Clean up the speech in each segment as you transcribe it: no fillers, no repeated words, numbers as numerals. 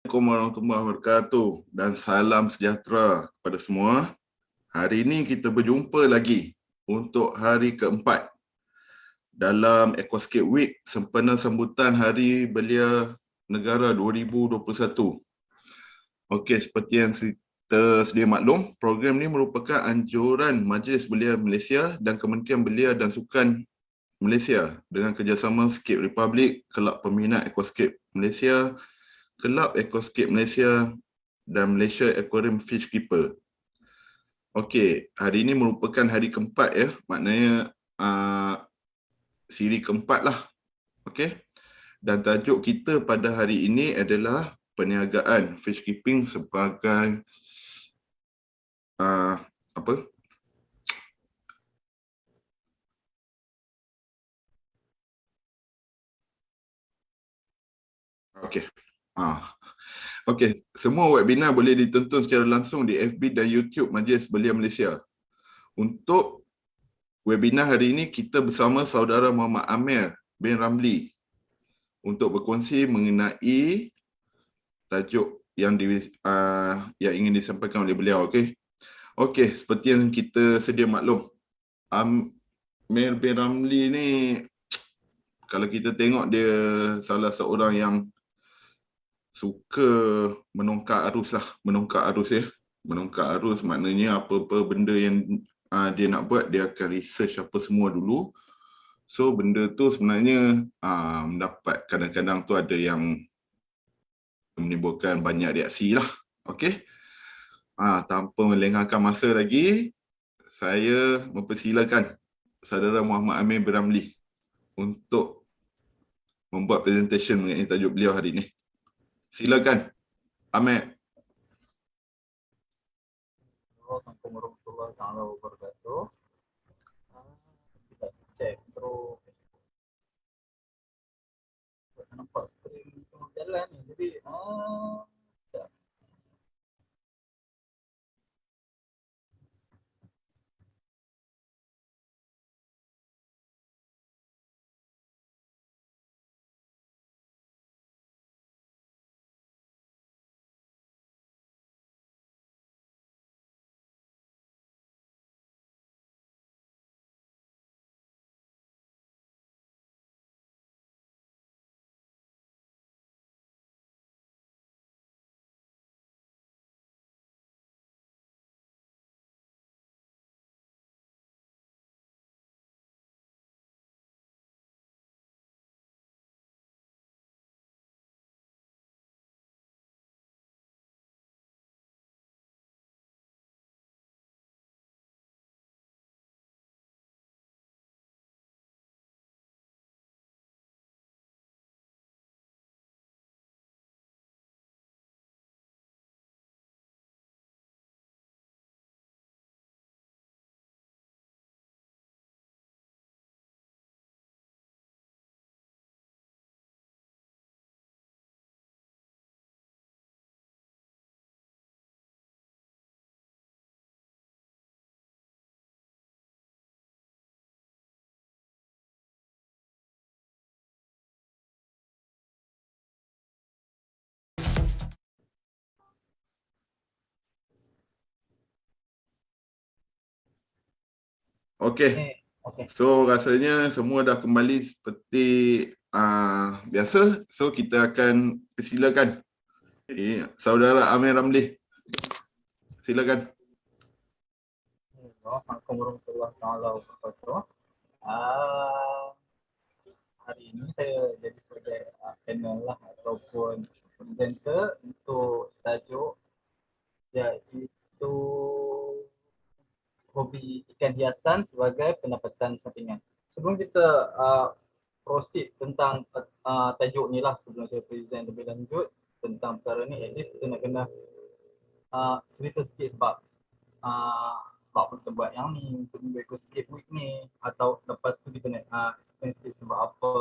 Assalamualaikum warahmatullahi wabarakatuh dan salam sejahtera kepada semua. Hari ini kita berjumpa lagi untuk hari keempat dalam Aquascape Week sempena sambutan Hari Belia Negara 2021. Okey, seperti yang kita sedia maklum, program ini merupakan anjuran Majlis Belia Malaysia dan Kementerian Belia dan Sukan Malaysia dengan kerjasama Scape Republic, Kelab Peminat Aquascape Malaysia, Kelab Aquascape Malaysia dan Malaysia Aquarium Fish Keeper. Okey, hari ini merupakan hari keempat ya, maknanya siri keempat lah. Okey. Dan tajuk kita pada hari ini adalah perniagaan fish keeping sebagai apa? Okey. Okey, semua webinar boleh ditonton secara langsung di FB dan YouTube Majlis Belia Malaysia. Untuk webinar hari ini kita bersama saudara Muhammad Amir bin Ramli untuk berkongsi mengenai tajuk yang ingin disampaikan oleh beliau. Okey. Okey, seperti yang kita sedia maklum, Amir bin Ramli ni kalau kita tengok dia salah seorang yang suka menongkak arus lah, menongkak arus ya. Menongkak arus maknanya apa-apa benda yang dia nak buat, dia akan research apa semua dulu. So benda tu sebenarnya mendapat kadang-kadang tu ada yang menimbulkan banyak reaksi lah. Okey. Tanpa melengahkan masa lagi, saya mempersilakan saudara Muhammad Amir bin Ramli untuk membuat presentation mengenai tajuk beliau hari ini. Silakan, Amir. Assalamualaikum warahmatullahi wabarakatuh. Kita cek terus. Nampak skrin jalan ni. Jadi Okey. So rasanya semua dah kembali seperti biasa. So kita akan persilakan saudara Amir Ramli. Silakan. Assalamualaikum warahmatullahi wabarakatuh. Hari ini saya jadi sebagai panel lah ataupun presenter untuk tajuk iaitu hobi ikan hiasan sebagai pendapatan sampingan. Sebelum kita proceed tentang tajuk ni lah, sebelum saya present lebih lanjut tentang perkara ni, at least kita nak kena cerita sikit sebab apa kita buat yang ni untuk minggu Aquascape Week ni, atau lepas tu kita nak explain sikit sebab apa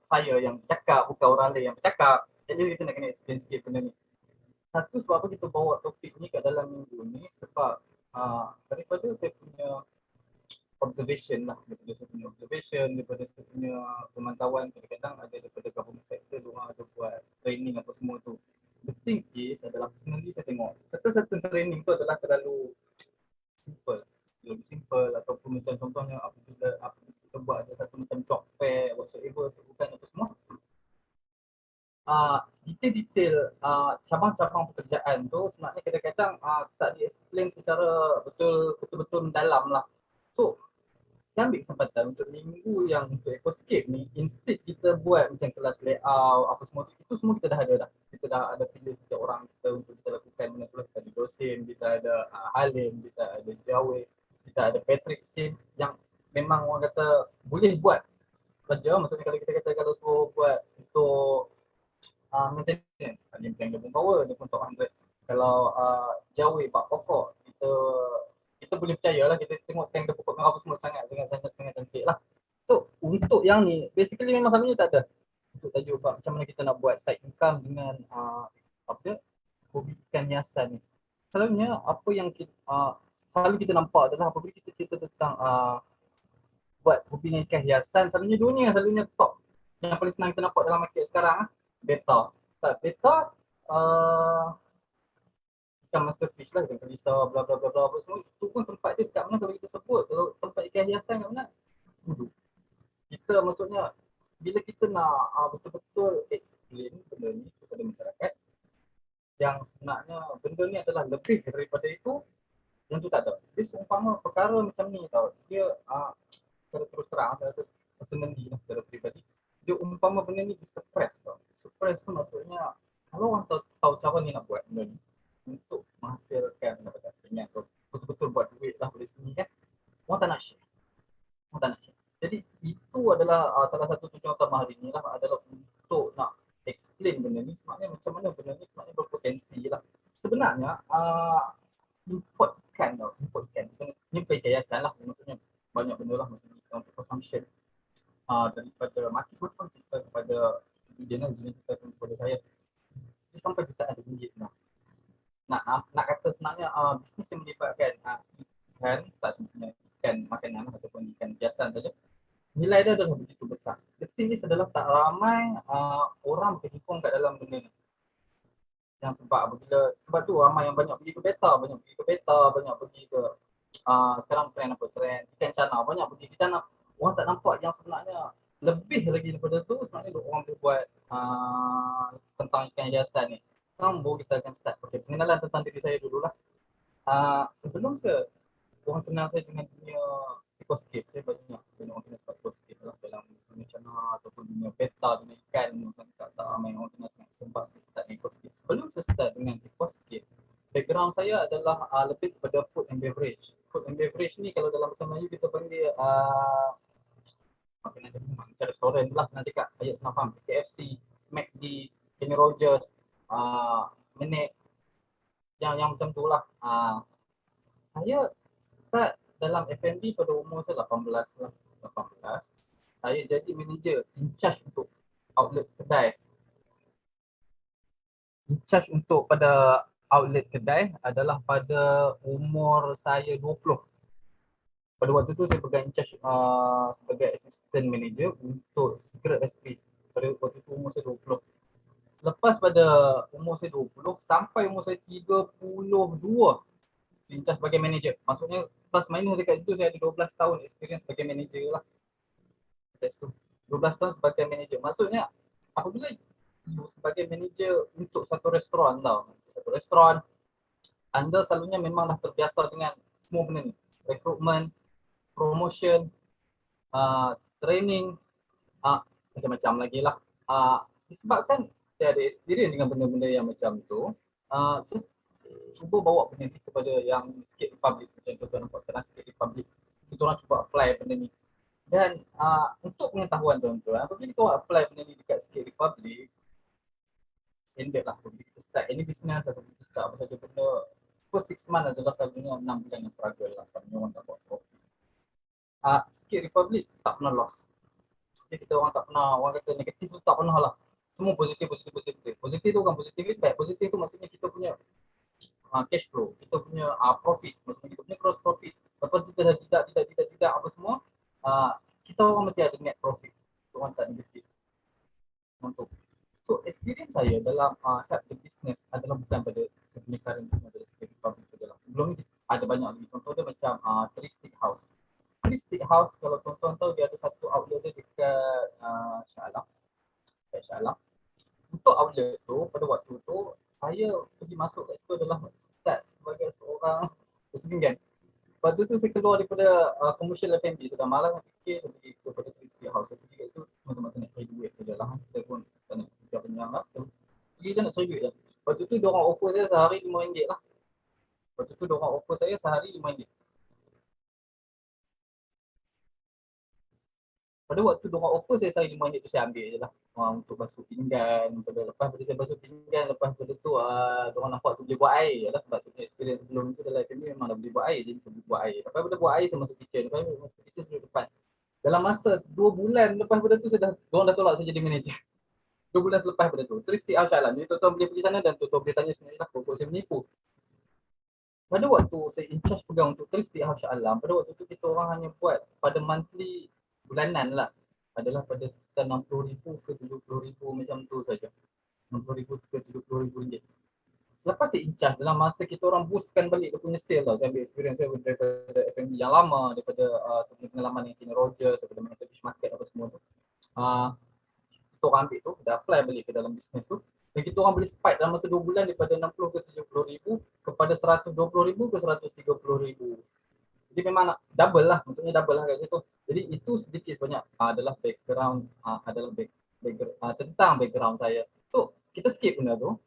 saya yang bercakap, bukan orang lain yang bercakap. Jadi kita nak kena explain sikit benda ni. Satu, sebab apa kita bawa topik ni kat dalam minggu ni, sebab daripada saya punya observation lah, daripada saya punya pemantauan, kadang-kadang ada daripada government sector, diorang ada buat training apa semua tu. The thing is adalah personally saya tengok certain training tu adalah terlalu simple. Terlalu simple ataupun macam contohnya apabila kita buat ada satu macam job fair whatsoever bukan apa semua. Detail-detail cabang-cabang pekerjaan tu sebenarnya kadang-kadang tak di-explain secara betul-betul mendalam lah. So, saya ambil kesempatan untuk minggu yang untuk Ecoscape ni, instead kita buat macam kelas layout, apa semua itu semua kita dah ada dah. Kita dah ada pilih setiap orang kita untuk kita lakukan benda tu lah. Kita ada Dosim, kita ada Halim, kita ada Jawi, kita ada Patrick Sim yang memang orang kata boleh buat kerja. Maksudnya kalau kita kata kalau suruh buat untuk maintenance, Halim tank dia pun power, dia pun top 100. Kalau Jawi bak pokok, kita boleh percaya lah, kita tengok tank dia pokok dengan apa semua sangat cantik lah. So untuk yang ni basically memang selalunya tak ada untuk tajuk macam mana kita nak buat side income dengan apa dia, hobi ikan hiasan ni. Selalunya apa yang selalu kita nampak adalah apabila kita cerita tentang buat hobi ikan hiasan, selalunya dua ni yang selalunya top yang paling senang kita nampak dalam market sekarang. Beta ikan masterfish lah, ikan kelisa, bla bla bla bla apa semua. Itu pun tempat dia kat mana kalau kita sebut, kalau tempat ikan hiasan kat mana? Duduk. Kita maksudnya bila kita nak betul-betul explain benda ni kepada masyarakat yang sebenarnya benda ni adalah lebih daripada itu, yang tu tak ada. Dia seumpama perkara macam ni tau, dia secara terus terang, secara personally lah, secara peribadi, dia umpama benda ni di-suppress tau. Suppress tu maksudnya kalau orang tahu cara ni nak buat benda ni untuk menghasilkan pendapatan ringan atau betul-betul buat duit lah dari sini kan, orang tak nak share. Orang tak nak share. Jadi itu adalah salah satu tujuan utama hari ni lah, adalah untuk nak explain benda ni sebenarnya macam mana benda ni sebenarnya berpotensi lah. Sebenarnya import ikan tau, import ikan. Ini perhiasan lah, maksudnya banyak benda lah maksudnya untuk consumption. Daripada mati sebab kita kepada jenis kita kepada saya dia sampai jutaan ringgit lah. Nak kata sebenarnya bisnes yang melibatkan ikan, tak sebenarnya ikan makanan ataupun ikan biasa saja, nilai dia adalah begitu besar. The thing is adalah tak ramai orang berkecimpung kat dalam benda ni. Yang sebab tu ramai yang banyak pergi ke beta, banyak pergi ke sekarang trend apa trend ikan cana, banyak pergi ke cana. Orang tak nampak yang sebenarnya lebih lagi daripada tu sebenarnya orang boleh buat tentang ikan hiasan ni. Sekarang baru kita akan start. Okay, pengenalan tentang diri saya dululah. Sebelum orang kenal saya dengan dunia Ecoscape, saya banyak orang kenal sebab Ecoscape lah dalam dunia cana ataupun dunia beta, dunia ikan, tak ramai orang kenal sebab saya start Ecoscape. Sebelum saya start dengan Ecoscape, background saya adalah lebih kepada food and beverage. Food and beverage ni kalau dalam bahasa Melayu kita panggil macam restoran lah senang cakap, ayat senang faham. KFC, McD, Kenny Rogers, Menek, yang macam tu lah. Saya start dalam F&B pada umur saya 18 lah. 18. Saya jadi manager in charge untuk outlet kedai. In charge untuk pada outlet kedai adalah pada umur saya 20. Pada waktu tu saya pegang in charge sebagai assistant manager untuk secret recipe. Pada waktu tu umur saya 20. Selepas pada umur saya 20 sampai umur saya 32, in charge sebagai manager. Maksudnya plus minus dekat situ saya ada 12 tahun experience sebagai manager lah. That's tu. 12 tahun sebagai manager. Maksudnya apabila you sebagai manager untuk satu restoran tau. Satu restoran, anda selalunya memang dah terbiasa dengan semua benda ni. Recruitment, promotion, training, macam-macam lagi lah. Disebabkan saya ada experience dengan benda-benda yang macam tu, saya cuba bawa benda ni kepada yang Skate Republic. Macam tuan nampak sekarang Skate Republic, kita orang cuba apply benda ni. Dan untuk pengetahuan tuan-tuan, apabila kita apply benda ni dekat Skate Republic, standard lah apabila kita start any business atau kita start apa saja benda, first 6 months adalah selalunya 6 bulan yang struggle lah, selalunya orang tak buat profit. Skate Republic tak pernah loss. Jadi kita orang tak pernah, orang kata negatif tu tak pernah lah. Semua positif. Positif tu bukan positif feedback. Positif tu maksudnya kita punya cash flow, kita punya profit, maksudnya kita punya gross profit. Lepas kita dah tidak apa semua, kita orang masih ada net profit. Kita orang tak negatif. Untuk so experience saya dalam help the business bisnes adalah bukan pada segi current business dari segi public sajalah. Sebelum ni ada banyak lagi. Contoh dia macam Three Stick House. Three Stick House kalau tuan-tuan tahu dia ada satu outlet dia dekat Shah Alam. Dekat Shah Alam. Untuk outlet tu pada waktu tu saya pergi masuk kat situ adalah start sebagai seorang persinggan. Lepas tu saya keluar daripada commercial F&B, sudah malas nak fikir, saya pergi kepada Thrifty House. Saya pergi kat situ teman-teman nak cari duit saja lah. Saya pun tak nak kerja panjang lah. So, pergi je nak cari duit je. Lepas tu diorang offer saya sehari RM5 lah. Lepas tu diorang offer saya sehari RM5. Pada waktu diorang offer saya sehari RM5 tu saya ambil je lah. Untuk basuh pinggan. Lepas pada saya basuh pinggan, lepas pada tu diorang nampak tu boleh buat air. Yalah, sebab saya punya experience sebelum tu dalam F&B memang dah boleh buat air. Jadi saya boleh buat air. Lepas pada buat air saya masuk kitchen. Lepas masuk kitchen saya depan. Dalam masa 2 bulan lepas pada tu saya diorang dah tolak saya jadi manager. 2 bulan selepas pada tu. Terus Stick House Shah Alam. Jadi tuan-tuan boleh pergi sana dan tuan-tuan boleh tanya sendiri lah pokok saya menipu. Pada waktu saya in charge pegang untuk Terus Stick House Shah Alam, pada waktu tu kita orang hanya buat pada monthly bulanan lah. Adalah pada sekitar RM60,000 ke RM70,000 macam tu saja. RM60,000 ke RM70,000. Selepas saya in charge, dalam masa kita orang boostkan balik dia punya sale tau. Saya ambil experience saya daripada F&B yang lama, daripada pengalaman yang King Roger, daripada Manhattan Fish Market apa semua tu. Kita orang ambil tu, dah apply balik ke dalam bisnes tu. Dan kita orang boleh spike dalam masa 2 bulan daripada 60 ke 70,000 kepada 120,000 ke 130,000. Jadi memang double lah, maksudnya double lah kat situ. Jadi itu sedikit sebanyak adalah background tentang background saya. So kita skip benda tu.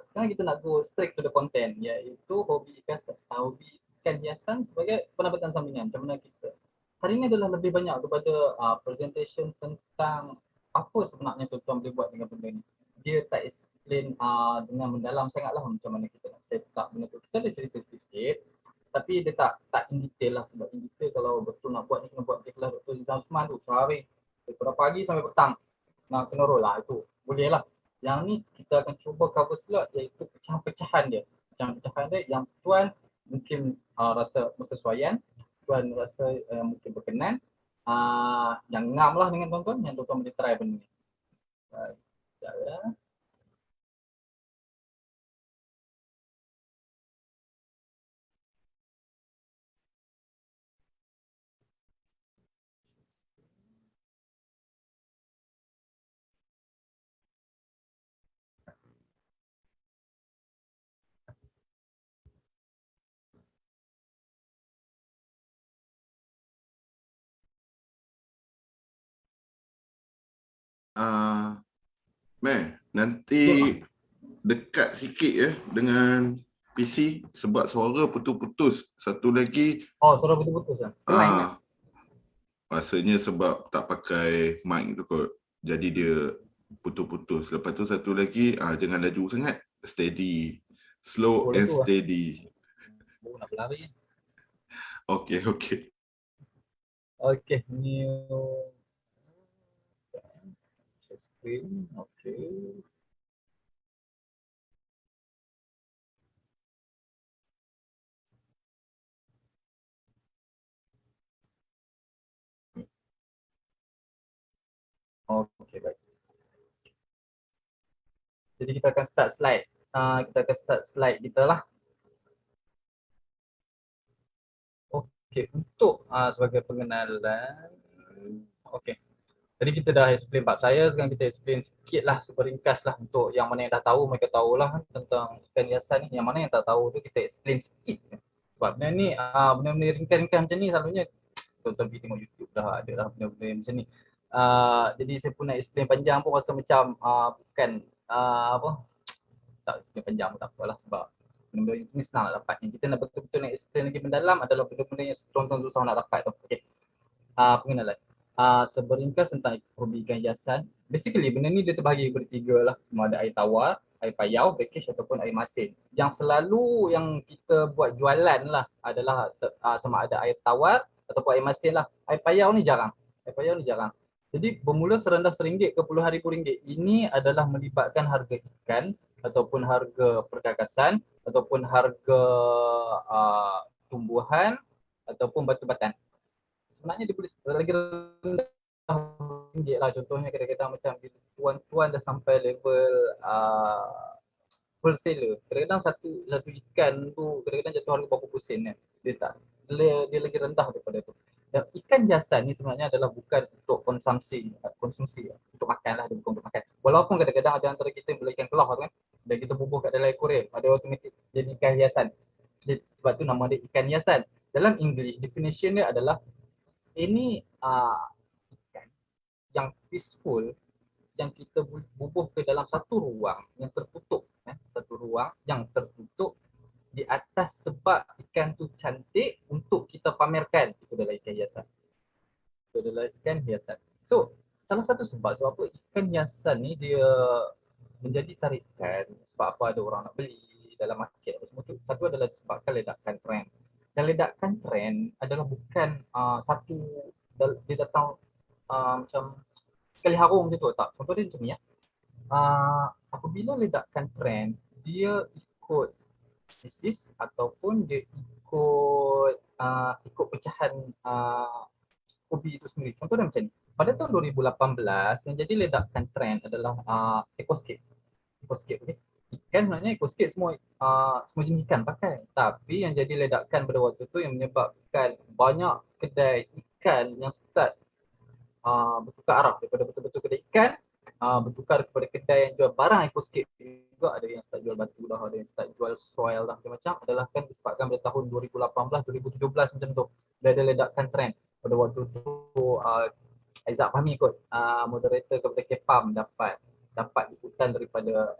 Sekarang kita nak go straight to the content, iaitu hobi ikan hiasan sebagai pendapatan sampingan. Macam mana kita hari ini adalah lebih banyak kepada presentation tentang apa sebenarnya tuan-tuan boleh buat dengan benda ni. Dia tak explain dengan mendalam sangatlah macam mana kita nak set up benda tu. Kita ada cerita sikit, tapi dia tak in detail lah. Sebab in detail kalau betul nak buat ni kena buat kelas Dr. Zizan Usman tu sehari daripada pagi sampai petang nak kena roll lah, itu boleh lah. Yang ni kita akan cuba cover slot iaitu pecahan-pecahan dia. Pecahan-pecahan dia yang tuan mungkin rasa bersesuaian, tuan rasa mungkin berkenan, yang ngam lah dengan tuan-tuan, yang tuan-tuan boleh try benda ni. Sekejap ya. Nanti dekat sikit ya dengan PC sebab suara putus-putus. Satu lagi Suara putus-putus lah. rasanya sebab tak pakai mic tu kot. Jadi dia putus-putus. Lepas tu satu lagi jangan laju sangat. Steady. Slow and steady. Nak berlari. Okay. Okay, new screen. Okay. Okay, baik. Jadi kita akan start slide. Kita lah. Okay, untuk sebagai pengenalan. Okay. Jadi kita dah explain bab saya, sekarang kita explain sikit lah, super ringkas lah. Untuk yang mana yang dah tahu, mereka tahulah tentang ikan hiasan ni. Yang mana yang tak tahu tu kita explain sikit. Sebab benda ni, benda-benda ringkas-ringkas macam ni selalunya tuan-tuan pergi tengok YouTube dah ada lah benda-benda macam ni. Jadi saya pun nak explain panjang pun rasa macam bukan tak explain panjang pun tak apalah, sebab benda-benda ni senang nak dapat. Yang kita nak betul-betul nak explain lagi mendalam adalah benda-benda yang tuan-tuan susah nak dapat tu. Okay. Pengenalan. Seberingkas tentang hobi ikan hiasan. Basically benda ni dia terbahagi kepada 3 lah. Semua ada air tawar, air payau, package ataupun air masin. Yang selalu yang kita buat jualan lah adalah sama ada air tawar ataupun air masin lah. Air payau ni jarang. Jadi bermula serendah RM1 ke puluhan RM1,000. Ini adalah melibatkan harga ikan ataupun harga perkakasan ataupun harga tumbuhan ataupun batu-batan. Sebenarnya dia boleh lagi rendah RM1 lah. Contohnya kadang-kadang macam tuan-tuan dah sampai level wholesaler. Kadang-kadang satu satu ikan tu kadang-kadang jatuh harga berapa sen kan. Dia tak dia lagi rendah daripada tu. Dan ikan hiasan ni sebenarnya adalah bukan untuk konsumsi untuk makan lah, dia bukan untuk makan. Walaupun kadang-kadang ada antara kita yang beli ikan kelah tu kan, dan kita bubuh kat dalam akuarium, ada automatik jadi ikan hiasan. Sebab tu nama dia ikan hiasan. Dalam English definition dia adalah ini ikan yang peaceful, yang kita bubuh ke dalam satu ruang yang tertutup, satu ruang yang tertutup di atas sebab ikan tu cantik untuk kita pamerkan. Itu adalah ikan hiasan. Itu adalah ikan hiasan. So, salah satu sebab apa ikan hiasan ni dia menjadi tarikan, sebab apa ada orang nak beli dalam market apa semua tu. Satu adalah disebabkan ledakan trend. Dan ledakan trend adalah bukan satu, dia datang macam sekali harum macam tu tak. Contoh dia macam ni ya. Apabila ledakan trend, dia ikut krisis ataupun dia ikut pecahan hobi itu sendiri. Contoh dia macam ni. Pada tahun 2018 yang jadi ledakan trend adalah Ecoscape. Ecoscape, okay? Ikan sebenarnya Ecoscape semua jenis ikan pakai. Tapi yang jadi ledakan pada waktu tu yang menyebabkan banyak kedai ikan yang start bertukar arah daripada betul-betul kedai ikan bertukar kepada kedai yang jual barang Ecoscape juga. Ada yang start jual batu dah, ada yang start jual soil dah, macam-macam. Adalah kan disebabkan pada tahun 2018, 2017 macam tu. Dia ada ledakan trend. Pada waktu tu Aizat Fahmi kot, moderator kepada Kepam dapat liputan daripada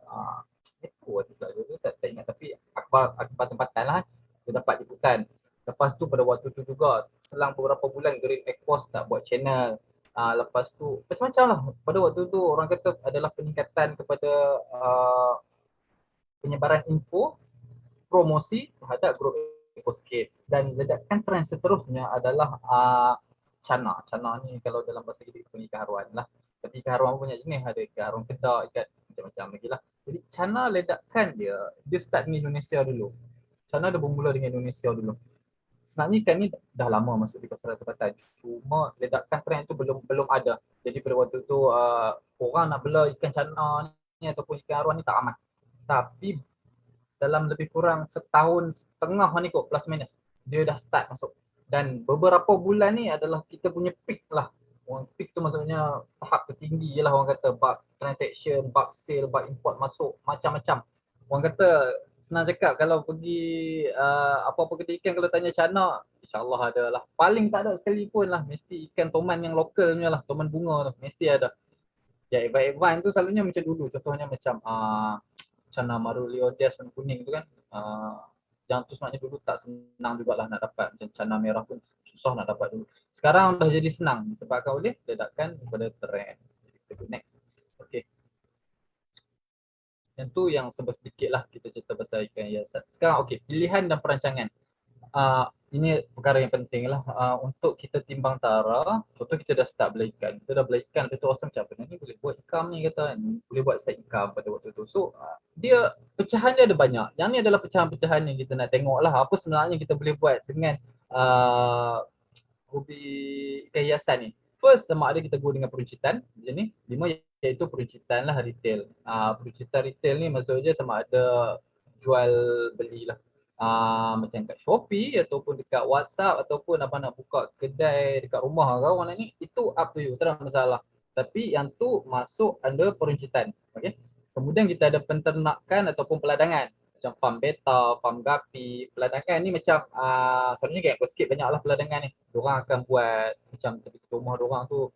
Epo tu selalu tu, tak ingat, tapi akhbar tempatan lah, dia dapat liputan. Lepas tu pada waktu tu juga selang beberapa bulan Green Aquas tak buat channel. Lepas tu macam-macam lah. Pada waktu tu orang kata adalah peningkatan kepada penyebaran info, promosi terhadap grup Ecoscape. Dan ledakan trend seterusnya adalah Cana. Cana ni kalau dalam bahasa kita panggil ikan haruan lah. Tapi ikan haruan banyak jenis, ada ikan haruan kedak, ikan macam-macam lagi lah. Jadi Cana ledakan dia start di Indonesia dulu. Cana dia bermula dengan Indonesia dulu. Sebenarnya ikan ni dah lama masuk di pasaran tempatan. Cuma ledakan trend tu belum ada. Jadi pada waktu tu orang nak bela ikan cana ni ataupun ikan haruan ni tak aman. Tapi dalam lebih kurang setahun setengah ni kot plus minus, dia dah start masuk. Dan beberapa bulan ni adalah kita punya peak lah. Orang peak tu maksudnya tahap tertinggi je lah orang kata. Bab transaction, bab sale, bab import masuk, macam-macam. Orang kata senang cakap kalau pergi apa-apa kedai ikan kalau tanya cana, insyaAllah ada lah. Paling tak ada sekali pun lah, mesti ikan toman yang lokal punya lah, toman bunga tu, mesti ada. Ya, Evan tu selalunya macam dulu, contohnya macam Cana Maruliodes warna kuning tu kan. Yang tu sebenarnya dulu tak senang jugalah nak dapat. Macam cana merah pun susah nak dapat dulu. Sekarang dah jadi senang disebabkan oleh ledakan kepada trend. Jadi next. Okay. Yang tu yang sedikit lah kita cerita pasal ikan hiasan. Sekarang okay, pilihan dan perancangan. Ini perkara yang penting lah untuk kita timbang tara. Contoh kita dah start bela ikan, kita dah bela ikan, kita rasa macam apa ni boleh buat income ni kata, boleh buat side income pada waktu tu. So dia pecahan dia ada banyak. Yang ni adalah pecahan-pecahan yang kita nak tengok lah apa sebenarnya kita boleh buat dengan hobi ikan hiasan ni. First, sama ada kita go dengan peruncitan macam ni. 5 iaitu peruncitan lah retail. Peruncitan retail ni maksudnya sama ada jual beli lah. Macam kat Shopee ataupun dekat WhatsApp ataupun apa nak buka kedai dekat rumah kau orang ni, itu up to you, tak ada masalah. Tapi yang tu masuk under peruncitan. Okay. Kemudian kita ada penternakan ataupun peladangan. Macam farm beta, farm gapi, peladangan ni macam selalunya kayak sikit banyaklah peladangan ni. Diorang akan buat macam tepi rumah diorang tu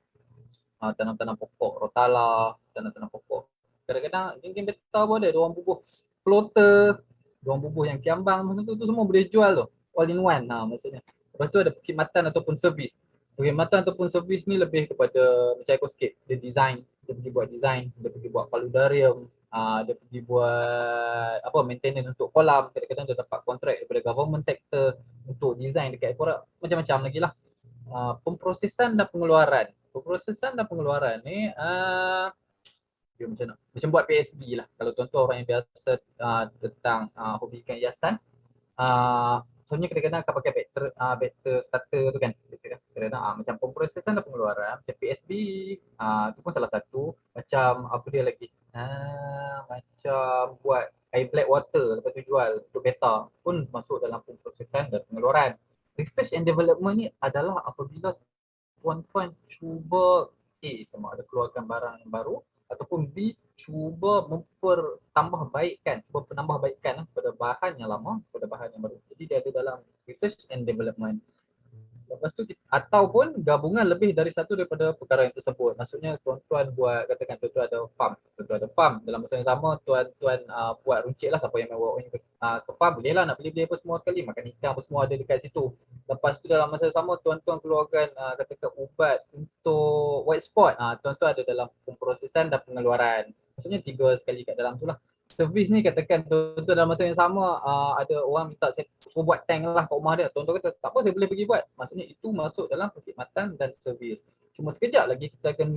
tanam-tanam pokok rotala, tanam-tanam pokok. Kadang-kadang game beta pun ada, diorang bubuh floater, diorang bubuh yang kiambang macam tu semua boleh jual tu. All in one maksudnya. Lepas tu ada perkhidmatan ataupun servis. Perkhidmatan ataupun servis ni lebih kepada macam Ecoscape. Dia design, dia pergi buat design, dia pergi buat paludarium, dia pergi buat apa maintenance untuk kolam. Kadang-kadang dia dapat kontrak daripada government sector untuk design dekat ekorak, macam-macam lagi lah. Pemprosesan dan pengeluaran. Pemprosesan dan pengeluaran ni macam buat PSB lah. Kalau tuan-tuan orang yang biasa tentang hobi ikan hiasan, sebenarnya kadang-kadang akan pakai vector starter tu kan. Kadang-kadang macam pemprosesan dan pengeluaran, macam PSB, tu pun salah satu. Macam apa dia lagi, macam buat air black water, lepas tu jual untuk beta pun masuk dalam pemprosesan dan pengeluaran. Research and development ni adalah apabila tuan-tuan cuba A, sama ada keluarkan barang yang baru, ataupun B, cuba mempertambah baikkan, cuba penambah baikkan pada bahan yang lama, pada bahan yang baru. Jadi dia ada dalam research and development. Lepas tu ataupun gabungan lebih dari satu daripada perkara yang tersebut. Maksudnya tuan-tuan buat, katakan tuan-tuan ada farm. Tuan-tuan ada farm, dalam masa yang sama tuan-tuan buat runcit lah, siapa yang mahu bawa ke farm boleh lah, nak beli-beli apa semua sekali, makan ikan apa semua ada dekat situ. Lepas tu dalam masa yang sama tuan-tuan keluarkan katakan ubat untuk white spot, tuan-tuan ada dalam pemprosesan dan pengeluaran. Maksudnya 3 sekali kat dalam tu lah. Servis ni katakan tuan-tuan dalam masa yang sama ada orang minta saya suruh buat tank lah kat rumah dia. Tuan-tuan kata tak apa, saya boleh pergi buat. Maksudnya itu masuk dalam perkhidmatan dan servis. Cuma sekejap lagi kita akan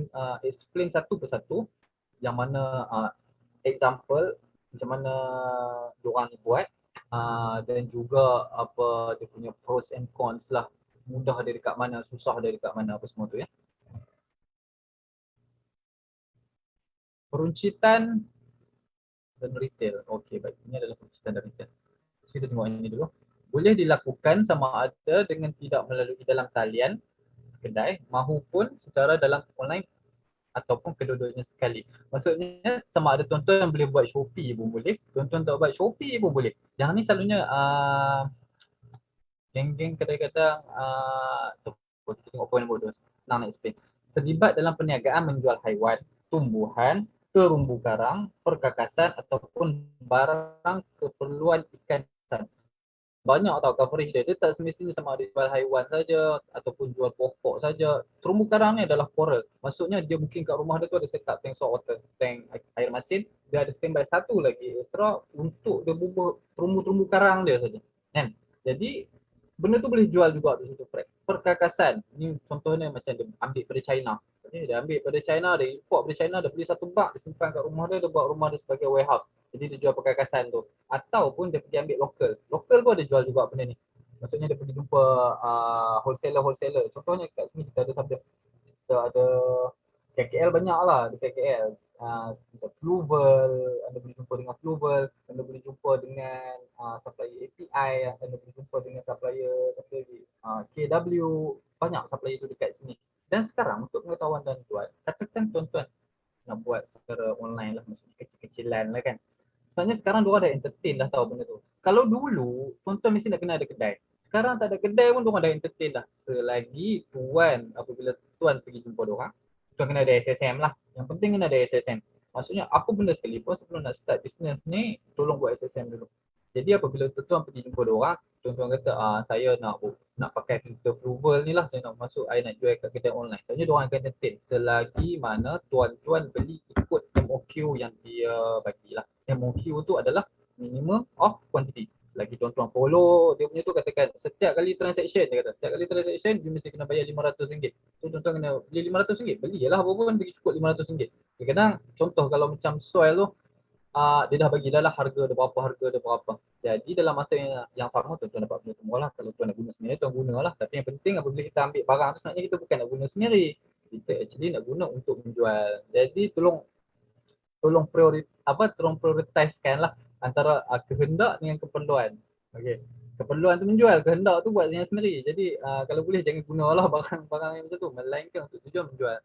explain satu persatu yang mana example macam mana diorang ni buat dan juga apa dia punya pros and cons lah. Mudah dia dekat mana, susah dia dekat mana, apa semua tu ya. Peruncitan dan retail. Okey, baik. Ini adalah peruncitan dan retail. Kita tengok ini dulu. Boleh dilakukan sama ada dengan tidak melalui dalam talian kedai mahupun secara dalam online ataupun kedua-duanya sekali. Maksudnya sama ada tuan-tuan boleh buat Shopee pun boleh, tuan-tuan tak buat Shopee pun boleh. Yang ni selalunya geng-geng kadang-kadang kita tengok poin nombor 2. Senang nak explain. Terlibat dalam perniagaan menjual haiwan, tumbuhan, terumbu karang, perkakasan ataupun barang keperluan ikan. Banyak tau coverage dia. Dia tak semestinya sama ada jual haiwan saja ataupun jual pokok saja. Terumbu karang ni adalah coral. Maksudnya dia mungkin kat rumah dia tu ada set up tank salt water, tank air masin. Dia ada standby satu lagi extra untuk dia bubur terumbu-terumbu karang dia saja. Kan? Jadi benda tu boleh jual juga di situ. Perkakasan. Ni contohnya macam dia ambil pada China. Dia ambil pada China, dia import pada China, dia beli satu bak, dia simpan kat rumah dia buat rumah dia sebagai warehouse. Jadi dia jual perkakasan tu. Ataupun dia pergi ambil lokal. Lokal pun ada jual juga benda ni. Maksudnya dia pergi jumpa wholesaler-wholesaler. Contohnya kat sini kita ada sabda. Kita ada KKL banyak lah di KKL. Fluval, anda boleh jumpa dengan Fluval, anda boleh jumpa dengan supplier API, anda boleh jumpa dengan supplier KW, banyak supplier tu dekat sini. Dan sekarang untuk pengetahuan tuan-tuan, katakan tuan-tuan nak buat secara online lah, maksudnya kecil-kecilan lah kan. Sebenarnya sekarang diorang dah entertain dah tahu benda tu. Kalau dulu, tuan-tuan mesti nak kena ada kedai. Sekarang tak ada kedai pun diorang dah entertain dah. Selagi tuan, apabila tuan pergi jumpa diorang, tuan kena ada SSM lah. Yang penting kena ada SSM. Maksudnya apa benda sekalipun sebelum nak start business ni, tolong buat SSM dulu. Jadi apabila tuan pergi jumpa diorang, tuan-tuan kata saya nak pakai filter approval ni lah, saya nak masuk, saya nak jual kat kedai online. Sebenarnya diorang akan entertain selagi mana tuan-tuan beli ikut MOQ yang dia bagilah. MOQ tu adalah minimum of quantity. Selagi tuan-tuan follow dia punya tu, katakan setiap kali transaction, dia kata setiap kali transaction dia mesti kena bayar RM500. So tuan-tuan kena beli RM500, belilah apa pun bagi cukup RM500. Kadang-kadang contoh kalau macam soil tu dia dah bagi dah lah harga dia berapa, harga dia berapa. Jadi dalam masa yang sama tuan-tuan dapat benda semua lah. Kalau tuan nak guna sendiri, tuan gunalah. Tapi yang penting apabila kita ambil barang tu, sebenarnya kita bukan nak guna sendiri. Kita actually nak guna untuk menjual. Jadi tolong prioritizekan lah antara kehendak dengan keperluan. Okey. Keperluan tu menjual, kehendak tu buat yang sendiri. Jadi kalau boleh jangan gunalah barang-barang yang macam tu, melainkan untuk tujuan menjual.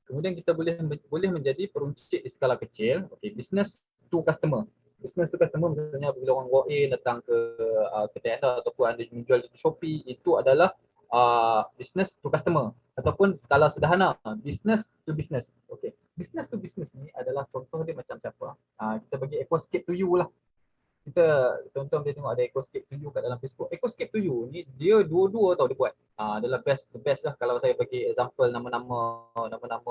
Kemudian kita boleh menjadi peruncit di skala kecil. Okey, business to customer. Business to customer misalnya bila orang walk in datang ke kedai anda ataupun anda menjual di Shopee, itu adalah business to customer ataupun skala sederhana business to business. Okey. Business to business ni adalah contoh dia macam siapa? Kita bagi Aquascape to you lah. Kita tuan-tuan boleh tengok ada Aquascape to you kat dalam Facebook. Aquascape to you ni dia dua-dua tau dia buat. Adalah the best lah kalau saya bagi example nama-nama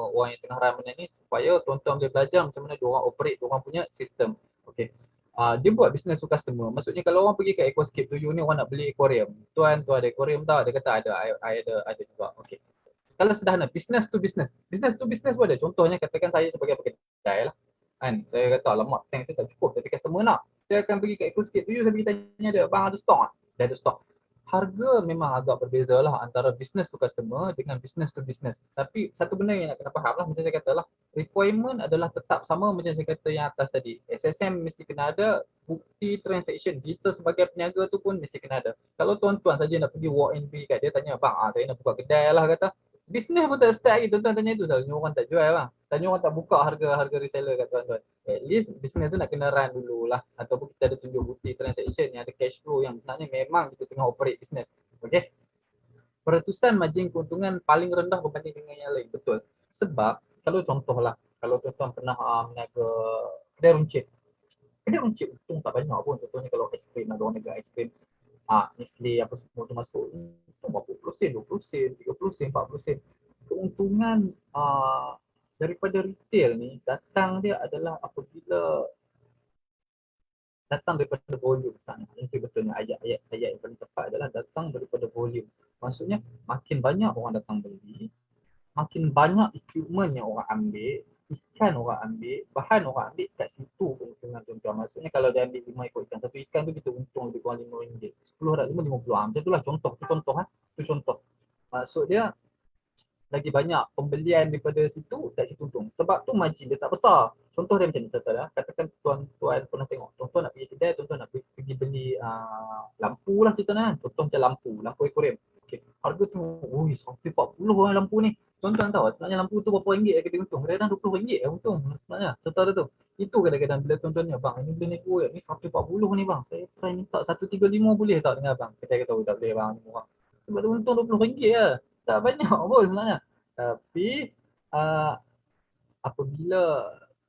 orang yang tengah ramai ni supaya tuan-tuan boleh belajar macam mana diorang operate diorang punya sistem. Okey. Dia buat business to customer. Maksudnya kalau orang pergi ke Aquascape to you ni, orang nak beli aquarium. Tuan ada aquarium tak? Dia kata ada juga. Okey. Skala sederhana, business to business. Business to business pun ada. Contohnya katakan saya sebagai pekedai lah. Kan, saya kata alamak tank saya tak cukup tapi customer nak. Saya akan pergi ke Aquascape to you, saya pergi tanya dia, bang ada stok tak? Dia ada stok. harga memang agak berbeza lah antara business to customer dengan business to business. Tapi satu benda yang nak kena faham lah, macam saya kata lah, requirement adalah tetap sama macam saya kata yang atas tadi. SSM mesti kena ada, bukti transaction kita sebagai peniaga tu pun mesti kena ada. Kalau tuan-tuan saja nak pergi walk in kat dia tanya, bang, saya nak buka kedai lah kata. Business pun tak start lagi, tuan-tuan tanya itu, tanya orang tak jual bang. Tanya orang tak buka harga reseller kat tuan-tuan. At least business tu nak kena run dulu lah. Ataupun kita ada tunjuk bukti transaction yang ada cash flow yang sebenarnya memang kita tengah operate business. Okay. Peratusan margin keuntungan paling rendah berbanding dengan yang lain. Betul. Sebab kalau contoh lah, kalau tuan-tuan pernah meniaga kedai runcit. Kedai runcit untung tak banyak pun. Contohnya kalau aiskrim, ada orang niaga aiskrim. Nestle apa semua tu masuk. Untung berapa puluh sen, 20 sen, 30 sen, 40 sen. Keuntungan daripada retail ni datang dia adalah apabila datang daripada volume misalnya. Itu betulnya ayat yang paling tepat adalah datang daripada volume. Maksudnya makin banyak orang datang beli, makin banyak equipment yang orang ambil, ikan orang ambil, bahan orang ambil, kat situ keuntungan tuan-tuan. Maksudnya kalau dia ambil 5 ekor ikan, satu ikan tu kita untung lebih kurang RM5. 10 rak 5, 50. Macam itulah contoh. Itu contoh. Itu contoh. Maksud dia lagi banyak pembelian daripada situ, kat situ untung. Sebab tu margin dia tak besar. Contoh dia macam ni, katakan tuan-tuan pernah tengok, tuan-tuan nak pergi kedai, tuan-tuan nak pergi beli lampu lah contohnya. Contoh macam lampu akuarium. Okay. Harga tu, ui, sampai 40 lah lampu ni. Tuan-tuan tahu sebenarnya lampu tu berapa ringgit kita untung. Kadang-kadang RM20 untung sebenarnya. Contoh tu. Itu kadang-kadang bila tuan-tuan ni, bang, ini beli ni kuat, ni sampai 40 ni bang. Saya try minta 135 boleh tak dengan abang? Kita kata, tak boleh bang, ni murah. Sebab tu untung RM20 lah. Tak banyak pun sebenarnya. Tapi apabila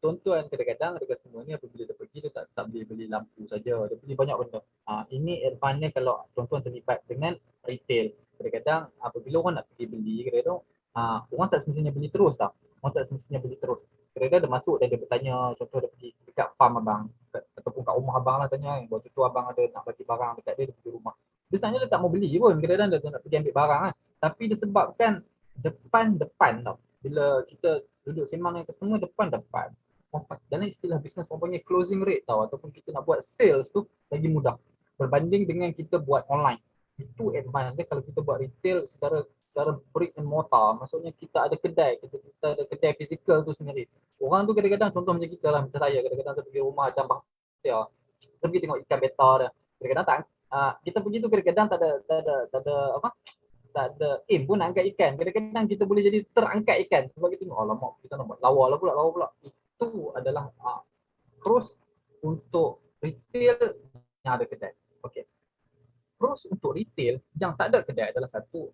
tuan-tuan kadang-kadang dekat semua ni apabila dia pergi dia tak beli lampu saja, dia beli banyak benda. Ini advance kalau tuan-tuan terlibat dengan retail. Kadang-kadang apabila orang nak pergi beli, kadang-kadang orang tak semestinya beli terus tau. Orang tak semestinya beli terus. Kadang-kadang dia masuk dan dia bertanya, contoh dia pergi dekat farm abang ataupun kat rumah abang lah tanya, buat tu abang ada nak bagi barang dekat dia pergi rumah. Dia sebenarnya dia tak mau beli pun, kadang-kadang dia nak pergi ambil barang kan. Tapi disebabkan depan tau. Bila kita duduk sembang dengan customer depan. Dalam istilah bisnes orang panggil closing rate tau, ataupun kita nak buat sales tu lagi mudah berbanding dengan kita buat online. Itu advance dia kalau kita buat retail secara brick and mortar. Maksudnya kita ada kedai, kita ada kedai fizikal tu sendiri. Orang tu kadang-kadang contoh macam kita lah, macam saya kadang-kadang saya pergi rumah jam bahtia, pergi tengok ikan beta dia. Kadang-kadang tak kita pergi tu kadang-kadang tak ada apa? Tak ada pun nak angkat ikan. Kadang-kadang kita boleh jadi terangkat ikan sebab kita tengok alamak kita nak buat lawa pula. Itu adalah terus untuk retail yang ada kedai. Okey. Terus untuk retail yang tak ada kedai adalah satu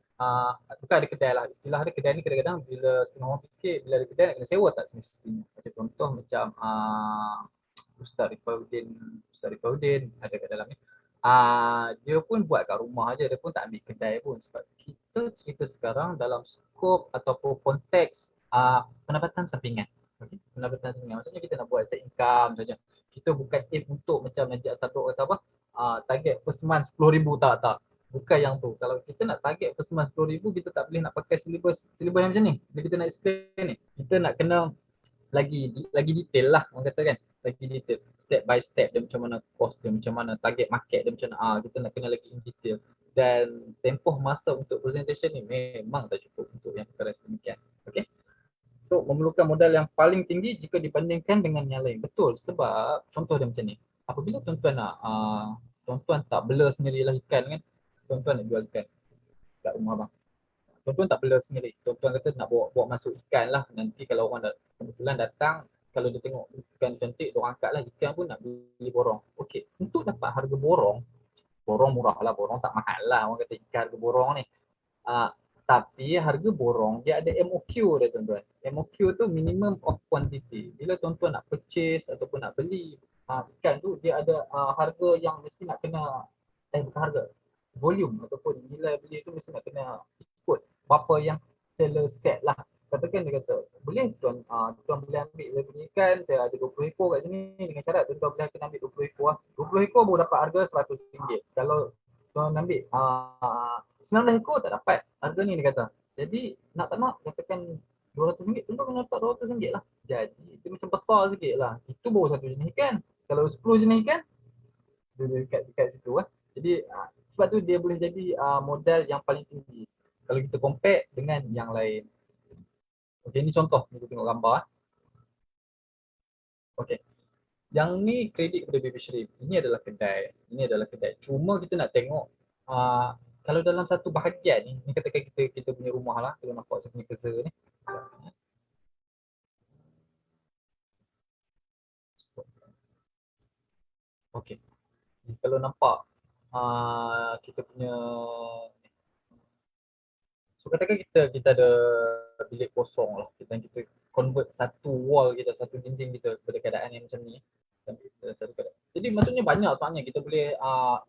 bukan ada kedai lah, istilah ada kedai ni kadang-kadang bila setengah orang fikir bila ada kedai nak kena sewa tak semestinya. Macam contoh macam Ustaz Rifaudin ada kat dalam ni. Dia pun buat kat rumah aja, dia pun tak ambil kedai pun sebab kita cerita sekarang dalam skop ataupun konteks pendapatan sampingan. Okay? Pendapatan sampingan maksudnya kita nak buat side income saja. Kita bukan aim untuk macam Najib Sabtu kata apa target per month 10,000 tak. Bukan yang tu. Kalau kita nak target per month 10,000 kita tak boleh nak pakai syllabus yang macam ni. Bila kita nak explain ni, kita nak kena lagi detail lah orang kata kan. Lagi detail step by step dia macam mana cost dia, macam mana target market dia, macam mana kita nak kena lagi in detail. Dan tempoh masa untuk presentation ni memang tak cukup untuk yang perkara sedemikian. Okay. So memerlukan modal yang paling tinggi jika dibandingkan dengan yang lain. Betul sebab contoh dia macam ni. Apabila tuan-tuan nak tuan-tuan tak bela sendirilah ikan kan. Tuan-tuan nak jual ikan kat rumah abang. Tuan-tuan tak bela sendiri. Tuan-tuan kata nak bawa masuk ikan lah. Nanti kalau orang kebetulan datang, kalau dia tengok ikan cantik, dia angkat lah ikan pun nak beli borong. Okey, untuk dapat harga borong murah lah, borong tak mahal lah. Orang kata ikan harga borong ni. Tapi harga borong dia ada MOQ dia tuan-tuan. MOQ tu minimum of quantity. Bila tuan-tuan nak purchase ataupun nak beli ikan tu, dia ada harga yang mesti nak kena, bukan harga, volume ataupun nilai beli tu mesti nak kena ikut berapa yang seller set lah. Katakan dia kata, boleh tuan boleh ambil beli ikan, saya ada 20 ekor kat sini dengan syarat tuan boleh kena ambil 20 ekor lah. 20 ekor baru dapat harga RM100. Kalau tuan ambil 19 ekor tak dapat harga ni dia kata. Jadi nak tak nak katakan RM200, tuan kena dapat RM200 lah. Jadi itu macam besar sikit lah. Itu baru satu jenis ikan. Kalau 10 jenis ikan, dekat situ lah. Jadi Sebab tu dia boleh jadi modal yang paling tinggi kalau kita compare dengan yang lain. Okey, ni contoh kita tengok gambar. Okey. Yang ni kredit kepada Baby Shrimp. Ini adalah kedai. Ini adalah kedai. Cuma kita nak tengok kalau dalam satu bahagian ni katakan kita punya rumah lah, kalau nampak saya punya cursor ni. Okey. Kalau nampak kita punya, so katakan kita ada bilik kosong lah, kita convert satu wall kita, satu dinding kita kepada keadaan yang macam ni. Jadi maksudnya banyak soalnya kita boleh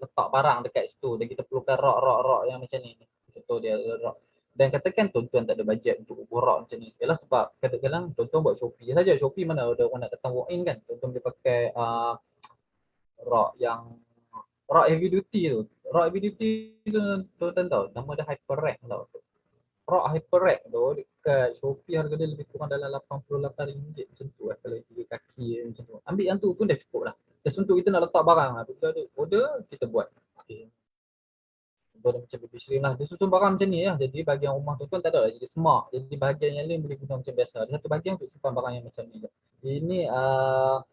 letak barang dekat situ dan kita perlukan rak yang macam ni. Contoh dia rak. Dan katakan tuan-tuan tak ada bajet untuk ukur rak macam ni. Ialah sebab kadang-kadang tuan-tuan buat Shopee saja. Shopee mana ada orang nak datang walk in kan. Tuan-tuan boleh pakai rak yang rak heavy duty tu. Rak heavy duty tu tuan-tuan tahu nama dia Hyper Rack tau. Rak Hyper Rack tu dekat Shopee harga dia lebih kurang dalam RM88 macam tu lah kalau 3 kaki macam tu. Ambil yang tu pun dah cukup lah. Just untuk kita nak letak barang lah. Bila ada order kita buat. Okay. Contoh macam Baby Shrimp lah. Dia susun barang macam ni lah. Jadi bahagian rumah tu kan tak ada lah. Jadi smart. Jadi bahagian yang lain boleh guna macam biasa. Ada satu bahagian untuk simpan barang yang macam ni. Ini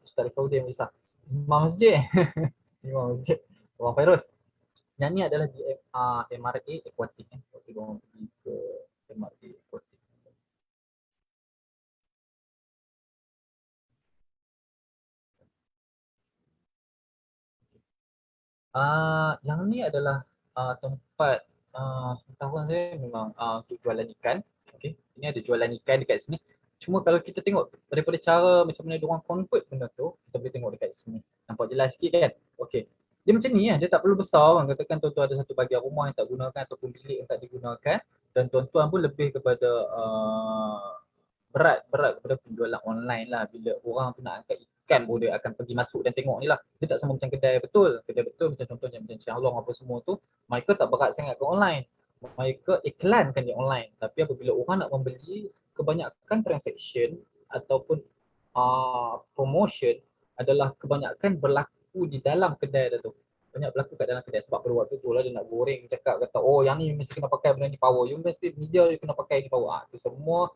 Ustaz Rifauddin Misah. Imam Masjid. Imam Masjid. Orang Fairuz. Yang ni adalah di MRA Aquatic. Waktu diorang pergi ke MRA Aquatic. Yang ni adalah tempat pengetahuan saya memang untuk jualan ikan. Okay. Ini ada jualan ikan dekat sini. Cuma kalau kita tengok daripada cara macam mana diorang convert benda tu, kita boleh tengok dekat sini. Nampak jelas sikit kan? Okey. Dia macam ni lah, dia tak perlu besar kan. Katakan tuan-tuan ada satu bahagian rumah yang tak gunakan ataupun bilik yang tak digunakan dan tuan-tuan pun lebih kepada berat kepada penjualan online lah. Bila orang tu nak angkat ikan pun dia akan pergi masuk dan tengok ni lah. Dia tak sama macam kedai betul. Kedai betul macam contohnya macam Siang Long apa semua tu, mereka tak berat sangat ke online. Mereka iklankan di online. Tapi apabila orang nak membeli, kebanyakan transaction ataupun promotion adalah kebanyakan berlaku di dalam kedai tu. Banyak berlaku kat dalam kedai sebab pada waktu tu lah dia nak goreng cakap kata oh yang ni mesti kena pakai benda ni power. You mesti media you kena pakai ni power. Tu semua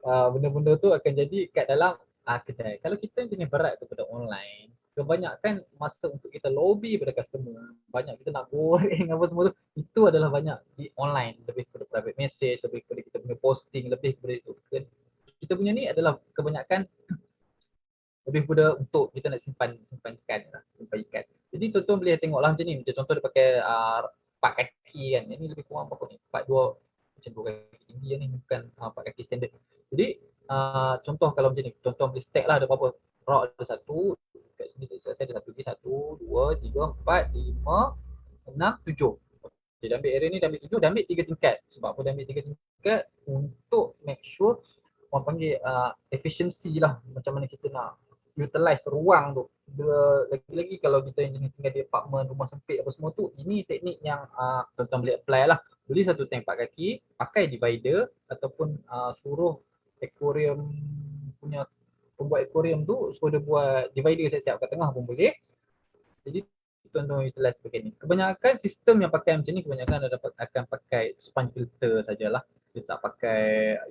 benda-benda tu akan jadi kat dalam kedai. Kalau kita jenis berat kepada online, kebanyakan masa untuk kita lobby pada customer, banyak kita nak goreng apa semua tu, itu adalah banyak di online, lebih kepada private message, lebih kepada kita punya posting, lebih kepada itu. Kita punya ni adalah kebanyakan lebih kepada untuk kita nak simpan ikan lah, simpan ikan. Jadi tuan-tuan boleh tengoklah macam ni, macam contoh dia pakai 4 kaki kan, ini lebih kurang berapa ni, 4 macam 2 kaki tinggi ni, bukan 4 kaki standard. Jadi contoh kalau macam ni, tuan-tuan boleh stack lah ada berapa, rak ada 1, kat sini saya ada 1, 2, 3, 4, 5, 6, 7. Okay, dia ambil area ni, dia ambil 7, dia ambil 3 tingkat. Sebab apa dia ambil 3 tingkat? Untuk make sure orang panggil efficiency lah, macam mana kita nak utilize ruang tu. Lagi-lagi kalau kita yang jenis tinggal di apartment, rumah sempit apa semua tu, ini teknik yang tuan-tuan boleh apply lah. Beli satu tank 4 kaki, pakai divider ataupun suruh aquarium punya pembuat aquarium tu suruh dia buat divider siap-siap kat tengah pun boleh. Jadi tuan-tuan utilize sebagai ni. Kebanyakan sistem yang pakai macam ni kebanyakan akan pakai sponge filter sajalah. Dia tak pakai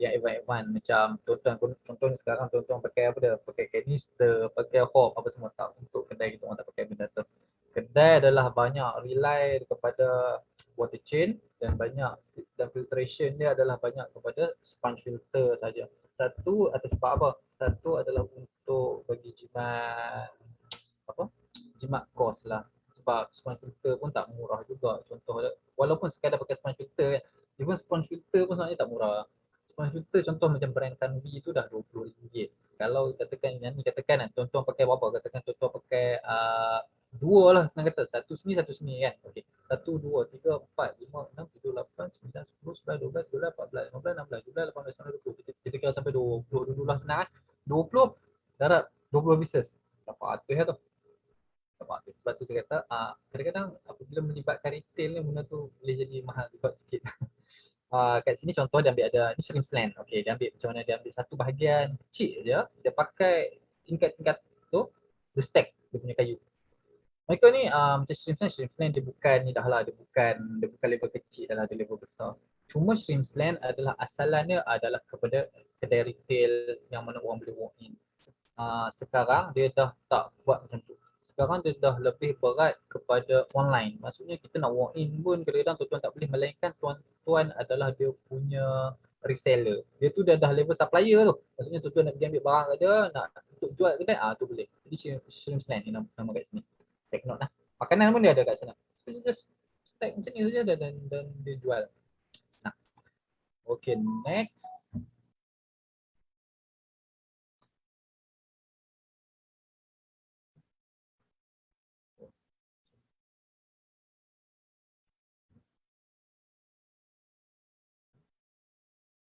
yang advance macam tuan-tuan contohnya sekarang tuan-tuan pakai apa dia? Pakai canister, pakai hop apa semua tak. Untuk kedai kita orang tak pakai benda tu. Kedai adalah banyak rely kepada water chain dan banyak dan filtration dia adalah banyak kepada sponge filter saja. Satu atas sebab apa? Satu adalah untuk bagi jimat apa? Jimat kos lah. Sebab sponge filter pun tak murah juga. Contoh walaupun sekadar pakai sponge filter kan, even sponge filter pun sebenarnya tak murah. Sponge filter contoh macam brand Canvi tu dah RM20. Kalau katakan yang ni katakan tuan-tuan pakai berapa? Katakan tuan-tuan pakai dua lah senang kata. Satu sini kan. Okey. 1, 2, 3, 4, 5, 6, 7, 8, 9, 10, 11, 12, 13, 14, 15, 16, 17, 18, 19, 20. Kita kira sampai 20 dulu lah senang kan. 20 darab 20 pieces. 800 lah tu. Sebab tu saya kata kadang-kadang apabila melibatkan retail ni benda tu boleh jadi mahal juga sikit. Kat sini contoh dia ambil ada ni shrimp slant. Okey, dia ambil macam mana dia ambil satu bahagian kecil je, dia pakai tingkat-tingkat tu, dia stack dia punya kayu. Mereka ni macam Shrimpsland dia bukan ni dah lah, dia bukan level kecil dah lah, dia level besar. Cuma Shrimpsland adalah asalannya adalah kepada kedai retail yang mana orang boleh walk in. Sekarang dia dah tak buat macam tu. Sekarang dia dah lebih berat kepada online. Maksudnya kita nak walk in pun kadang-kadang tuan-tuan tak boleh, melainkan tuan-tuan adalah dia punya reseller. Dia tu dah level supplier tu. Maksudnya tuan-tuan nak pergi ambil barang kat dia, nak untuk jual kedai, tu boleh. Jadi Shrimpsland ni nama kat sini. Take note lah. Makanan pun dia ada kat sana. So, dia just stack macam ni saja dan dia jual. Nah, okay, next.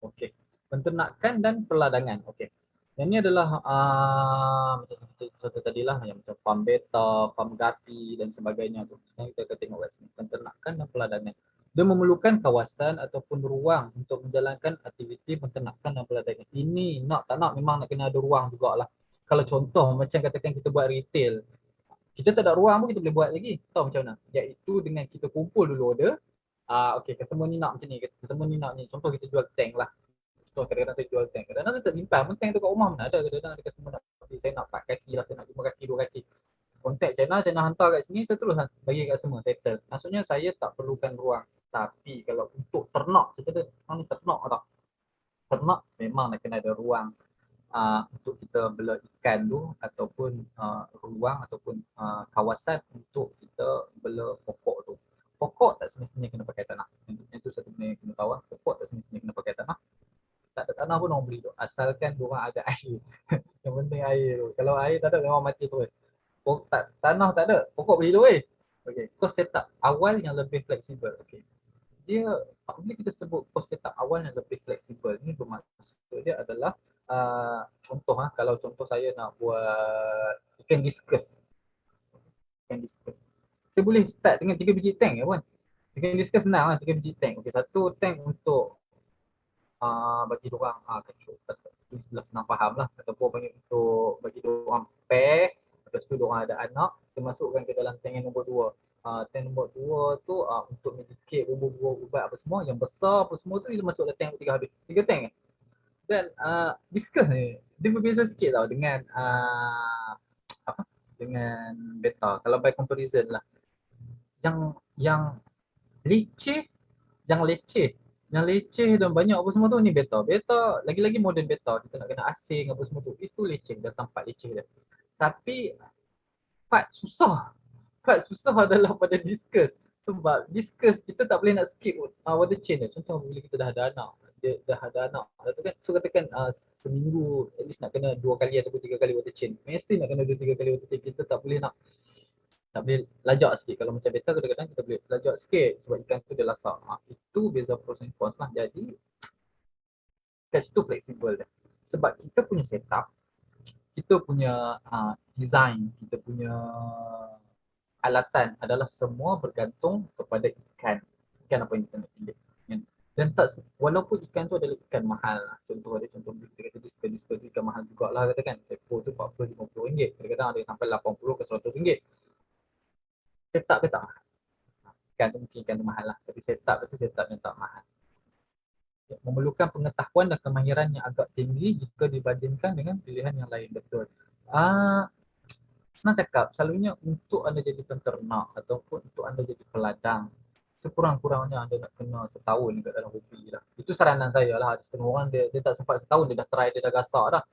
Okey. Penternakan dan peladangan. Okey. Yang ni adalah macam contoh tadilah yang macam farm beta, farm gapi dan sebagainya tu. Sekarang kita akan tengok kat sini. Penternakan dan peladangan. Dia memerlukan kawasan ataupun ruang untuk menjalankan aktiviti penternakan dan peladangan. Ini nak tak nak memang nak kena ada ruang jugalah. Kalau contoh macam katakan kita buat retail, kita tak ada ruang pun kita boleh buat lagi. Tahu macam mana? Iaitu dengan kita kumpul dulu order. Okey, customer ni nak macam ni, customer ni nak ni. Contoh kita jual tank lah. So kadang-kadang saya jual tank. Kadang-kadang saya tak simpan pun tank tu kat rumah mana ada. Kadang-kadang ada customer nak, saya nak 4 kaki lah, saya nak 5 kaki, 2 kaki. Kontak China hantar kat sini, saya terus bagi kat semua, settle. Maksudnya saya tak perlukan ruang. Tapi kalau untuk ternak, saya kata sekarang ni ternak tak? Ternak memang nak kena ada ruang untuk kita bela ikan tu, ataupun ruang ataupun kawasan untuk kita bela pokok tu. Pokok tak semestinya kena pakai tanah. Itu satu benda yang kena tahu. Pokok tak semestinya kena pakai tanah. Tak ada tanah pun orang beli tu. Asalkan diorang ada air. Yang penting air tu. Kalau air tak ada, memang mati terus. Tanah tak ada, pokok beli tu weh. Okay. Cost setup awal yang lebih fleksibel. Okay. Dia, apabila kita sebut cost setup awal yang lebih fleksibel, ini bermaksud dia adalah contoh kalau contoh saya nak buat ikan discus. Ikan discus. Saya boleh start dengan 3 biji tank ya puan. Ikan discus senang lah, 3 biji tank. Okay, satu tank untuk bagi diorang kecup, itu istilah senang faham lah, ataupun panggil untuk bagi diorang pair, lepas tu diorang ada anak, kita masukkan ke dalam tank yang nombor 2. Tank nombor 2 tu untuk medicate buah-buah ubat apa semua, yang besar apa semua tu kita masuk ke tank nombor 3 habis. 3 tank kan. Dan discus ni dia berbeza sikit tau dengan apa, dengan beta. Kalau by comparison lah, yang leceh, yang leceh dan banyak apa semua tu ni beta. Beta lagi-lagi modern beta, kita nak kena asing apa semua tu, itu leceh, datang part leceh dia. Tapi part susah adalah pada discus. Sebab discus kita tak boleh nak skip water chain dia. Contoh bila kita dah ada anak, dia dah ada anak, kan, so katakan seminggu at least nak kena 2 kali ataupun 3 kali water chain. Mesti nak kena 2-3 kali water chain. Kita tak boleh lajak sikit. Kalau macam beta kadang-kadang kita boleh lajak sikit sebab ikan tu dia lasak. Itu beza pros and cons lah. Jadi kat situ fleksibel dia. Sebab kita punya setup, kita punya design, kita punya alatan adalah semua bergantung kepada ikan. Ikan apa yang kita nak pilih. Dan tak, walaupun ikan tu adalah ikan mahal, contoh kita kata discus tu ikan mahal jugalah katakan. Seekor tu 40-50 ringgit. Kadang-kadang ada yang sampai 80 ke 100 ringgit. Setup dia tak mahal. Ikan tu mungkin ikan tu mahal lah. Tapi setup yang tak mahal. Memerlukan pengetahuan dan kemahiran yang agak tinggi jika dibandingkan dengan pilihan yang lain. Betul. Senang cakap, selalunya untuk anda jadi penternak ataupun untuk anda jadi peladang, sekurang-kurangnya anda nak kena setahun dekat dalam hobi lah. Itu saranan saya lah. Setengah orang dia tak sempat setahun, dia dah try, dia dah gasak dah.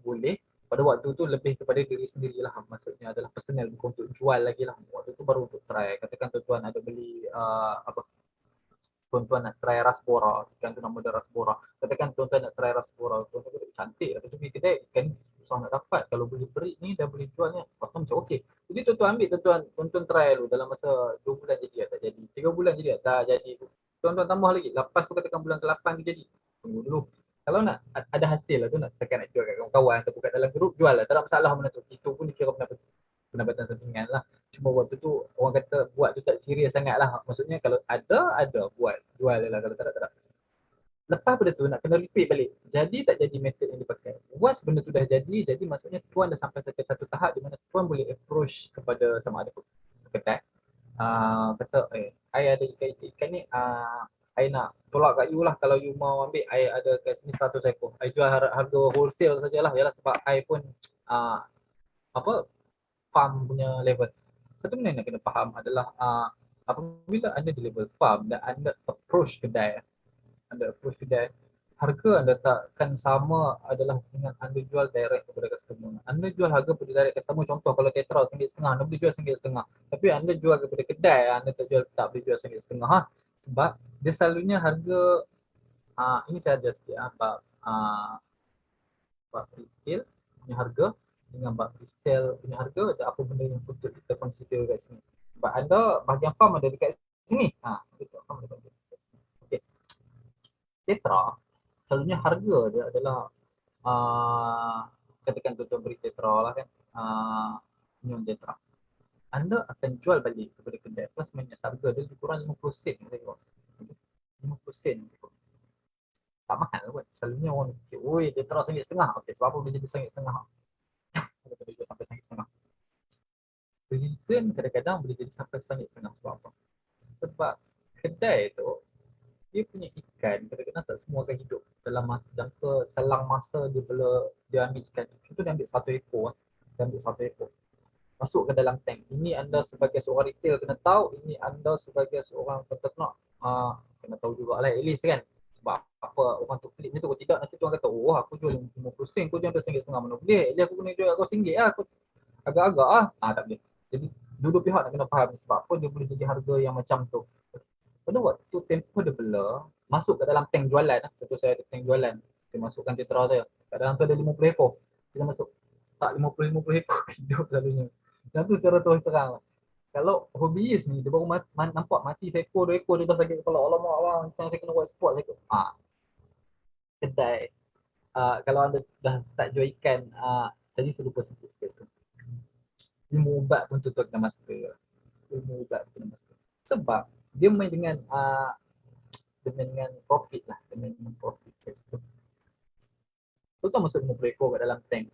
Boleh. Pada waktu tu lebih kepada diri sendiri lah. Maksudnya adalah personal, bukan untuk jual lagi lah. Waktu tu baru untuk try. Katakan tuan-tuan ada beli tuan-tuan nak try rasbora, ikan tu nama dia rasbora. Katakan tuan-tuan nak try rasbora, tuan-tuan kata cantik lah, tapi kedai ikan susah nak dapat. Kalau boleh breed ni dan boleh jual ni, pasal macam okey. Jadi tuan-tuan ambil, tuan-tuan try dulu dalam masa 2 bulan jadi tak jadi, 3 bulan jadi tak jadi. Tuan-tuan tambah lagi, lepas tu katakan bulan ke-8 jadi. Tunggu dulu. Kalau nak ada hasil lah tu, nak tekan nak jual kat kawan-kawan ataupun kat dalam grup, jual lah. Tak ada masalah mana tu. Itu pun dikira pendapatan sampingan lah. Cuma waktu tu orang kata buat tu tak serius sangat lah. Maksudnya kalau ada buat, jual lah. Kalau tak ada. Lepas pada tu nak kena repeat balik. Jadi tak jadi method yang dipakai. Once benda tu dah jadi maksudnya tuan dah sampai ke satu tahap di mana tuan boleh approach kepada sama ada kedai. Kata, I ada ikan ni, I nak tolak kat you lah kalau you mau ambil. I ada kat sini 100 ekor. I jual harga wholesale sajalah. Yalah sebab I pun apa farm punya level. Satu benda yang nak kena faham adalah apabila anda di level farm dan anda approach kedai, harga anda takkan sama adalah dengan anda jual direct kepada customer. Anda jual harga kepada direct customer, contoh kalau tetra RM1.5, anda boleh jual RM1.5. Tapi anda jual kepada kedai, anda tak boleh jual RM1.5. Sebab dia selalunya harga, ini saya ada sikit bab retail punya harga dengan bab resell punya harga, ada apa benda yang patut kita consider kat sini. Sebab anda bahagian farm ada dekat sini. Betul, farm ada dekat sini. Okay. Tetra selalunya harga dia adalah katakan tuan beri tetra lah kan, minum tetra, anda akan jual balik kepada kedai plus minus harga dia lebih kurang 50 sen. 50 sen tak mahal pun. Selalunya orang fikir, oi tetra RM1.5. Okey, sebab apa boleh jadi RM1.5? Boleh jual sampai RM1.5. Reason kadang-kadang boleh jadi sampai RM1.5 sebab apa? Sebab kedai tu dia punya ikan kadang-kadang tak semua akan hidup dalam jangka selang masa dia ambil ikan. Contoh dia ambil 1 ekor, masuk ke dalam tank. Ini anda sebagai seorang retail kena tahu, ini anda sebagai seorang peternak kena tahu jugalah at least kan. Sebab apa orang tu klik ni tu, kalau tidak nanti tuan kata, oh aku jual 50 sen, kau jual RM1.5, mana boleh. Jadi aku kena jual kau RM1 lah, aku agak-agak tak boleh. Jadi dua-dua pihak nak kena faham sebab apa dia boleh jadi harga yang macam tu. Pada waktu tempoh dia bela, masuk ke dalam tank jualan. Contoh saya ada tank jualan, saya masukkan tetra saya. Kat dalam tu ada 50 ekor. Kita masuk, tak 50 ekor hidup selalunya. Dan tu secara terus terang. Kalau hobiis ni, dia baru nampak mati seekor, 2 ekor, dia dah sakit kepala. Alamak bang, saya kena buat sport. Kedai. Kalau anda dah start jual ikan, tadi saya lupa sebut. Ilmu ubat pun tu kena master. Ilmu ubat pun kena master. Sebab dia main dengan profit lah, dengan profit test tu. Tu kan masuk 50 ekor kat dalam tank.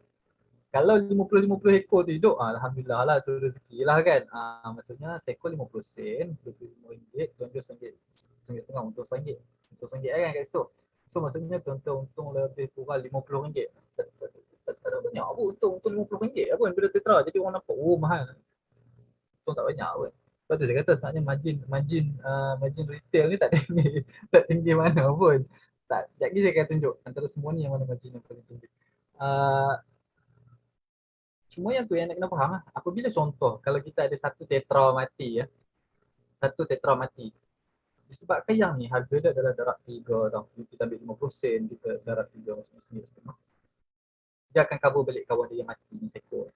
Kalau 50 ekor tu hidup, alhamdulillah lah, tu rezeki lah kan. Maksudnya seekor 50 sen, RM25, tuan jual RM1.5 untung RM1. Untung RM1 kan kat situ. So maksudnya tuan untung lebih kurang RM50. Tak ada banyak apa untung RM50 apa bila tetra. Jadi orang nampak, oh mahal. Untung tak banyak pun. Lepas tu saya kata sebenarnya margin retail ni tak tinggi, tak tinggi mana pun. Tak, sekejap lagi saya akan tunjuk antara semua ni yang mana margin yang paling tinggi. Cuma yang tu yang nak kena faham lah. Apabila contoh kalau kita ada satu tetra mati ya, satu tetra mati. Disebabkan yang ni harga dia adalah darab 3 tau. Kita ambil 50 sen, kita darab 3 maksudnya RM1.5. Dia akan cover balik kawan dia yang mati ni sekor.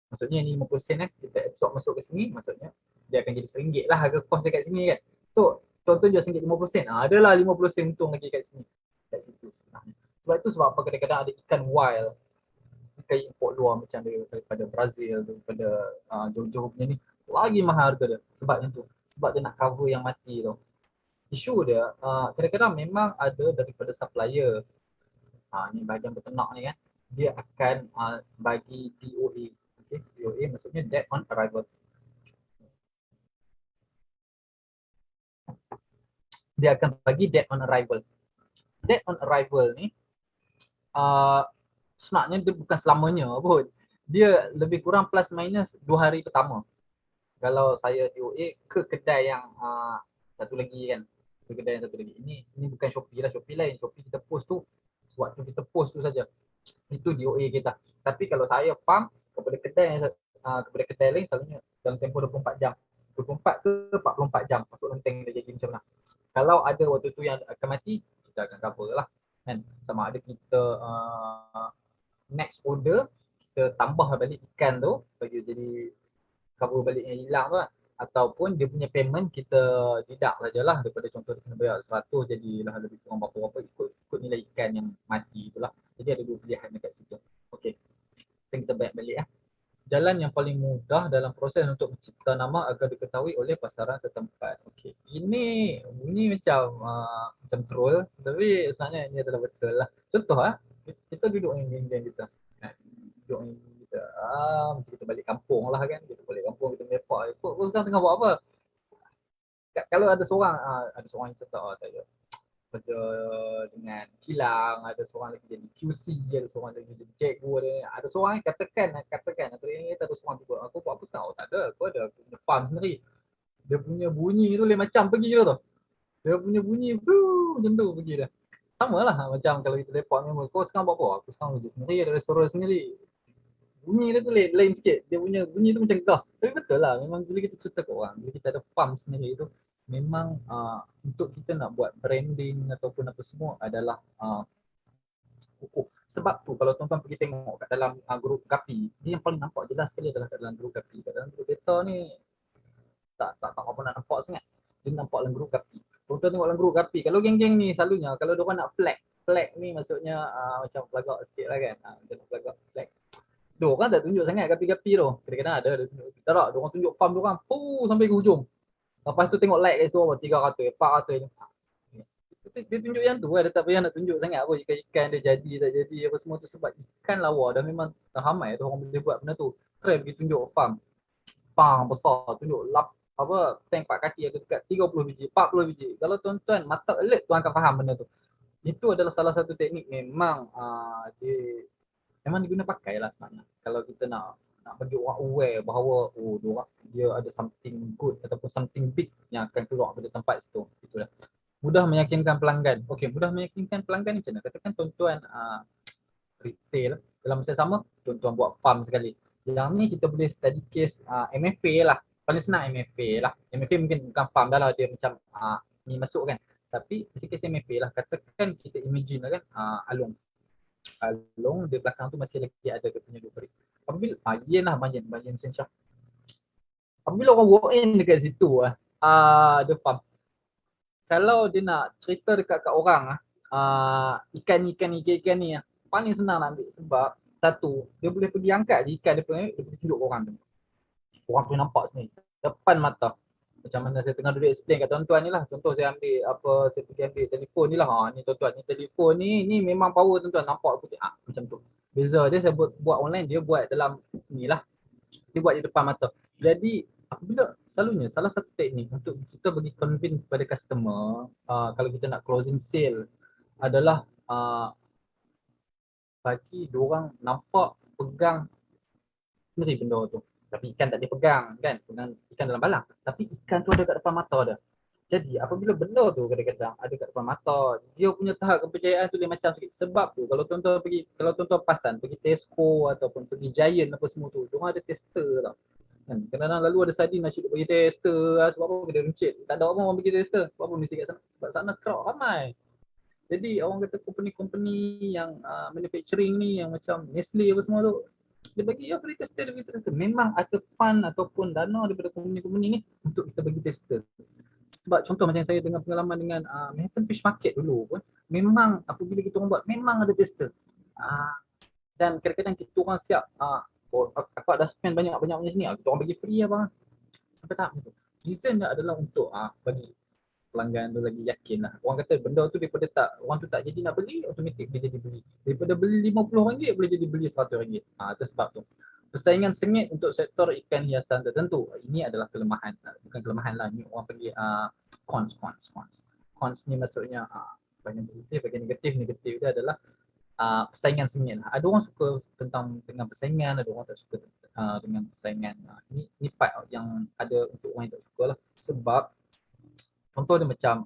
Maksudnya ni 50 sen kita absorb masuk ke sini, maksudnya dia akan jadi RM1 lah harga kos dekat sini kan. So, contoh jual RM1 50 sen, adalah 50 sen untung lagi kat sini. Kat situ sebenarnya. Sebab itu sebab apa kadang-kadang ada ikan wild, ikan import luar macam daripada Brazil, daripada jauh-jauh punya ni, lagi mahal harga dia. Sebab yang tu. Sebab dia nak cover yang mati tu. Isu dia, kadang-kadang memang ada daripada supplier. Ni bahagian peternak ni kan. Dia akan bagi DOA. Okay? DOA maksudnya Dead on Arrival. Dia akan bagi Dead on Arrival. Dead on Arrival ni sebenarnya dia bukan selamanya pun. Dia lebih kurang plus minus 2 hari pertama. Kalau saya DOA ke kedai yang satu lagi kan. Ke kedai yang satu lagi. Ini bukan Shopee lah. Shopee lain. Shopee kita post tu. Waktu kita post tu saja. Itu DOA kita. Tapi kalau saya farm kepada kedai yang kepada kedai lain selalunya dalam tempoh 24 jam. 24 ke 44 jam masuk lenteng dia jadi macam mana. Kalau ada waktu tu yang akan mati, kita akan cover lah. Kan? Sama ada kita next order, kita tambah balik ikan tu bagi jadi cover balik yang hilang tu lah. Ataupun dia punya payment kita deduct sajalah daripada contoh dia kena bayar 100 jadilah lebih kurang berapa-berapa ikut nilai ikan yang mati itulah. Jadi ada dua pilihan dekat situ. Okey. Kita bayar balik lah. jalan yang paling mudah dalam proses untuk mencipta nama agar diketahui oleh pasaran setempat. Okey. Ini bunyi macam troll, tapi sebenarnya ini adalah betul lah. Contoh kita duduk dengan geng-geng kita. Duduk dengan geng kita. Macam kita balik kampung lah kan. Kita balik kampung, kita mepak. Kau sekarang tengah buat apa? Kalau ada seorang yang cakap, saya kerja dengan kilang, ada seorang lagi jadi QC, ada seorang lagi jadi cikgu, ada seorang yang katakan atau yang ada seorang tu buat aku buat apa sekarang? Tak ada, aku ada punya farm sendiri. Dia punya bunyi tu lain macam pergi je tu. Dia punya bunyi macam tu pergi dah. Sama lah macam kalau kita report member, kau sekarang buat apa? Aku sekarang kerja sendiri, ada restoran sendiri. Bunyi dia tu lain sikit. Dia punya bunyi tu macam kau. Tapi betul lah, memang bila kita cerita ke orang, bila kita ada farm sendiri tu, memang untuk kita nak buat branding ataupun apa semua adalah kukuh. Sebab tu kalau tuan-tuan pergi tengok kat dalam grup Gapi, dia yang paling nampak jelas sekali adalah kat dalam grup Gapi. Kat dalam grup data ni tak apa nak nampak sangat. Dia nampak dalam grup Gapi. Tuan-tuan tengok dalam grup Gapi, kalau geng-geng ni selalunya kalau dia orang nak flag ni maksudnya macam pelagak sikit lah kan. Macam pelagak flag. Dia orang tak tunjuk sangat Gapi-Gapi tu. Kadang-kadang ada tunjuk. Tak, dia orang tunjuk farm dia orang sampai ke hujung. Lepas tu tengok like kat situ 300, 400 ni. Dia tunjuk yang tu lah, dia tak payah nak tunjuk sangat apa ikan-ikan dia jadi tak jadi apa semua tu, sebab ikan lawa dan memang ramai tu orang boleh buat benda tu. Keren pergi tunjuk farm. Besar, tunjuk tank 4 kaki ada dekat 30 biji, 40 biji. Kalau tuan-tuan mata alert, tuan akan faham benda tu. Itu adalah salah satu teknik memang memang diguna pakai lah sebenarnya. Kalau kita nak bagi orang aware bahawa dia ada something good ataupun something big yang akan keluar pada tempat situ. Itulah. Mudah meyakinkan pelanggan. Okey, mudah meyakinkan pelanggan ni macam mana? Katakan tuan-tuan retail, dalam masa sama tuan-tuan buat farm sekali. Yang ni kita boleh study case MFA lah. Paling senang MFA lah. MFA mungkin bukan farm dah lah, dia macam ni masuk kan. Tapi case MFA lah. Katakan kita imagine lah kan Along di belakang tu masih lagi ada dia punya duplik. Apabila ialah Bayan Sensyah. Apabila orang walk in dekat situ dia farm. Kalau dia nak cerita dekat orang ikan ni paling senang nak ambil, sebab satu, dia boleh pergi angkat je ikan dia boleh tunjuk orang tu. Orang tu nampak sini depan mata. Macam mana saya tengah duduk explain kat tuan-tuan ni lah. Contoh saya pergi ambil telefon ni lah. Ni tuan-tuan, ni telefon ni memang power tuan-tuan, nampak putih. Macam tu. Beza dia saya buat online, dia buat dalam ni lah. Dia buat di depan mata. Jadi apabila selalunya salah satu teknik untuk kita bagi convince kepada customer kalau kita nak closing sale adalah bagi diorang nampak, pegang sendiri benda tu. Tapi ikan tak dipegang kan, dengan ikan dalam balang. Tapi ikan tu ada kat depan mata dia. Jadi apabila benda tu kadang-kadang ada kat depan mata, dia punya tahap kepercayaan tu lain macam sikit. Sebab tu kalau tuan-tuan pasan, pergi Tesco ataupun pergi Giant apa semua tu, diorang ada tester tau. Kan? Kadang-kadang lalu ada sardin nak bagi tester sebab apa kita runcit. Tak ada orang bagi tester. Sebab apa mesti kat sana? Sebab sana crowd ramai. Jadi orang kata company-company yang manufacturing ni, yang macam Nestle apa semua tu, dia bagi free tester, memang ada fund ataupun dana daripada company-company ni untuk kita bagi tester. Sebab contoh macam saya dengan pengalaman dengan Manhattan Fish Market dulu pun, memang apabila kita orang buat, memang ada tester. Dan kadang-kadang kita orang siap aku ada spend banyak-banyak macam ni, kita orang bagi free apa sampai tahap tu. Reason dia adalah untuk bagi pelanggan tu lagi yakin lah. Orang kata benda tu daripada orang tu tak jadi nak beli, automatik dia jadi beli. Daripada beli RM50 boleh jadi beli RM100. Itu sebab tu. Persaingan sengit untuk sektor ikan hiasan tertentu. Ini adalah kelemahan. Bukan kelemahan lah. Ini orang panggil cons. Cons ni maksudnya bahagian positif, bahagian negatif. Negatif dia adalah persaingan sengit lah. Ada orang suka dengan persaingan, ada orang tak suka dengan persaingan. Ini part yang ada untuk orang yang tak suka lah. Sebab contoh dia macam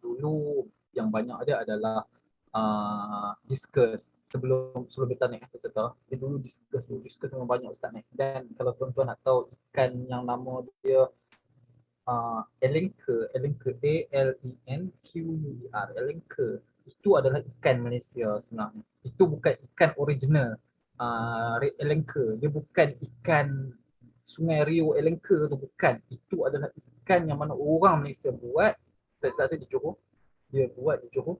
dulu yang banyak ada adalah discus sebelum dia naik kata dia dulu discus memang banyak start naik. Dan kalau tuan-tuan nak tahu ikan yang nama dia Elenker, A-L-E-N-Q-U-E-R, Elenker, itu adalah ikan Malaysia sebenarnya. Itu bukan ikan original Elenker, dia bukan ikan Sungai Rio Elenker tu, bukan. Itu adalah ikan yang mana orang Malaysia buat, tak salah saya di Johor, dia buat di Johor,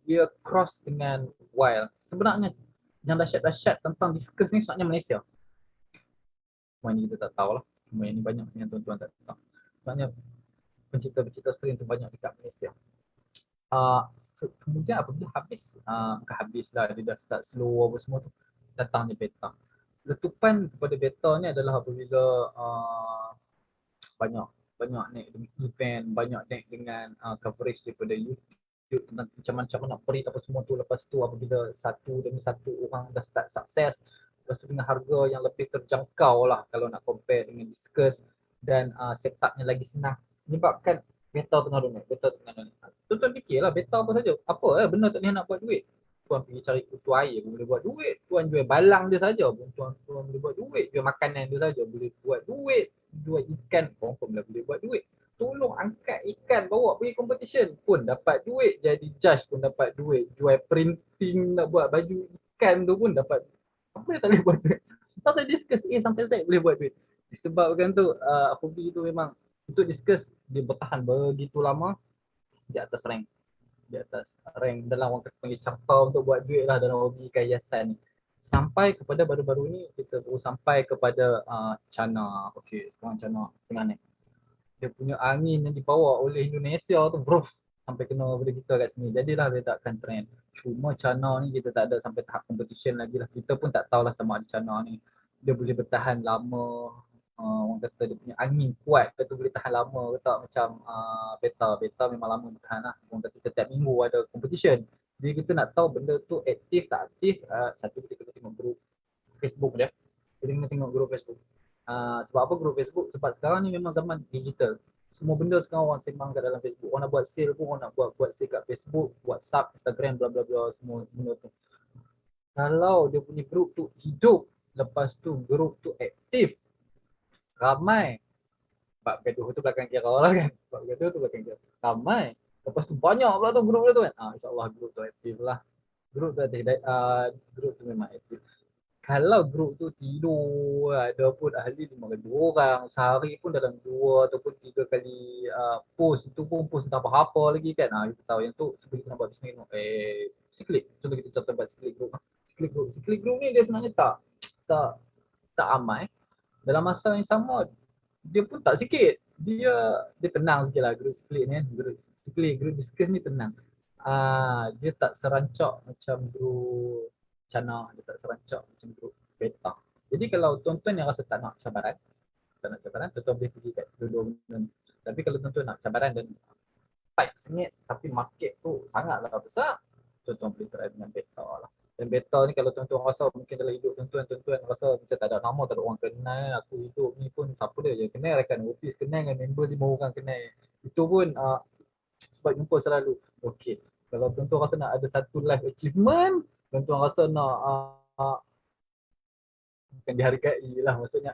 dia cross dengan wild. Sebenarnya yang dahsyat-dahsyat tentang discus ni sebenarnya Malaysia. Cuma ini kita tak tahu lah. Cuma ini banyak yang tuan-tuan tak tahu. Sebenarnya pencipta-pencipta stream tu banyak dekat Malaysia. Kemudian apabila habis, bukan habis lah, dia dah start slow apa semua tu, datangnya beta. Letupan kepada beta ni adalah apabila banyak banyak naik dengan event, banyak naik dengan coverage daripada YouTube tentang macam mana nak perit apa semua tu. Lepas tu apabila satu demi satu orang dah start sukses, lepas tu dengan harga yang lebih terjangkau lah kalau nak compare dengan Discuss, dan setupnya lagi senang, menyebabkan beta tengah dominate, beta tengah dominate. Tuan-tuan fikirlah beta apa saja, apa benda tak boleh nak buat duit. Tuan pergi cari kutu air pun boleh buat duit, tuan jual balang dia saja pun tuan boleh buat duit, jual makanan dia saja boleh buat duit, jual ikan confirm lah boleh buat duit. Tolong angkat ikan bawa pergi competition pun dapat duit, jadi judge pun dapat duit, jual printing nak buat baju ikan tu pun dapat. Apa yang tak boleh buat duit? Pasal Discuss A sampai Z boleh buat duit. Disebabkan tu hobi tu memang untuk Discuss dia bertahan begitu lama di atas rank, di atas rank dalam orang kata panggil carta untuk buat duit lah dalam hobi hiasan ni. Sampai kepada baru-baru ni kita baru sampai kepada China. Okey, sekarang China tengah naik. Dia punya angin yang dibawa oleh Indonesia tu bruf sampai kena pada kita kat sini. Jadilah dia takkan trend. Cuma China ni kita tak ada sampai tahap competition lagi lah. Kita pun tak tahulah sama ada China ni dia boleh bertahan lama. Orang kata dia punya angin kuat, lepas tu boleh tahan lama ke tak, macam beta memang lama bertahan lah. Orang kata setiap minggu ada competition. Jadi kita nak tahu benda tu aktif tak aktif, satu kita kena tengok group Facebook dia. Kita kena tengok group Facebook. Sebab apa group Facebook? Sebab sekarang ni memang zaman digital. Semua benda sekarang orang sembang kat dalam Facebook. Orang nak buat sale pun, orang nak buat sale kat Facebook, WhatsApp, Instagram, bla bla bla, semua benda tu. Kalau dia punya group tu hidup, lepas tu group tu aktif, ramai, bab gaduh tu belakang kira lah kan, bab gaduh tu belakang kira, ramai, lepas tu banyak pula tu group dia tu kan, insyaAllah group tu aktif lah. Group tu aktif, group tu memang aktif. Kalau group tu tidur, ada pun ahli 5 orang, sehari pun dalam 2 ataupun 3 kali post, itu pun post tentang apa-apa lagi kan. Kita tahu yang tu sebelum kita nak buat bisnes Siklik, contoh kita contoh buat Siklik group. Siklik group ni dia sebenarnya tak tak amai. Dalam masa yang sama dia pun tak sikit. Dia tenang sikit lah group Siklik ni. Group Discuss ni tenang. Dia tak serancak macam group China, dia tak serancak macam group beta. Jadi kalau tuan-tuan yang rasa tak nak cabaran, tuan-tuan boleh pergi kat dua-dua benda ni. Tapi kalau tuan-tuan nak cabaran dan fight sengit tapi market tu sangatlah besar, tuan-tuan boleh try dengan beta lah. Dan beta ni kalau tuan-tuan rasa mungkin dalam hidup tuan-tuan rasa macam tak ada nama, tak ada orang kenal, aku hidup ni pun siapa dia je kenal, rakan office kenal, dengan member 5 orang kenal. Itu pun sebab jumpa selalu. Okey. Kalau tuan-tuan rasa nak ada satu life achievement, tuan-tuan rasa nak bukan dihargai lah, maksudnya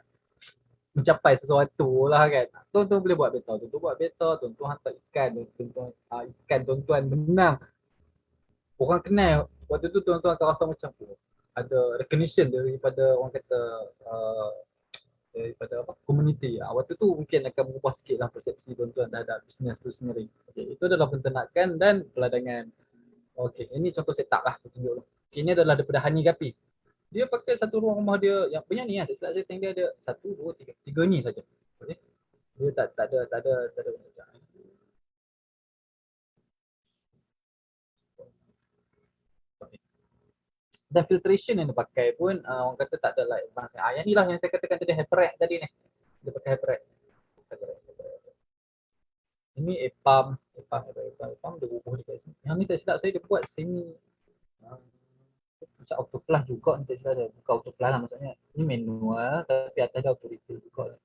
mencapai sesuatu lah kan. Tuan-tuan boleh buat beta, tuan-tuan hantar ikan, ikan tuan-tuan menang. Orang kenal, waktu tu tuan-tuan akan rasa macam ada recognition daripada orang kata daripada community. Waktu tu mungkin akan mengubah sikit lah persepsi tuan-tuan terhadap bisnes tu sendiri. Okay, itu adalah peternakan dan peladangan. Okey, ini contoh setup lah, saya tunjuk lah. Ini adalah daripada Hani Gapi. Dia pakai satu ruang rumah dia yang banyak ni lah. Saya tengok dia ada 1, 2, 3. 3 ni saja. Okay. Dia tak ada dan filtration yang dia pakai pun orang kata tak ada like advance. Yang ni lah yang saya katakan tadi HyperRack tadi ni. Dia pakai HyperRack. Ini EPAM dia bubuh dekat sini. Yang ni tak silap saya dia buat semi macam autoflush juga ni tak silap saya. Bukan autoflush lah maksudnya. Ini manual tapi atas dia auto refill juga lah.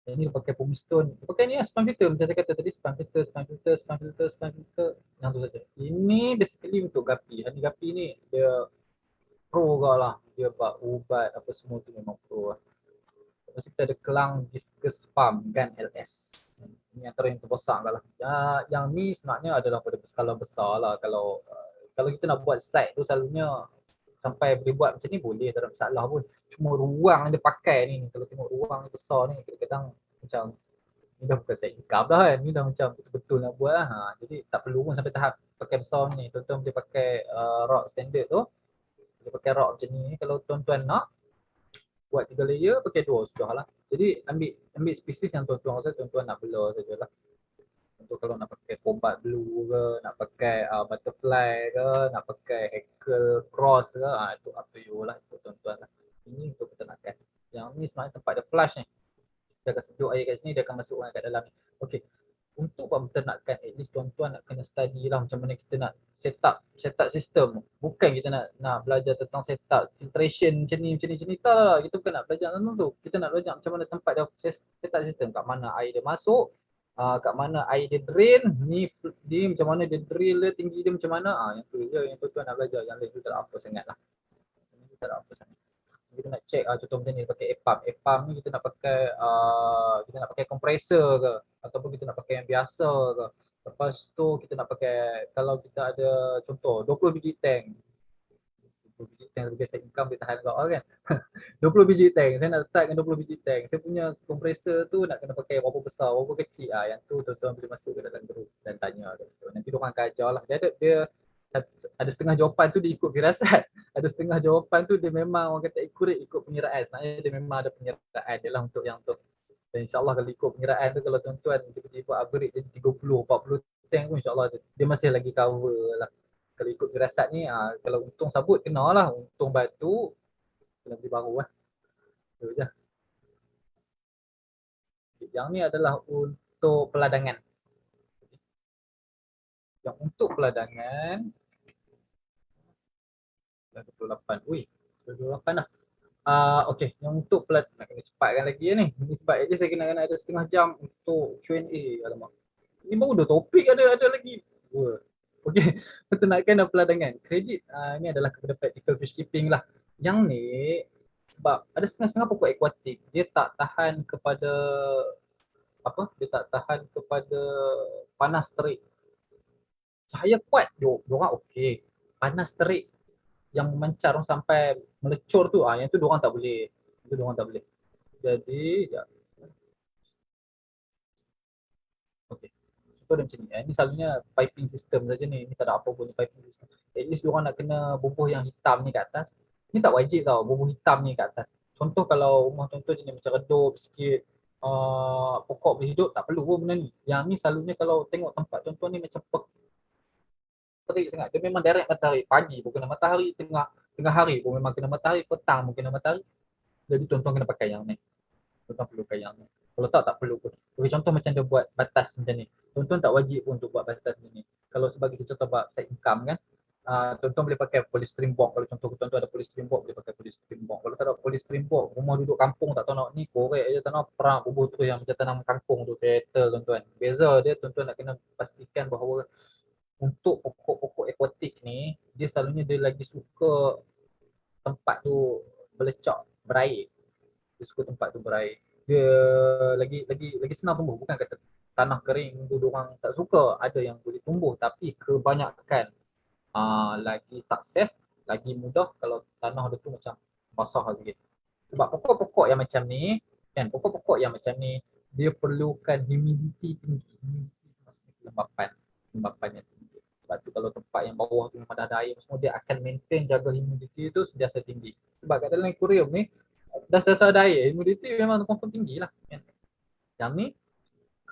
Ini dia pakai foam stone. Dia pakai ni lah sponge filter macam saya kata tadi, sponge filter yang tu saja. Ini basically untuk Gapi. Hani Gapi ni dia pro juga lah. Dia buat ubat apa semua tu memang pro lah. Lepas kita ada Kelang Discuss Farm Gun LS. Ini antara yang terbesar lah. Yang ni sebenarnya adalah pada skala besar lah. Kalau kita nak buat site tu selalunya sampai boleh buat macam ni boleh, tak ada masalah pun. Cuma ruang yang dia pakai ni, kalau tengok ruang yang besar ni, kadang-kadang macam ni dah bukan set income dah kan, ni dah macam betul-betul nak buat lah. Jadi tak perlu pun sampai tahap pakai besar ni. Tuan-tuan boleh pakai rod standard tu, boleh pakai rod macam ni. Kalau tuan-tuan nak, buat 3 layer pakai 2 sudah lah. Jadi ambil spesies yang tuan-tuan rasa tuan-tuan nak bela sajalah. Untuk kalau nak pakai combat blue ke, nak pakai butterfly ke, nak pakai hackle cross ke, itu up to you lah, itu tuan-tuan lah. Ini untuk kita nakkan. Yang ni sebenarnya tempat dia flush ni. Dia akan sejuk air kat sini, dia akan masukkan kat dalam ni. Okey. Untuk buat peternakan, at least tuan-tuan nak kena study lah macam mana kita nak set up sistem. Bukan kita nak belajar tentang set up filtration macam ni tak. Kita bukan nak belajar tentang tu. Kita nak belajar macam mana tempat dia set up sistem. Kat mana air dia masuk, kat mana air dia drain, ni macam mana dia drill dia, tinggi dia macam mana. Yang tu je yang tuan-tuan nak belajar. Yang lain tu tak ada apa sangat lah. Yang tu tak ada apa sangat. Kita nak check contoh macam ni pakai EPAM ni kita nak pakai kompresor ke ataupun kita nak pakai yang biasa ke. Lepas tu kita nak pakai, kalau kita ada contoh 20 biji tank, 20 biji tank biasa income dia tahan kau kan. 20 biji tank, saya nak start dengan 20 biji tank. Saya punya kompresor tu nak kena pakai berapa besar, berapa kecil. Yang tu tuan-tuan boleh masuk ke dalam group dan tanya. Nanti diorang akan ajar lah. Dia ada setengah jawapan tu dia ikut firasat. Ada setengah jawapan tu dia memang orang kata accurate ikut pengiraan. Sebenarnya dia memang ada pengiraan dia lah untuk yang tu. Dan insyaAllah kalau ikut pengiraan tu, kalau tuan-tuan tiba-tiba upgrade jadi 30-40 tank pun insyaAllah dia masih lagi cover lah. Kalau ikut firasat ni, kalau untung sabut kena lah. Untung batu kena beli baru lah. Itu je. Yang ni adalah untuk peladangan. Yang untuk peladangan 28. Ui, 28 lah. Okey, yang untuk nak kena cepatkan lagi ni. Ini sebab aja saya kena ada setengah jam untuk Q&A. Alamak. Ini baru 2 topik ada lagi. Okey, peternakan dan peladangan. Kredit ini adalah kepada practical fish keeping lah. Yang ni sebab ada setengah-setengah pokok akuatik dia tak tahan kepada dia tak tahan kepada panas terik. Cahaya kuat diorang okey. Panas terik yang memancar sampai melecur tu, yang tu diorang tak boleh. Itu diorang tak boleh. Jadi, okey. So dia macam ni. Ini selalunya piping system saja ni. Ini tak ada apa pun piping system. At least diorang nak kena bubuh yang hitam ni kat atas. Ini tak wajib tau, bubuh hitam ni kat atas. Contoh kalau rumah tuan-tuan jenis macam redup sikit, pokok boleh hidup, tak perlu pun benda ni. Yang ni selalunya kalau tengok tempat tuan-tuan ni macam terik sangat. Dia memang direct matahari. Pagi pun kena matahari, tengah hari pun memang kena matahari, petang pun kena matahari. Jadi tuan-tuan kena pakai yang ni. Tuan-tuan perlu pakai yang ni. Kalau tak perlu pun. Okay, contoh macam dia buat batas macam ni. Tuan-tuan tak wajib pun untuk buat batas macam ni. Kalau sebagai contoh buat side income kan, tuan-tuan boleh pakai polystyrene box. Kalau contoh tuan-tuan ada polystyrene box, boleh pakai polystyrene box. Kalau tak ada polystyrene box, rumah duduk kampung tak tahu nak ni, korek je tanah perang, bubuh tu yang macam tanam kangkung tu, settle tuan-tuan. Beza dia tuan-tuan nak kena pastikan bahawa untuk pokok-pokok akuatik ni, dia selalunya dia lagi suka tempat tu belecak, berair. Dia suka tempat tu berair. Dia lagi senang tumbuh. Bukan kata tanah kering tu diorang tak suka. Ada yang boleh tumbuh. Tapi kebanyakan lagi sukses, lagi mudah kalau tanah dia tu macam basah sikit. Sebab pokok-pokok yang macam ni, kan, pokok-pokok yang macam ni, dia perlukan humidity tinggi. Humidity maksudnya kelembapan yang tinggi. Sebab tu kalau tempat yang bawah tu memang dah ada air semua, dia akan maintain jaga humidity tu sentiasa tinggi. Sebab kat dalam aquarium ni, dah sentiasa ada air, humidity memang confirm tinggi lah. Kan? Yang ni,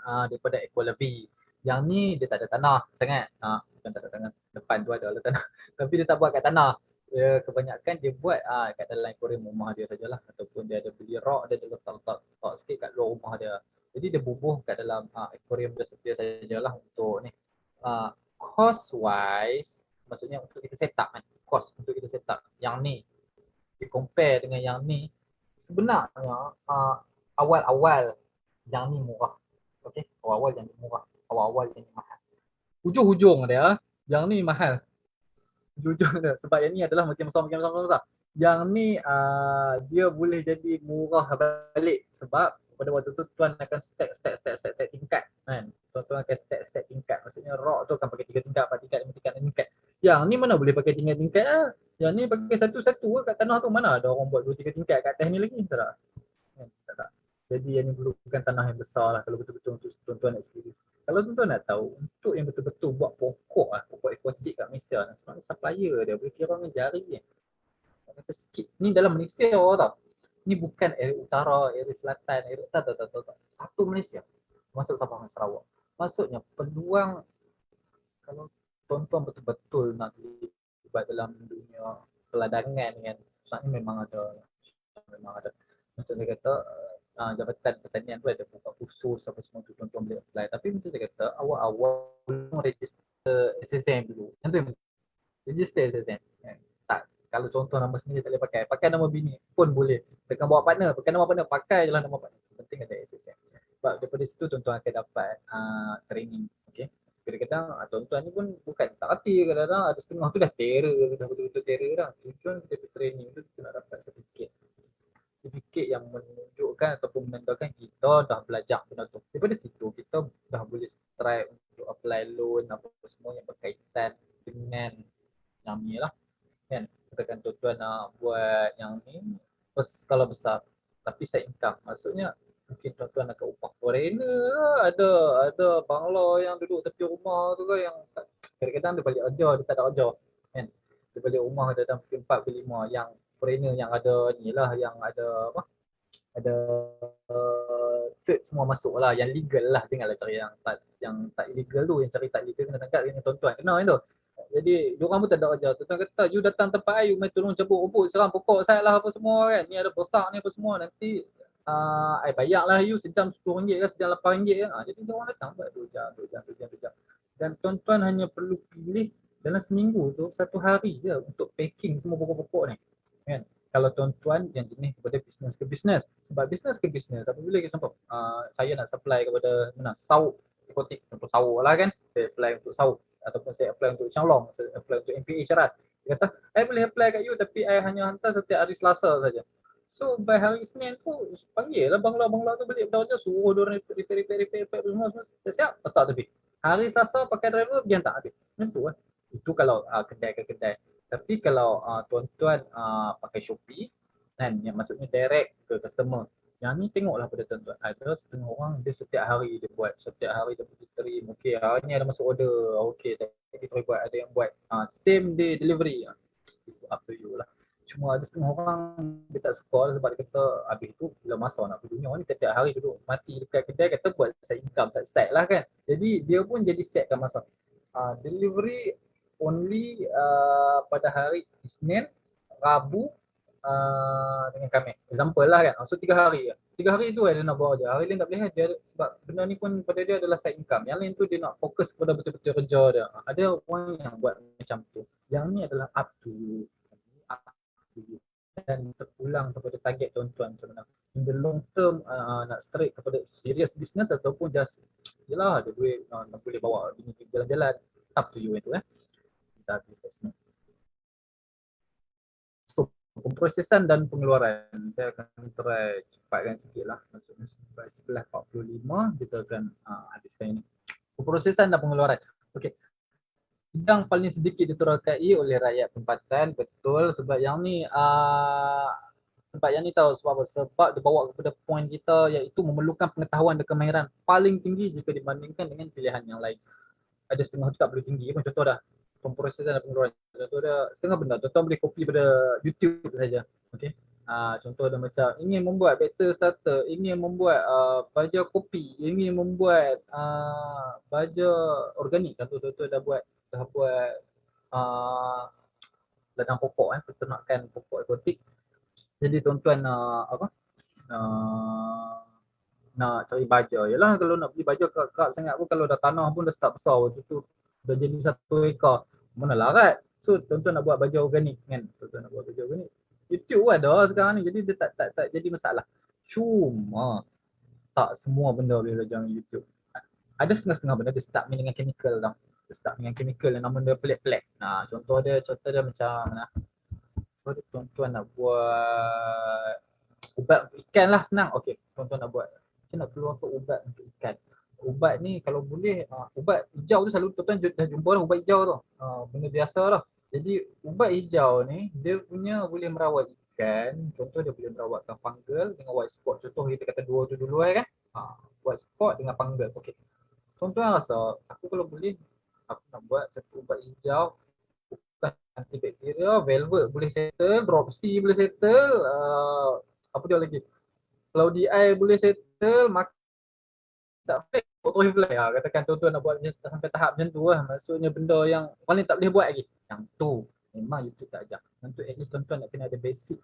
daripada Aqualabi. Yang ni dia tak ada tanah sangat. Bukan tak ada tanah, depan tu ada lah tanah. Tapi dia tak buat kat tanah. Dia kebanyakan dia buat kat dalam aquarium rumah dia sajalah. Ataupun dia ada beli rock, dia ada letak sikit kat luar rumah dia. Jadi dia bubuh kat dalam aquarium dia setia sajalah untuk ni. Cost wise, maksudnya untuk kita set up kan, cost untuk kita set up yang ni kita compare dengan yang ni, sebenarnya awal-awal yang ni murah. Okey, awal-awal yang ni murah, awal-awal yang ni mahal. Hujung-hujung dia yang ni mahal. Hujung dia sebab yang ni adalah makin besar. Yang ni dia boleh jadi murah balik sebab pada waktu tu tuan akan stack tingkat kan. Tuan akan stack tingkat. Maksudnya rock tu akan pakai 3 tingkat, 4 tingkat, 5 tingkat, 6 tingkat. Yang ni mana boleh pakai tingkat-tingkat lah. Yang ni pakai satu-satu kat tanah tu. Mana ada orang buat 2-3 tingkat kat atas ni lagi. Tak tak. Jadi yang ni perlukan tanah yang besar lah kalau betul-betul untuk tuan-tuan nak serius. Kalau tuan-tuan nak tahu, untuk yang betul-betul buat pokok akuatik kat Malaysia, sebenarnya supplier dia boleh kira dengan jari je. Kata sikit. Ni dalam Malaysia tau. Ni bukan area utara, area selatan, area tak. Satu Malaysia masuk Sabah dan Sarawak. Maksudnya peluang kalau tuan-tuan betul-betul nak terlibat dalam dunia peladangan kan, maksudnya memang ada macam saya kata jabatan pertanian tu ada buka khusus apa semua tu tuan-tuan boleh apply. Tapi macam saya kata awal-awal register SSN dulu. Yang tu yang register SSN. Tak, kalau contoh nama sendiri tak boleh pakai nama bini pun boleh. Dengan bawa partner, pakai nama partner, pakai je lah nama partner. Penting ada SSN. Sebab daripada situ tuan-tuan akan dapat training. Okay. Kadang-kadang tuan-tuan ni pun bukan tak hati, kadang-kadang ada setengah tu dah terror, dah betul-betul terror dah. Tujuan kita training tu kita nak dapat sertifikat yang menunjukkan ataupun menandakan kita dah belajar benda tu. Daripada situ kita dah boleh try untuk apply loan apa semua yang berkaitan dengan yang ni lah. Kan? Katakan tuan-tuan nak buat yang ni kalau besar tapi side income. Maksudnya mungkin tuan-tuan nak upah foreigner lah. Ada bangla yang duduk tepi rumah tu kan yang kadang-kadang dia balik kerja, dia tak ada kerja. Kan? Dia balik rumah dalam mungkin 4 ke 5 yang foreigner yang ada ni lah, yang ada apa? Ada cert semua masuk lah, yang legal lah. Janganlah cari yang tak illegal tu, yang cari tak legal kena tangkap dengan tuan-tuan. Kena kan tu. Jadi diorang pun tak ada kerja. Tuan-tuan kata you datang tempat I, you main tolong cabut rumput, seram pokok saya lah apa semua kan. Ni ada besar ni apa semua, nanti I bayar lah you sejam RM10 ke sejam RM8 kan. Jadi diorang datang buat 2 jam. Dan tuan-tuan hanya perlu pilih dalam seminggu tu 1 hari je untuk packing semua pokok-pokok ni. Kan? Kalau tuan-tuan yang jenis kepada bisnes ke bisnes. Sebab bisnes ke bisnes, apabila kita contoh saya nak supply kepada sauk ikotik, contoh sauk lah kan. Saya apply untuk sauk ataupun saya apply untuk Changlong, saya apply untuk MPA Ceras. Dia kata, I boleh apply kat you tapi I hanya hantar setiap hari Selasa saja. So by hari Isnin tu panggil lah bangla-bangla tu balik betul-betul, suruh diorang repair semua siap letak tepi. Hari Selasa pakai driver dia hantar habis. Macam tu lah. Itu kalau kedai ke kedai. Tapi kalau tuan-tuan pakai Shopee kan, yang maksudnya direct ke customer, yang ni tengoklah pada tuan-tuan. Ada setengah orang dia setiap hari dia buat, setiap hari dia pergi terima. Okey, hari ni ada masuk order. Okey, kita boleh buat, ada yang buat same day delivery. Itu up to you lah. Cuma ada setengah orang dia tak suka lah sebab dia kata habis tu bila masa nak pergi dunia ni setiap hari duduk mati dekat kedai, kata buat side income tak side lah kan. Jadi dia pun jadi setkan masa. Delivery only pada hari Isnin, Rabu dengan Khamis. Example lah kan. So 3 hari. 3 hari tu dia nak bawa je. Hari lain tak boleh dia, sebab benda ni pun pada dia adalah side income. Yang lain tu dia nak fokus kepada betul-betul kerja dia. Ada orang yang buat macam tu. Yang ni adalah up to you. Dan terpulang kepada target tuan-tuan macam mana. In the long term nak straight kepada serious business ataupun just yelah ada duit nak boleh bawa bini jalan-jalan. Up to you itu kita habis ni. So, pemprosesan dan pengeluaran saya akan try cepatkan sikit lah. Maksudnya setelah 45 kita akan habiskan ini. Pemprosesan dan pengeluaran. Okey. Yang paling sedikit diterokai oleh rakyat tempatan, betul, sebab yang ni tahu sebab apa? Sebab dibawa kepada poin kita iaitu memerlukan pengetahuan dan kemahiran paling tinggi jika dibandingkan dengan pilihan yang lain. Ada setengah tu tak perlu tinggi pun, contoh dah pemprosesan dan pengeluaran. Contoh dah setengah benda tuan boleh copy pada YouTube saja. Okey. Contoh dah macam ingin membuat batter starter, ingin membuat baja kopi, ingin membuat baja organik, contoh dah buat ladang pokok peternakan pokok ekotik. Jadi tuan-tuan nak cari baja. Yalah kalau nak beli baja kerak sangat pun, kalau dah tanah pun dah start besar waktu tu, dah jadi 1 ekar, mana larat. So tuan-tuan nak buat baja organik kan. Tuan-tuan nak buat baja organik. YouTube ada sekarang ni, jadi dia tak jadi masalah. Cuma tak semua benda boleh belajar dengan YouTube. Ada setengah-setengah benda dia start main dengan chemical tau. Dia start dengan chemical yang nama dia pelik-pelik. Contoh dia macam tuan-tuan nak buat ubat untuk ikan lah, senang. Okey, tuan-tuan nak buat, saya nak keluarkan ubat untuk ikan. Ubat ni kalau boleh, ubat hijau tu selalu tuan-tuan dah jumpa lah ubat hijau tu. Benda biasa lah. Jadi ubat hijau ni dia punya boleh merawat ikan. Contoh dia boleh merawatkan fungal dengan white spot. Contoh kita kata 2 tu dulu kan. White spot dengan fungal. Okey. Tuan-tuan rasa aku kalau boleh aku nak buat satu ubat hijau bukan antibakteria, velvet boleh settle, dropsy boleh settle, Apa dia lagi? Kalau DI boleh settle, maka tak boleh terus play lah. Katakan tuan-tuan nak buat sampai tahap macam tu lah. Maksudnya benda yang paling tak boleh buat lagi. Yang tu memang YouTube tak ajar. Yang tu at least tuan-tuan nak kena ada basic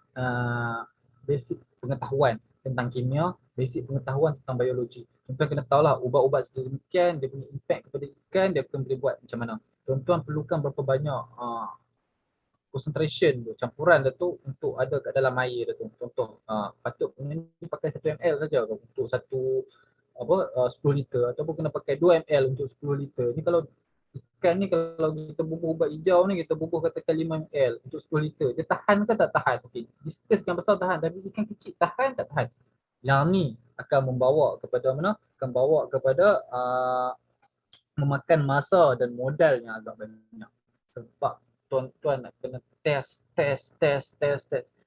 basic pengetahuan tentang kimia, basic pengetahuan tentang biologi. Tuan-tuan kena tahu lah ubat-ubat sedemikian, dia punya impact kepada ikan, dia akan boleh buat macam mana. Tuan-tuan perlukan berapa banyak concentration tu, campuran dia tu untuk ada kat dalam air dia tu. Contoh, patut ni pakai 1 ml saja untuk satu 10 liter, ataupun kena pakai 2 ml untuk 10 liter. Ni kalau ikan ni kalau kita bubuh ubat hijau ni, kita bubuh katakan 5 ml untuk 10 liter, dia tahan ke tak tahan? Okay. Diskus yang besar tahan, tapi ikan kecil tahan tak tahan? Yang ni akan membawa kepada mana? Akan bawa kepada memakan masa dan modal yang agak banyak. Sebab tuan-tuan nak kena test.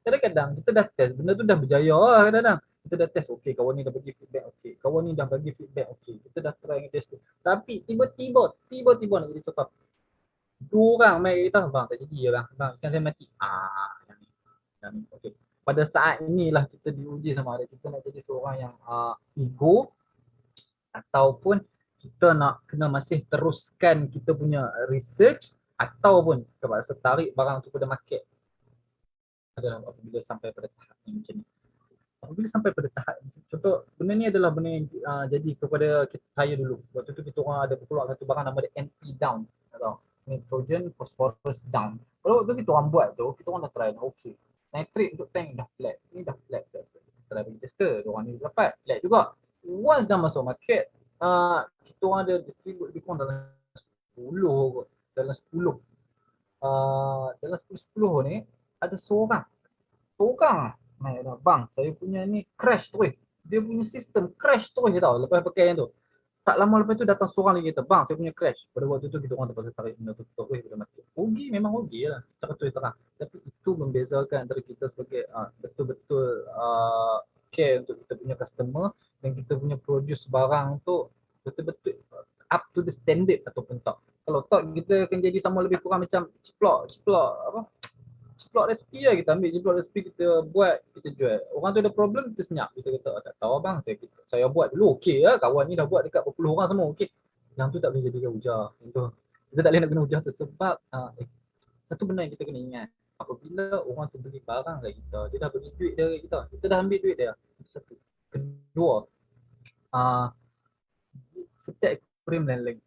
Kadang-kadang kita dah test, benda tu dah berjaya lah kadang-kadang. Kita dah test, okey kawan ni dah bagi feedback, okey. Kawan ni dah bagi feedback, okey. Kita dah try dengan test tu. Tapi tiba-tiba nak jadi cakap. Dua orang main kita, bang tak jadi ya bang. Ikan saya mati. Yang ni. Okey. Pada saat inilah kita diuji sama ada kita nak jadi seorang yang ego, ataupun kita nak kena masih teruskan kita punya research, ataupun kita rasa tarik barang tu pada market. Adalah apabila sampai pada tahap yang macam ni. Apabila sampai pada tahap, contoh benda ni adalah benda yang jadi kepada saya dulu. Waktu tu kita orang ada keluar satu barang nama dia NP down, atau nitrogen phosphorus down. Kalau waktu kita orang buat tu, kita orang dah try, okey. Nitrate untuk tank dah flat. Ni dah flat. Kita dah bagi tester, orang ni dapat flat juga. Once dah masuk market, kita orang ada distribute lebih kurang dalam 10 kot. Dalam 10. Dalam 10 ni ada seorang bang, saya punya ni crash terus. Dia punya sistem crash terus tau lepas pakai yang tu. Tak lama lepas tu datang seorang lagi kata, bang saya punya crash. Pada waktu tu kita orang terpaksa tarik benda tu terus pada mati. Rugi memang rugi lah secara tu terang. Tapi itu membezakan antara kita sebagai betul-betul care untuk kita punya customer, dan kita punya produce barang tu betul-betul up to the standard ataupun tak. Kalau tak, kita akan jadi sama lebih kurang macam ceplok resipi lah. Kita ambil ceplok resipi, kita buat, kita jual. Orang tu ada problem, kita senyap. Kita kata, tak tahu abang, saya buat dulu okey lah. Kawan ni dah buat dekat berpuluh orang semua okey. Yang tu tak boleh jadikan hujah. Kita tak boleh nak guna hujah tu sebab satu benda yang kita kena ingat. Apabila orang tu beli barang kat kita, dia dah bagi duit dia kat kita. Kita dah ambil duit dia. Satu. Kedua, setiap akuarium lain-lain.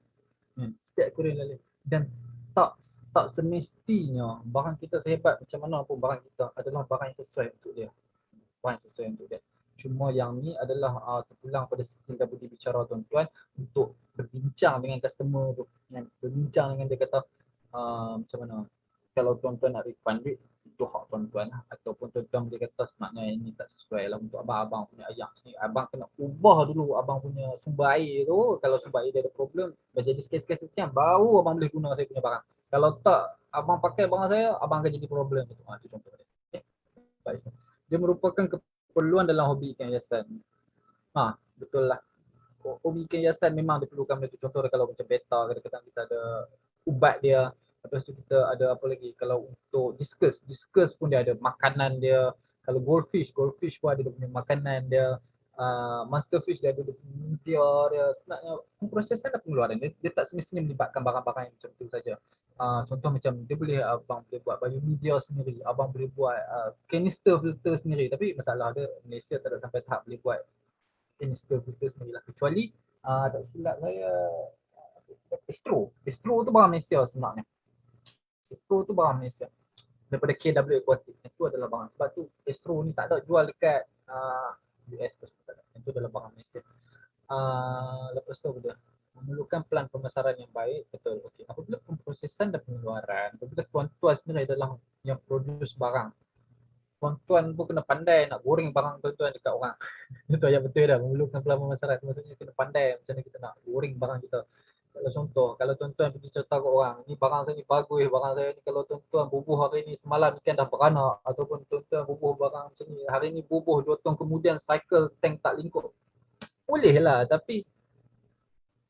Setiap akuarium lain-lain. Dan tak semestinya barang kita sehebat macam mana pun barang kita adalah barang yang sesuai untuk dia. Barang yang sesuai untuk dia. Cuma yang ni adalah terpulang pada skill dan budi bicara tuan-tuan untuk berbincang dengan customer tu. Berbincang dengan dia kata macam mana. Kalau tuan-tuan nak refund duit, itu hak tuan-tuan lah. Ataupun tuan-tuan boleh kata sebenarnya ini tak sesuai lah untuk abang-abang punya ayam ni. Abang kena ubah dulu abang punya sumber air tu. Kalau sumber air dia ada problem, dah jadi sekian-sekian, baru abang boleh guna saya punya barang. Kalau tak, abang pakai barang saya, abang akan jadi problem. Itu contoh dia. Okay. Dia merupakan keperluan dalam hobi ikan hiasan. Betul lah. Hobi ikan hiasan memang diperlukan benda tu. Contoh kalau macam beta, kadang-kadang kita ada ubat dia. Lepas tu kita ada apa lagi, kalau untuk diskus pun dia ada makanan dia. Kalau goldfish pun ada dia punya makanan dia. Masterfish dia ada dia punya media dia. Sebenarnya pemprosesan dan pengeluaran dia tak semestinya melibatkan barang-barang yang macam tu saja. Contoh macam dia boleh, abang boleh buat biomedia sendiri, abang boleh buat canister filter sendiri. Tapi masalah dia Malaysia tak ada sampai tahap boleh buat canister filter sendiri lah. Kecuali tak silap saya Astro tu barang Malaysia sebenarnya. Astro tu barang Malaysia daripada KW Aquatic. Itu adalah barang, sebab tu Astro ni tak ada jual dekat US tu, itu adalah barang Malaysia. Lepas tu dia memerlukan plan pemasaran yang baik. Betul. Okey. Apabila pemprosesan dan pengeluaran, apabila tuan-tuan sendiri adalah yang produce barang, tuan-tuan pun kena pandai nak goreng barang tuan-tuan dekat orang. Itu yang betul dah, memerlukan plan pemasaran. Maksudnya kena pandai macam mana kita nak goreng barang kita. Kalau contoh, kalau tuan-tuan pergi cerita ke orang, ni barang saya ni bagus, barang saya ni kalau tuan-tuan bubuh hari ni semalam ikan dah beranak, ataupun tuan-tuan bubuh barang macam ni, hari ni bubuh 2 tahun kemudian cycle tank tak lingkup. Boleh lah, tapi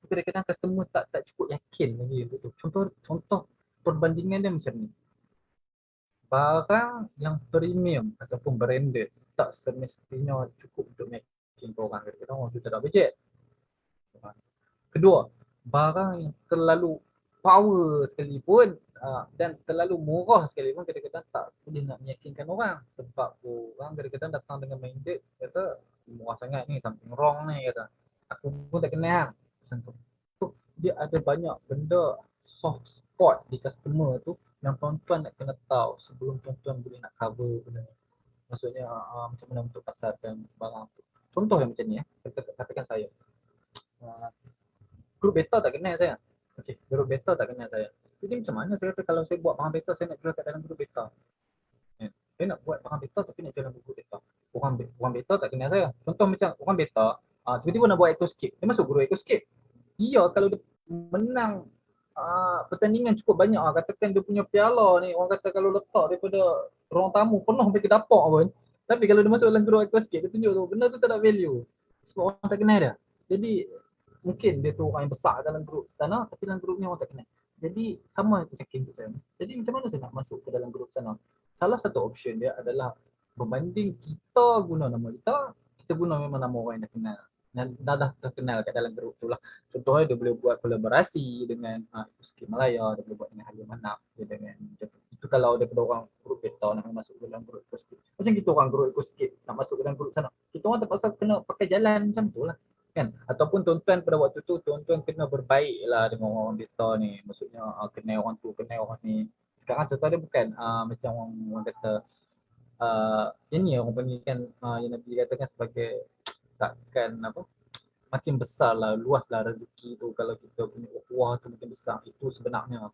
kadang-kadang customer tak cukup yakin lagi gitu. Contoh perbandingan dia macam ni. Barang yang premium ataupun branded, tak semestinya cukup untuk meyakinkan orang. Kadang-kadang orang tu tak ada bajet. Kedua, barang yang terlalu power sekalipun dan terlalu murah sekalipun kadang-kadang tak boleh nak meyakinkan orang, sebab orang kadang-kadang datang dengan minded kata murah sangat ni, something wrong ni, kata aku pun tak kenal macam tu. So, dia ada banyak benda soft spot di customer tu yang tuan-tuan nak kena tahu sebelum tuan-tuan boleh nak cover benda ni. Maksudnya macam mana untuk pasarkan barang tu. Contoh yang macam ni, katakan saya grup beta tak kenal saya. Okey, grup beta tak kenal saya. Jadi macam mana saya kata kalau saya buat barang beta, saya nak jual kat dalam grup beta. Saya nak buat barang beta tapi nak jual dalam grup beta. Orang beta tak kenal saya. Contoh macam orang beta, tiba-tiba nak buat aquascape. Dia masuk grup aquascape. Dia kalau dia menang pertandingan cukup banyak, katakan dia punya piala ni, orang kata kalau letak daripada ruang tamu penuh sampai ke dapur pun, tapi kalau dia masuk dalam grup aquascape, dia tunjuk tu benda tu tak ada value. Sebab orang tak kenal dia. Jadi mungkin dia tu orang yang besar dalam grup sana, tapi dalam grup ni orang tak kenal. Jadi sama macam untuk saya. Jadi macam mana saya nak masuk ke dalam grup sana? Salah satu option dia adalah berbanding kita guna nama kita guna memang nama orang yang dah kenal. Dah terkenal kat dalam grup tu lah. Contohnya dia boleh buat kolaborasi dengan Aquascape Malaya, dia boleh buat dengan Halia Manap, dia dengan itu kalau daripada orang grup beta nak masuk ke dalam grup Aquascape. Macam kita orang grup Aquascape nak masuk ke dalam grup sana, kita orang terpaksa kena pakai jalan macam tu lah. Kan? Ataupun tuan-tuan pada waktu tu tuan-tuan kena berbaiklah dengan orang beta ni, maksudnya kenal orang tu, kenal orang ni. Sekarang contoh dia bukan macam orang kata yang ni orang panggil kan yang Nabi katakan sebagai takkan apa, makin besar lah, luas lah rezeki tu kalau kita punya ukhuwah tu makin besar. Itu sebenarnya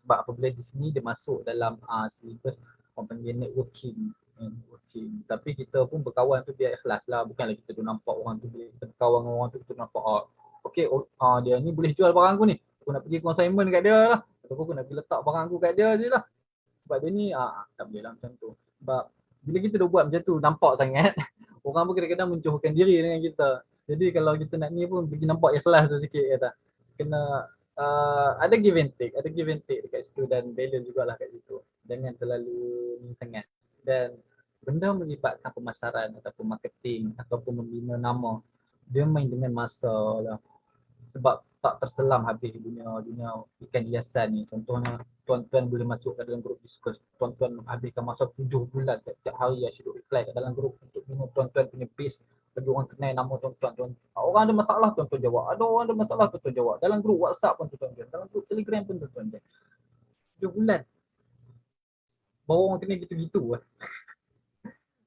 sebab apabila di sini dia masuk dalam syllabus orang panggil networking. Tapi kita pun berkawan tu biar ikhlas lah, bukanlah kita tu nampak orang tu, bila kita berkawan dengan orang tu kita nampak okey, dia ni boleh jual barang aku ni, aku nak pergi consignment kat dia lah, ataupun aku nak pergi letak barang aku kat dia je lah, sebab dia ni tak boleh lah macam tu. Sebab bila kita dah buat macam tu nampak sangat orang pun kadang-kadang menjauhkan diri dengan kita. Jadi kalau kita nak ni pun pergi nampak ikhlas tu sikit, kata kena ada give and take dekat situ, dan balance jugalah kat situ. Jangan terlalu ni sangat. Dan benda melibatkan pemasaran ataupun marketing ataupun membina nama, dia main dengan masa lah. Sebab tak terselam habis dunia ikan hiasan ni. Contohnya tuan-tuan boleh masuk ke dalam grup diskus, tuan-tuan habiskan masa 7 bulan setiap hari asyik reply kat dalam grup untuk bina tuan-tuan punya base, bagi orang kenal nama tuan-tuan. Orang ada masalah tuan-tuan jawab, ada orang ada masalah tuan-tuan jawab, dalam grup WhatsApp pun tuan-tuan jawab, dalam grup Telegram pun tuan-tuan jawab. 7 bulan baru orang kenal gitu-gitu lah.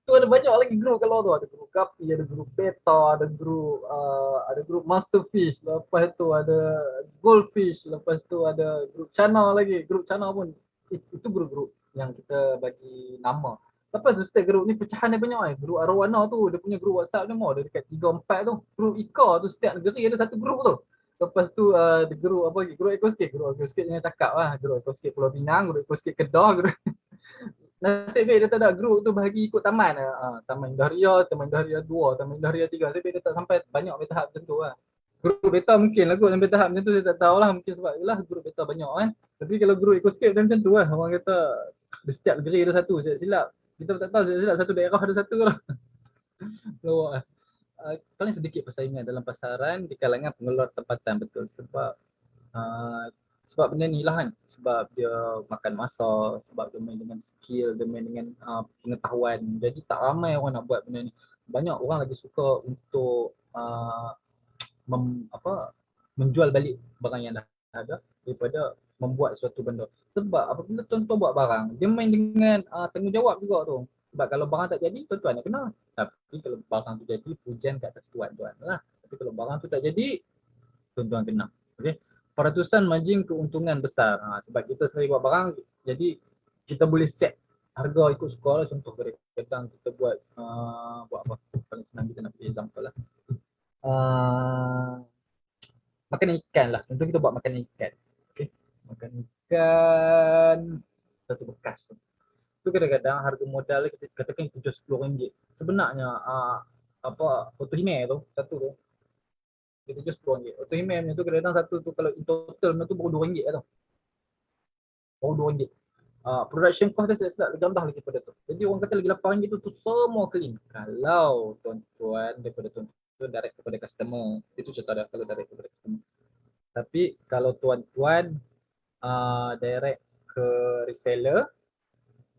Tu ada banyak lagi grup kalau tu, ada grup Kapi, ada grup Beta, ada grup Masterfish, lepas tu ada Goldfish, lepas tu ada grup Chana lagi. Grup Chana pun itu grup-grup yang kita bagi nama. Lepas tu setiap grup ni pecahan dia banyak. Grup Arowana tu dia punya grup WhatsApp dia mau ada dekat 3-4 tu. Grup Ika tu setiap negeri ada satu grup tu. Lepas tu grup apa lagi? Grup Aquascape jangan cakap lah. Grup Aquascape Pulau Pinang, grup Aquascape Kedah, grup nasib baik dia tak ada grup tu bahagi ikut taman. Taman Indah Ria 2, Taman Indah Ria 3. Nasib baik dia tak sampai banyak tahap macam tu lah. Grup beta mungkin lah kot sampai tahap macam tu, saya tak tahulah, mungkin sebab itulah grup beta banyak kan. Tapi kalau grup Aquascape macam tu lah, orang kata di setiap negeri ada satu, silap. Kita tak tahu silap satu daerah ada satu lah. Paling sedikit persaingan dalam pasaran di kalangan pengeluar tempatan, betul, sebab benda ni lah kan, sebab dia makan masa, sebab dia main dengan skill, dia main dengan pengetahuan. Jadi tak ramai orang nak buat benda ni. Banyak orang lagi suka untuk menjual balik barang yang dah ada daripada membuat suatu benda. Sebab apabila tuan-tuan buat barang, dia main dengan tanggungjawab juga tu. Sebab kalau barang tak jadi, tuan-tuan nak kena. Tapi kalau barang tu jadi, pujian kat atas tuan-tuan lah. Tapi kalau barang tu tak jadi, tuan-tuan kena. Okay? Peratusan margin keuntungan besar. Sebab kita sendiri buat barang, jadi kita boleh set harga ikut suka lah. Contoh kadang kita buat apa, paling senang kita nak beri example lah, makan ikan lah. Contoh kita buat makan ikan, okay? Makan ikan satu bekas tu, kadang-kadang harga modal kita katakan kita jual RM10. Sebenarnya Otohime tu satu tu kita jual RM10. Otohime tu kadang-kadang satu tu kalau in total tu baru RM2 lah tu. Baru RM2. production cost dia silap lebih rendah lagi pada tu. Jadi orang kata lagi RM8 tu semua clean. Kalau tuan-tuan daripada tuan-tuan direct kepada customer, itu contoh dia kalau direct kepada customer. Tapi kalau tuan-tuan direct ke reseller,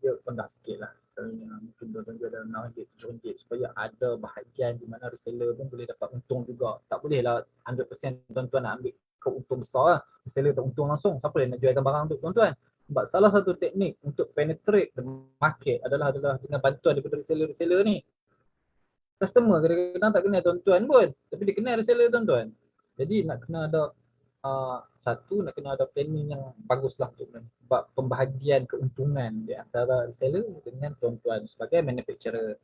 dia rendah sikit lah. Misalnya mungkin tuan-tuan jual dalam RM6, RM7 supaya ada bahagian di mana reseller pun boleh dapat untung juga. Tak boleh lah 100% tuan-tuan nak ambil keuntung besar lah. Reseller tak untung langsung. Siapa yang nak jualkan barang tu tuan-tuan? Sebab salah satu teknik untuk penetrate the market adalah dengan bantuan daripada reseller-reseller ni. Customer kadang-kadang tak kenal tuan-tuan pun, tapi dia kenal reseller tuan-tuan. Jadi nak kena ada satu, nak kena ada planning yang bagus lah untuk buat pembahagian keuntungan di antara reseller dengan tuan-tuan sebagai manufacturer.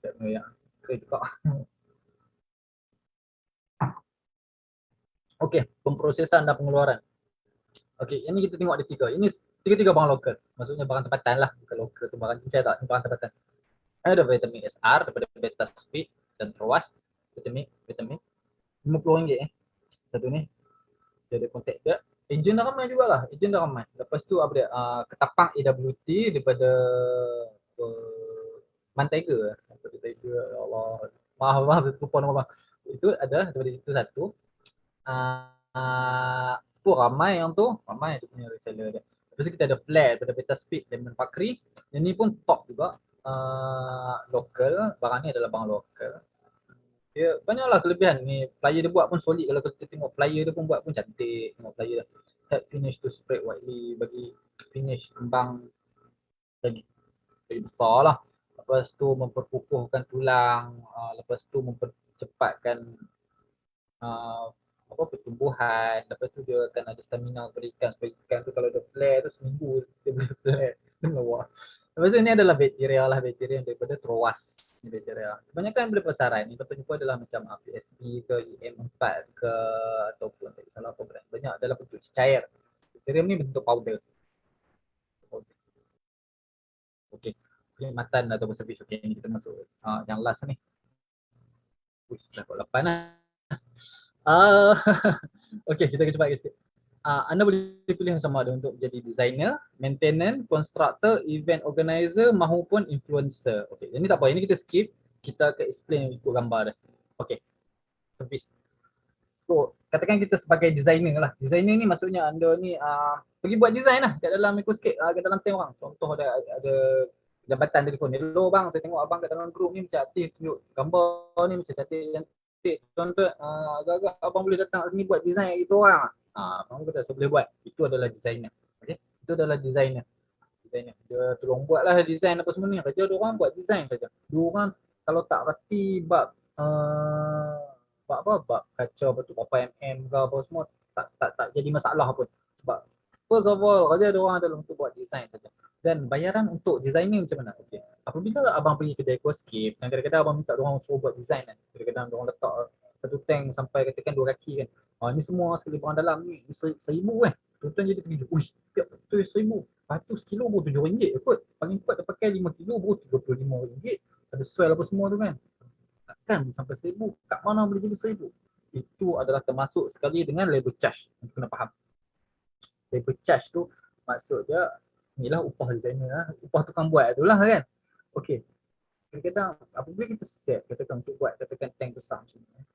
Tak kena yang keren juga. Okey, pemprosesan dan pengeluaran. Okey, ini kita tengok ada tiga. Ini tiga-tiga barang lokal. Maksudnya barang tempatan lah. Bukan lokal tu barang cincai tak. Ini barang tempatan. Ada vitamin SR daripada Beta Speed dan Troas. Vitamin RM50 satu ni. Dia ada kontak dia. Ejen dah ramai jugalah. Ejen dah ramai. Lepas tu apa dia? Ketapang AWT daripada Mantega. Daripada Tiger. Ya Allah. Maaf bang, saya lupa nama bang. Itu ada daripada itu satu. Tu ramai yang tu. Ramai tu punya reseller dia. Lepas tu kita ada Flare daripada Beta Speed dan Fakri. Yang ni pun top juga. Lokal. Barang ni adalah barang lokal. Dia banyaklah kelebihan ni. Flyer dia buat pun solid. Kalau kita tengok flyer dia pun buat pun cantik. Tengok flyer dia. Head finish to spread widely, bagi finish kembang lagi besar lah. Lepas tu memperkukuhkan tulang. Lepas tu mempercepatkan pertumbuhan. Lepas tu dia akan ada stamina kepada ikan. Supaya ikan tu kalau dia flare tu seminggu dia boleh flare. Lepas tu ni adalah bakteria lah, bakteria daripada Troas ni bakteria. Kebanyakan daripada pasaran ni kita jumpa adalah macam PSP ke EM4 ke ataupun tak salah apa brand. Banyak dalam bentuk cair. Bakteria ni bentuk powder. Okey. Perkhidmatan atau servis. Okey, ni kita masuk yang last ni. Uish, dah 8 lah. Okey, kita akan cuba sikit. Anda boleh pilih sama ada untuk jadi designer, maintenance, constructor, event organizer maupun influencer. Okey, ini tak apa. Ini kita skip. Kita akan explain ikut gambar dah. Okey. Service. So, katakan kita sebagai designer lah. Designer ni maksudnya anda ni pergi buat design lah kat dalam Microscape, kat dalam tank orang. Contoh ada jabatan telefon. Hello bang, saya tengok abang kat dalam group ni macam aktif tunjuk gambar ni macam cantik. Tuan-tuan, agak-agak abang boleh datang sini buat design gitu orang. Abang kata saya boleh buat. Itu adalah designer. Okay? Itu adalah designer. Dia tolong buatlah design apa semua ni. Kerja dia orang buat design saja. Dia orang kalau tak reti bab bab kacau betul berapa mm ke apa semua tak jadi masalah pun. Sebab first of all kerja dia orang adalah untuk buat design saja. Dan bayaran untuk designer macam mana? Okey. Apabila abang pergi kedai Aquascape, kadang-kadang abang minta dia orang suruh buat design kan. Kadang-kadang dia orang letak satu tank sampai katakan 2 kaki kan. Ni semua sekali barang dalam ni 1,000 kan. Tuan-tuan jadi terkejut. Uish, tiap betul 1,000. Lepas tu sekilo baru RM7 kot. Paling kuat dia pakai 5 kilo baru RM35. Ada swell apa semua tu kan. Takkan sampai 1,000. Kat mana boleh jadi 1,000? Itu adalah termasuk sekali dengan labor charge. Kita kena faham. Labor charge tu maksud dia inilah upah designer lah. Upah tukang buat tu lah kan. Okey. Kadang-kadang apabila kita set katakan untuk buat katakan tank besar macam ni.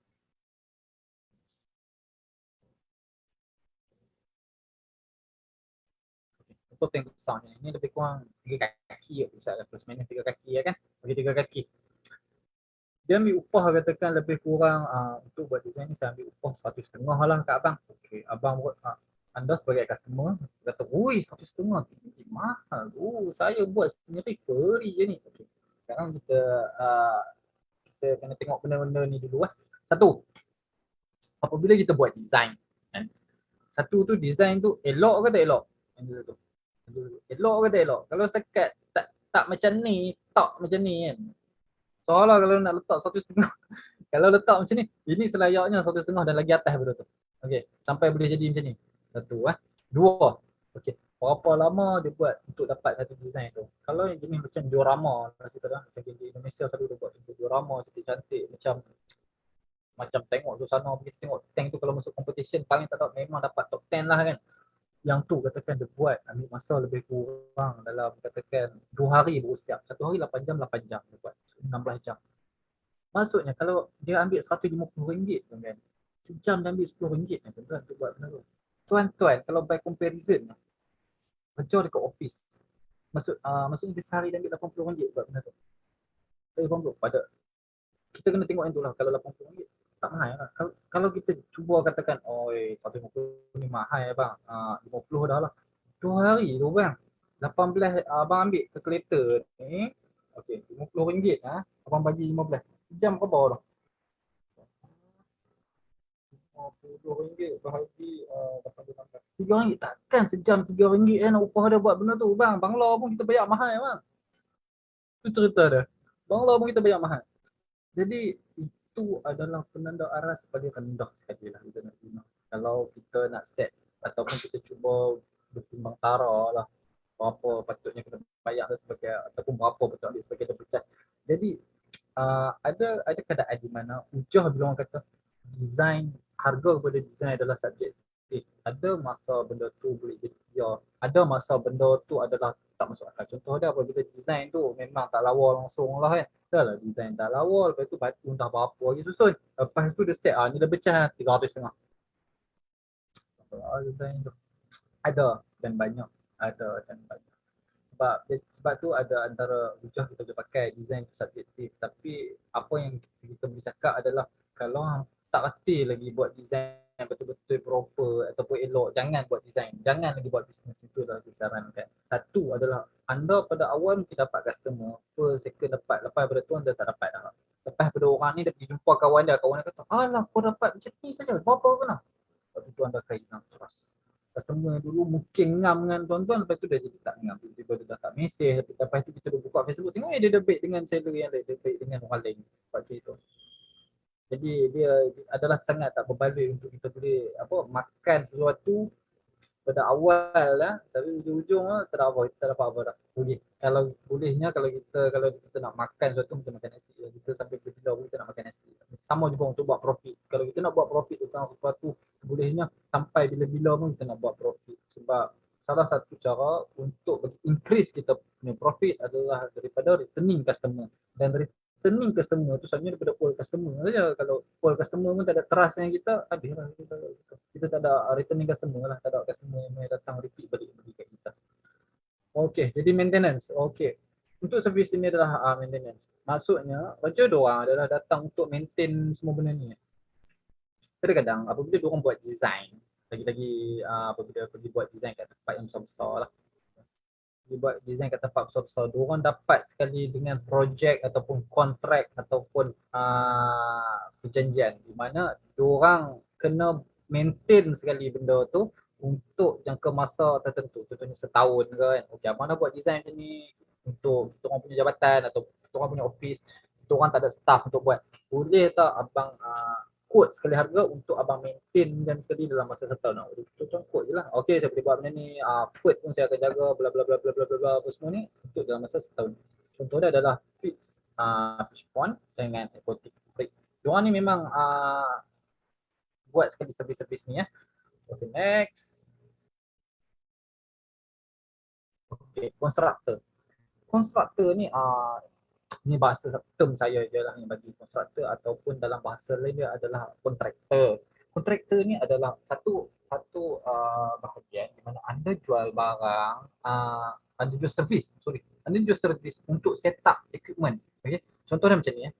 Untuk tank besar ni, ini lebih kurang 3 kaki misalnya plus minus 3 kaki ya kan. Bagi 3 kaki. Dia ambil upah katakan lebih kurang untuk buat design ni saya ambil upah 150 lah kat abang. Okey, abang buat anda sebagai customer kata, "Oi, 150 tinggi mahal. Saya buat sendiri free je ni." Okey. Sekarang kita kena tengok benda-benda ni dulu lah. Satu, apabila kita buat design kan. Satu tu design tu elok ke tak elok? Elok ke tak elok? Kalau setakat tak macam ni, tak macam ni kan. Soalnya kalau nak letak 150 kalau letak macam ni, ini selayaknya 150 dan lagi atas daripada tu. Okey, sampai boleh jadi macam ni. Satu Dua. Okey, berapa lama dia buat untuk dapat satu design tu? Kalau yang jenis macam diorama, macam di Indonesia selalu dia buat diorama cantik macam tengok tu sana pergi tengok tank tu kalau masuk competition paling tak tahu memang dapat top 10 lah kan. Yang tu katakan dia buat ambil masa lebih kurang dalam katakan 2 hari baru siap. 1 hari 8 jam, 8 jam dia buat. 16 jam. Maksudnya kalau dia ambil RM150 tu kan, sejam dia ambil RM10 tuan-tuan untuk buat benda tu. Tuan-tuan kalau by comparison kerja dekat office, maksudnya dia sehari dia ambil RM80 buat benda tu. Saya faham tu. Pada kita kena tengok yang tu lah. Kalau RM80 tak mahal lah. Kalau kita cuba katakan, oi RM150 ni mahal bang, 50 dah lah. 2 hari tu bang. 18 abang ambil kalkulator ni. Okey, RM50 abang bagi 15. Sejam kau bawa dah. RM50 bahagi 8 RM3. Takkan sejam RM3 nak upah dia buat benda tu bang. Bangla pun kita bayar mahal bang. Tu cerita dia. Bangla pun kita bayar mahal. Jadi itu adalah penanda aras paling rendah sekali lah kita nak guna. Kalau kita nak set ataupun kita cuba bertimbang tara lah berapa patutnya kita bayar sebagai ataupun berapa patutnya sebagai double charge. Jadi ada keadaan di mana ujah bila orang kata design, harga kepada design adalah subjektif. Ada masa benda tu boleh jadi ya, ada masa benda tu adalah tak masuk akal. Contoh dia apabila design tu memang tak lawa langsung lah kan. Dah lah design tak lawa, lepas tu batu entah berapa lagi susun. Lepas tu dia set ni dah pecah 300.5. Design tu ada dan banyak, ada dan banyak. Sebab tu ada antara hujah kita boleh pakai design tu subjektif, tapi apa yang kita boleh cakap adalah kalau tak reti lagi buat design yang betul-betul proper ataupun elok, jangan buat design, jangan lagi buat bisnes. Itu dah disarankan. Satu adalah anda pada awal mungkin dapat customer, per second dapat, lepas pada tu anda tak dapat dah. Lepas pada orang ni dia pergi jumpa kawan dia kata, alah kau dapat macam ni saja, berapa kena? Lepas tu anda kait trust. Customer dulu mungkin ngam dengan tuan-tuan, lepas tu dia jadi tak ngam, tiba-tiba dia dah tak mesej, lepas tu kita buka Facebook, tengok dia baik dengan seller yang lain, dia baik dengan orang lain. Seperti itu. Jadi dia adalah sangat tak berbaloi untuk kita boleh makan sesuatu pada awal lah, tapi ujung-ujung tak ada apa, kita dapat apa dah. Boleh. Kalau bolehnya kalau kita nak makan sesuatu kita makan nasi. Kita sampai bila kita nak makan nasi. Sama juga untuk buat profit. Kalau kita nak buat profit tentang sesuatu, bolehnya sampai bila-bila pun kita nak buat profit. Sebab salah satu cara untuk increase kita punya profit adalah daripada returning customer. Dan returning customer tu sebenarnya daripada old customer saja. Kalau old customer pun tak ada trust dengan kita, habislah kita tak ada returning customer lah, tak ada customer yang datang repeat balik kat kita. Okey, jadi maintenance. Okey. Untuk servis ini adalah maintenance. Maksudnya, kerja diorang adalah datang untuk maintain semua benda ni. Kadang-kadang apabila diorang buat design, lagi-lagi apabila pergi buat design kat tempat yang besar-besar lah, dibuat design kat tempat besar-besar, diorang dapat sekali dengan projek ataupun kontrak ataupun perjanjian di mana diorang kena maintain sekali benda tu untuk jangka masa tertentu, contohnya setahun ke kan. Okey, abang dah buat design macam ni untuk kita orang punya jabatan atau kita orang punya office, kita orang tak ada staff untuk buat. Boleh tak abang quote sekali harga untuk abang maintain dan sekali dalam masa setahun. Contoh quote je lah. Okey, saya boleh buat benda ni, quote pun saya akan jaga bla bla bla bla bla bla apa semua ni untuk dalam masa setahun. Contoh dia adalah fix fish pond dengan aquatic freak. Diorang ni memang buat sekali servis-servis ni ya. Okay, next. Okay, constructor. Constructor ni ni bahasa term saya je lah yang bagi constructor ataupun dalam bahasa lain dia adalah kontraktor. Kontraktor ni adalah satu bahagian di mana anda jual barang, anda jual servis, anda jual servis untuk set up equipment. Okay? Contohnya macam ni ya.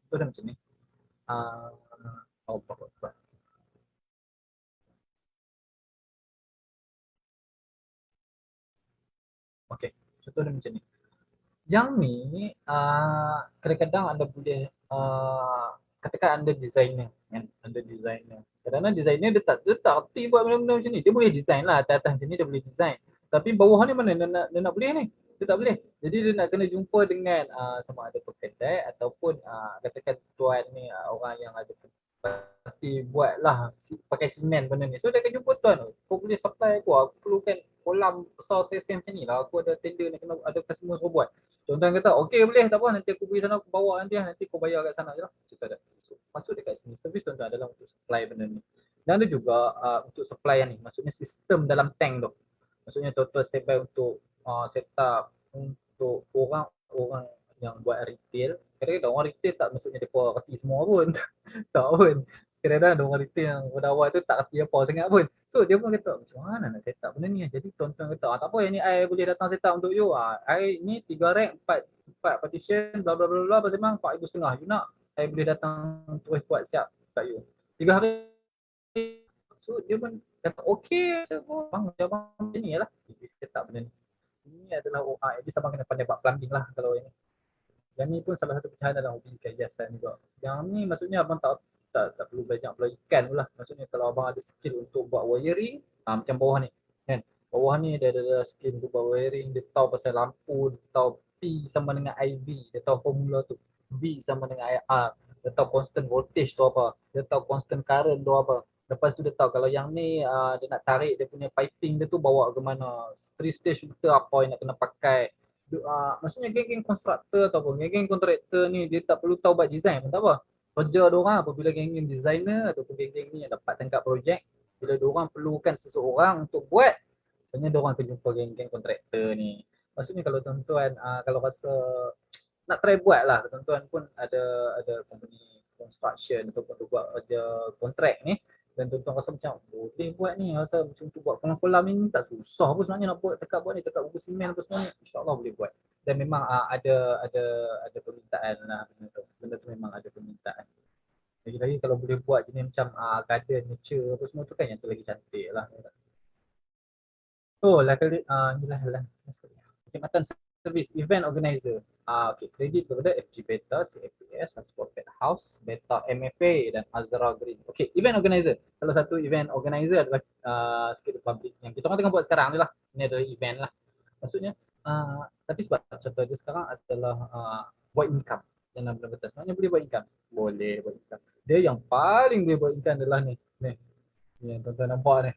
Contohnya macam ni. Okay, contohnya macam ni. Yang ni kadang-kadang anda boleh katakan anda designer kan, anda designer. Kadang-kadang designer dia tak reti buat benda-benda macam ni. Dia boleh design lah, atas macam ni dia boleh design. Tapi bawah ni mana dia nak boleh ni? Dia tak boleh. Jadi dia nak kena jumpa dengan sama ada pekedai ataupun katakan tuan ni orang yang ada pasti buatlah pakai simen benda ni. So dia akan jumpa tuan, kau boleh supply aku perlukan kolam besar saya macam ni lah, aku ada tender ni, kena ada customer suruh buat. Tuan-tuan kata, okey boleh, tak apa, nanti aku pergi sana, aku bawa nanti kau bayar kat sana je lah. Cerita dia. masuk dekat sini. Servis tuan-tuan adalah untuk supply benda ni. Dan ada juga untuk supply yang ni, maksudnya sistem dalam tank tu. Maksudnya total standby untuk set up untuk orang-orang yang buat retail. Kadang-kadang orang retail tak maksudnya mereka reti semua pun. Tak pun. Kadang-kadang ada orang retail yang pada awal tu tak reti apa sangat pun. So dia pun kata macam mana nak set up benda ni. Jadi tuan-tuan kata tak apa yang ni I boleh datang set up untuk you. I ni 3 rack 4 partition bla bla bla bla pasal memang 4,500. You nak I boleh datang terus buat siap kat you. 3 hari. So dia pun kata okey. So bang macam ni lah. Set up benda ni. Ini adalah jadi abang kena pandai buat plumbing lah kalau ini. Yang ni pun salah satu pecahan dalam hobi kehiasan juga. Yang ni maksudnya abang tak perlu banyak pula ikan pula. Maksudnya kalau abang ada skill untuk buat wiring, macam bawah ni kan. Bawah ni dia ada skill untuk buat wiring, dia tahu pasal lampu, dia tahu P sama dengan IV, dia tahu formula tu. V sama dengan IR, dia tahu constant voltage tu apa, dia tahu constant current tu apa. Lepas tu dia tahu kalau yang ni dia nak tarik dia punya piping dia tu bawa ke mana, 3 stage filter apa yang nak kena pakai. Maksudnya geng-geng konstruktor ataupun geng-geng kontraktor ni dia tak perlu tahu buat design pun tak apa. Kerja diorang apabila geng-geng designer ataupun geng-geng ni yang dapat tangkap projek, bila diorang perlukan seseorang untuk buat, sebenarnya diorang akan jumpa geng-geng kontraktor ni. Maksudnya kalau tuan-tuan kalau rasa nak try buat lah, tuan-tuan pun ada company construction ataupun buat kerja kontrak ni, dan tuan-tuan rasa macam boleh buat ni, rasa macam tu buat kolam-kolam ni tak susah pun sebenarnya nak buat tekak buat ni, tekak buku simen apa semua ni, insyaAllah boleh buat. Dan memang ada permintaan lah benda tu memang ada permintaan. Lagi-lagi kalau boleh buat jenis macam garden, nature apa semua tu kan yang tu lagi cantik lah. Oh lah kali inilah lah. Perkhidmatan servis event organizer. Okay, kredit kepada FG Beta, CFPS, Transport Pet House, Beta MFA dan Azra Green. Okay, event organizer. Salah satu event organizer adalah sektor public yang kita orang tengah buat sekarang ni lah. Ini adalah event lah. Maksudnya, tapi sebab contoh dia sekarang adalah buat income. Yang benar-benar sebenarnya boleh buat income. Boleh buat income. Dia yang paling boleh buat income adalah ni. Ni yang tuan-tuan nampak ni.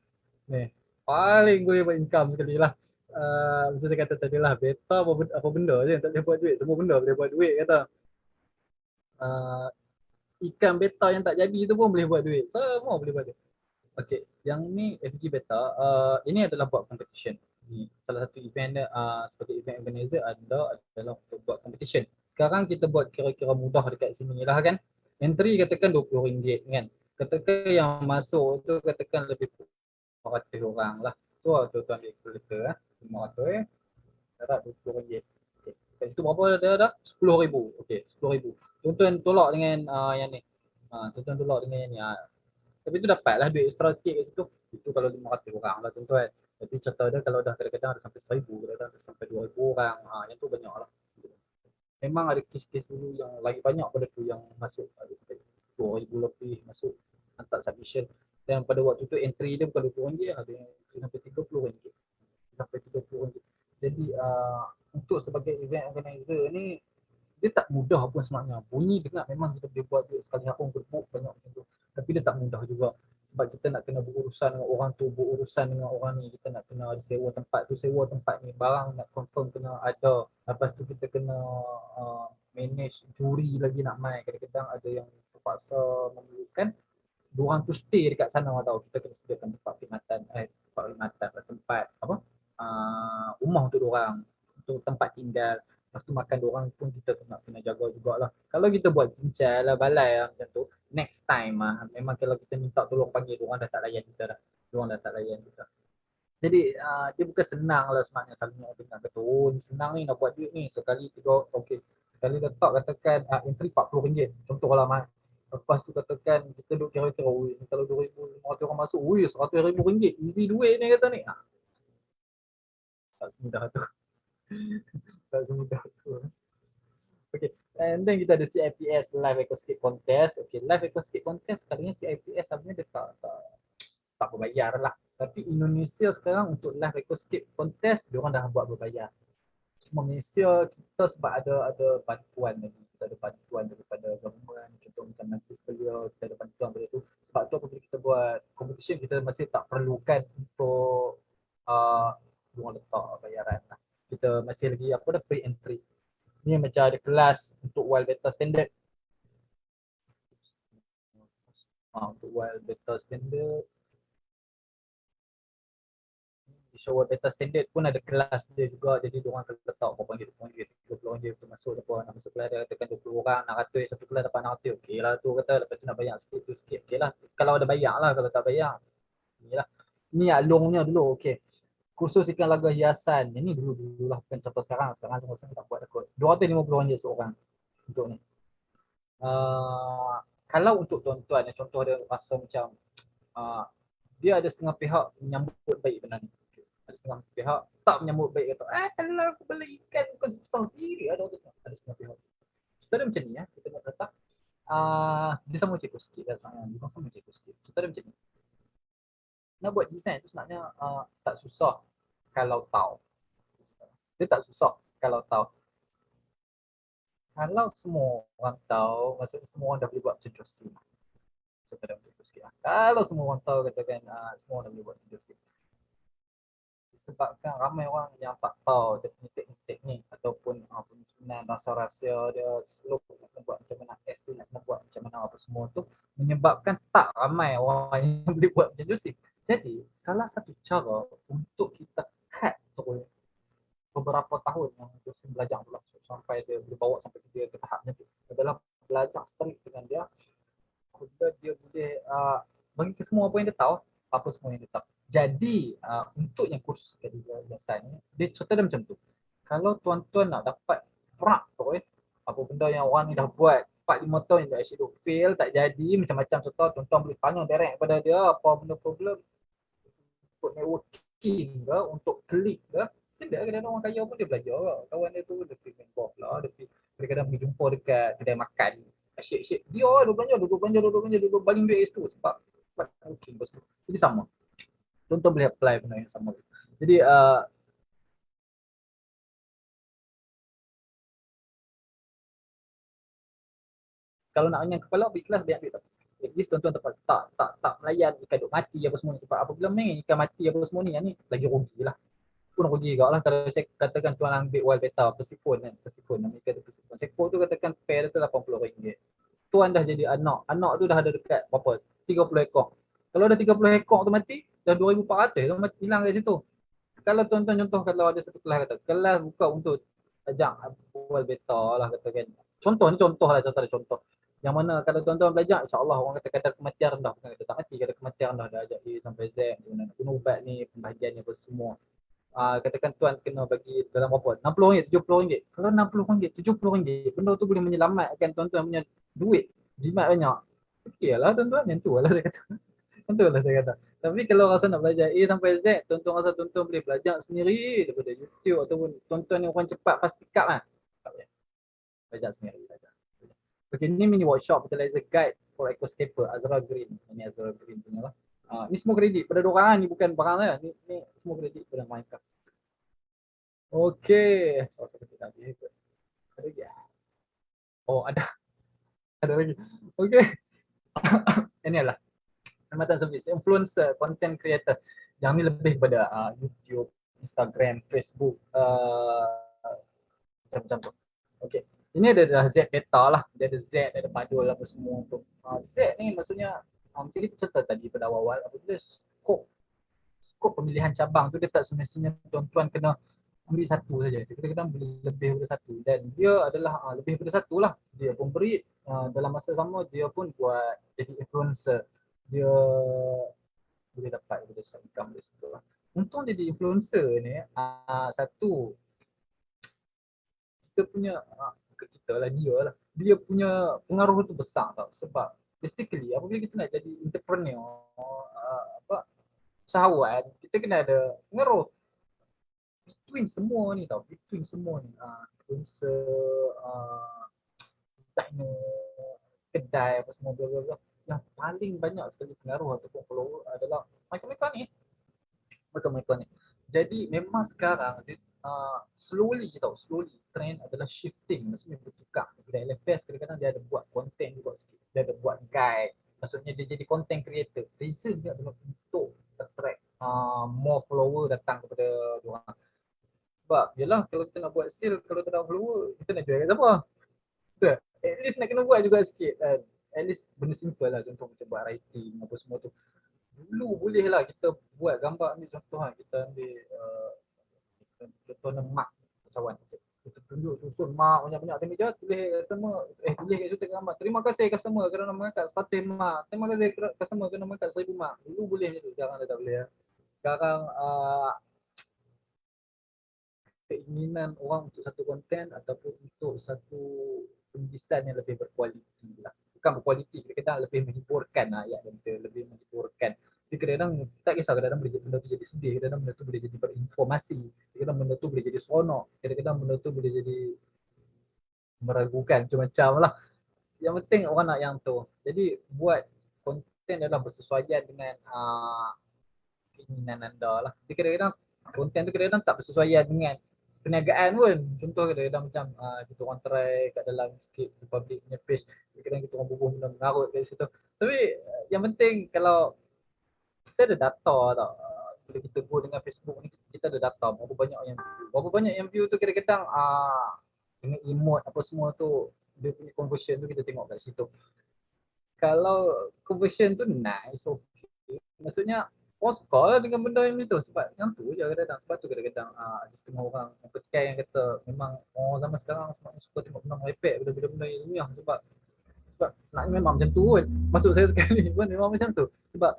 Ni paling boleh buat income sekali lah. Macam saya kata tadi lah, beta apa benda je tak boleh buat duit, semua benda boleh buat duit kata. Ikan beta yang tak jadi tu pun boleh buat duit, semua boleh buat duit. Okay, yang ni FG Beta, ini adalah buat competition. Salah satu event sebagai event organizer adalah untuk buat competition. Sekarang kita buat kira-kira mudah dekat sini lah kan. Entry katakan RM20 kan. Katakan yang masuk tu katakan lebih 500 orang lah. So tuan-tuan ambil calculator 500 darab RM20. Okay. Kat situ berapa dah? RM10,000. Okay, RM10,000. Tuan-tuan tolak dengan yang ni. Tuan-tuan tolak dengan yang ni. Tapi tu dapatlah duit extra sikit kat situ. Itu kalau 500 orang lah tuan-tuan. Tapi contoh dia kalau dah kadang-kadang ada sampai 1,000, kadang-kadang ada sampai 2,000 orang. Yang tu banyak lah. Memang ada kes-kes dulu yang lagi banyak pada tu yang masuk. Ada sampai 2,000 lebih masuk hantar submission. Dan pada waktu tu entry dia bukan RM20, ada yang sampai RM30. Sampai RM30. Jadi untuk sebagai event organizer ni, dia tak mudah pun sebenarnya. Bunyi dengar memang kita boleh buat duit sekali harum berbuk banyak macam tu. Tapi dia tak mudah juga. Sebab kita nak kena berurusan dengan orang tu, berurusan dengan orang ni. Kita nak kena sewa tempat tu, sewa tempat ni. Barang nak confirm kena ada. Lepas tu kita kena manage juri lagi nak main. Kadang-kadang ada yang terpaksa memerlukan diorang tu stay dekat sana tau. Kita kena sediakan tempat perkhidmatan, tempat apa? Rumah untuk diorang, untuk tempat tinggal. Lepas tu makan diorang pun kita kena jaga jugalah. Kalau kita buat cincang lah, balai lah macam tu, next time memang kalau kita minta tolong panggil, diorang dah tak layan kita dah. Diorang dah tak layan kita. Jadi dia bukan senang lah sebenarnya. Selalunya orang dengar kata, oh ni senang ni nak buat duit ni. Sekali tiga, okay. Sekali letak katakan entry RM40. Contoh lah Mat. Lepas tu katakan kita duduk kira-kira, kalau 2,500 orang masuk, RM100,000. Easy duit ni kata ni. Tak semudah tu. Tak semudah tu. Okay. And then kita ada CIPS Live Aquascape Contest. Okay, Live Aquascape Contest sekarang ni CIPS sebenarnya dia tak berbayar lah. Tapi Indonesia sekarang untuk Live Aquascape Contest, diorang dah buat berbayar. Cuma Malaysia kita sebab ada bantuan lagi. Kita ada bantuan daripada government, contoh macam nanti sekalian kita ada bantuan dari tu. Sebab tu apabila kita buat competition, kita masih tak perlukan untuk diorang letak bayaran lah. Kita masih lagi apa dah free entry. Ni macam ada kelas untuk wild beta standard. Visual Beta Standard. Visual Beta Standard pun ada kelas dia juga, jadi diorang letak berapa RM20, RM30 tu masuk depa nak masuk kelas dia katakan 20 orang, 600 satu kelas dapat 600. Okey lah tu kata, lepas tu nak bayar sikit tu sikit. Okey lah. Kalau ada bayar lah, kalau tak bayar. Inilah. Ni alungnya dulu. Okey. Kursus ikan laga hiasan. Ini dulu lah, bukan sampai sekarang. Sekarang saya tak buat dah kot. RM250 je seorang untuk ni. Kalau untuk tuan-tuan, contoh dia rasa macam dia ada setengah pihak menyambut baik benda ni. Ada setengah pihak tak menyambut baik, kata kalau aku beli ikan bukan susah sendiri, ada setengah pihak. Setelah macam ni kita nak letak dia sama cikgu sikit lah sebenarnya. Dia sama cikgu sikit. Setelah macam ni nak buat design tu sebenarnya tak susah kalau tahu. Dia tak susah kalau tahu. Kalau semua orang tahu, maksudnya semua orang dah boleh buat macam Josie. Setelah macam sikit lah. Kalau semua orang tahu, katakan semua orang dah boleh buat macam Josie. Sebabkan ramai orang yang tak tahu dia punya teknik-teknik ataupun penyusunan rasa rahsia dia, slow nak buat macam mana, S tu nak buat macam mana, apa semua tu menyebabkan tak ramai orang yang boleh buat macam Josie. Jadi salah satu cara untuk kita cut terus beberapa tahun yang Josie belajar tu lah, sampai dia boleh bawa sampai dia ke tahap tu adalah belajar strict dengan dia. Dia boleh bagi ke semua apa yang dia tahu, apa semua yang dia tahu. Jadi untuk yang kursus kebiasaan ni, dia cerita dia macam tu. Kalau tuan-tuan nak dapat prak tu apa benda yang orang ni dah buat 4-5 tahun yang dah asyik fail, tak jadi, macam-macam contoh, tuan-tuan boleh tanya direct kepada dia apa benda problem untuk networking ke, untuk klik ke. Sedap kadang orang kaya pun dia belajar ke. Kawan dia tu dia pergi main golf lah, dia pergi kadang-kadang pergi jumpa dekat kedai makan. Asyik-asyik dia duduk baling duit tu sebab networking. Jadi sama. Tuan-tuan boleh apply benda yang sama. Jadi kalau nak angin kepala, pergi kelas banyak duit. At least tuan-tuan tak melayan ikan duk mati apa semua ni. Sebab apabila main ikan mati apa semua ni, yang ni lagi rugi lah. Pun rugi juga lah kalau saya katakan tuan ambil wild beta, persipun kan. Persipun, nama ikan tu persipun. Sekor tu katakan pair tu RM80. Tuan dah jadi anak. Anak tu dah ada dekat berapa? 30 ekor. Kalau ada 30 ekor tu mati, dah 2,400 tu mati, hilang kat situ. Kalau tuan-tuan contoh kalau ada satu kelas kata, kelas buka untuk ajak wild beta lah katakan. Contoh ni contoh lah, contoh. Yang mana kalau tuan-tuan belajar, insyaAllah orang kata kadar kematian rendah. Bukan kata tak mati, kadar kematian rendah. Dah ajak A sampai Z, nak guna ubat ni, pembahagiannya apa semua. Katakan tuan kena bagi dalam berapa? RM60, RM70. Kalau RM60, RM70, benda tu boleh menyelamatkan tuan-tuan punya duit. Jimat banyak. Okey lah tuan-tuan, yang tu lah saya kata. Yang tu lah saya kata. Tapi kalau rasa nak belajar A sampai Z, tuan-tuan rasa tuan-tuan boleh belajar sendiri daripada YouTube ataupun tuan-tuan ni orang cepat fast pick up kan. Belajar sendiri. Okay, ni mini workshop fertilizer guide for aquascaper Azra Green. Ini Azra Green punya lah. Ni semua kredit pada diorang, ni bukan barang saya. Ni semua kredit pada Minecraft. Okey, salah satu kita habis. Ada lagi? Oh, ada lagi. Okey. Ini adalah perkhidmatan servis influencer, content creator. Yang ni lebih kepada YouTube, Instagram, Facebook, macam-macam tu. Okey. Ini ada Z beta lah. Dia ada Z, ada padul apa semua tu. Z ni maksudnya macam kita cerita tadi pada awal-awal, apabila skop pemilihan cabang tu dia tak semestinya tuan-tuan kena ambil satu saja. Kadang-kadang boleh lebih daripada satu, dan dia adalah lebih daripada satu lah. Dia pun beri dalam masa sama, dia pun buat jadi influencer. Dia boleh dapat daripada income dia situ lah. Untung jadi influencer ni, satu, kita punya bukan kita lah, dia punya pengaruh tu besar tau. Sebab basically apabila kita nak jadi entrepreneur, usahawan, kita kena ada pengaruh between semua ni tau, influencer, designer, kedai apa semua bla bla bla. Yang paling banyak sekali pengaruh ataupun follower adalah mereka ni. Jadi memang sekarang dia slowly trend adalah shifting, maksudnya bertukar. Kedai LFS kadang-kadang dia ada buat content juga sikit, dia ada buat guide, maksudnya dia jadi content creator. Reason dia adalah untuk attract more follower datang kepada diorang. Sebab yelah, kalau kita nak buat sale, kalau tak ada follower, kita nak jual kat siapa? Betul? At least nak kena buat juga sikit kan. at least benda simple lah, contoh macam buat writing apa semua tu. Dulu boleh lah kita buat gambar, ambil contoh kan, kita ambil contohnya mark kawan. Kita tunjuk susun mark banyak-banyak, tengok je tulis customer, tulis kat situ gambar. Terima kasih customer kerana mengangkat 100 mark. Terima kasih customer kerana mengangkat 1000 mark. Dulu boleh macam tu, sekarang dah tak boleh lah. Sekarang keinginan orang untuk satu konten ataupun untuk satu penulisan yang lebih berkualiti lah. Bukan berkualiti, kadang-kadang lebih menghiburkan lah ayat dia, lebih menghiburkan. Jadi kadang-kadang tak kisah, kadang-kadang benda tu jadi sedih, kadang-kadang benda tu boleh jadi berinformasi, kadang-kadang benda tu boleh jadi seronok, kadang-kadang benda tu boleh jadi meragukan macam-macam lah. Yang penting orang nak yang tu. Jadi buat konten adalah bersesuaian dengan keinginan anda lah. Jadi kadang-kadang konten tu kadang-kadang tak bersesuaian dengan perniagaan pun. Contoh kadang-kadang macam kita orang try kat dalam sikit public punya page, kadang-kadang kita orang bubuh benda mengarut kat situ. Tapi yang penting kalau kita ada data tau. Bila kita go dengan Facebook ni, kita ada data berapa banyak yang view. Berapa banyak yang view tu kadang-kadang dengan emote apa semua tu, dia punya conversion tu kita tengok kat situ. Kalau conversion tu nice, okay, maksudnya orang suka lah dengan benda yang itu. Sebab yang tu je kadang-kadang, sebab tu kadang-kadang ada setengah orang yang percaya yang kata memang orang zaman sekarang semakin suka tengok benda merepek, benda-benda ilmiah. Sebab nak memang macam tu pun. Maksud saya sekali pun memang macam tu. Sebab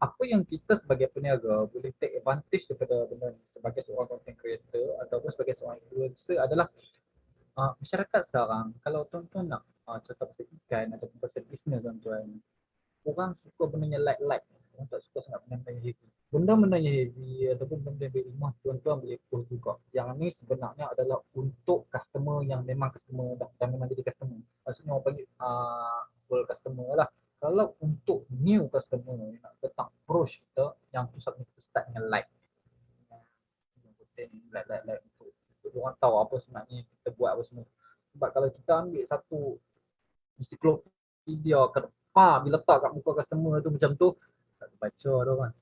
apa yang kita sebagai peniaga boleh take advantage daripada benda ni sebagai seorang content creator ataupun sebagai seorang influencer adalah masyarakat sekarang, kalau tuan-tuan nak cakap pasal ikan ataupun pasal bisnes tuan-tuan, orang suka benda yang light-light, orang tak suka sangat benda yang heavy. Benda-benda yang heavy ataupun benda yang berimah, tuan-tuan boleh post juga. Yang ni sebenarnya adalah untuk customer yang memang customer dah memang jadi customer. Maksudnya orang panggil full customer lah. Kalau untuk new customer yang nak datang approach kita, yang tu sebab kita start dengan light. Light untuk orang tahu apa sebenarnya kita buat apa semua. Sebab kalau kita ambil satu ensiklopedia ke depan, bila letak kat muka customer tu macam tu, tak baca tu kan.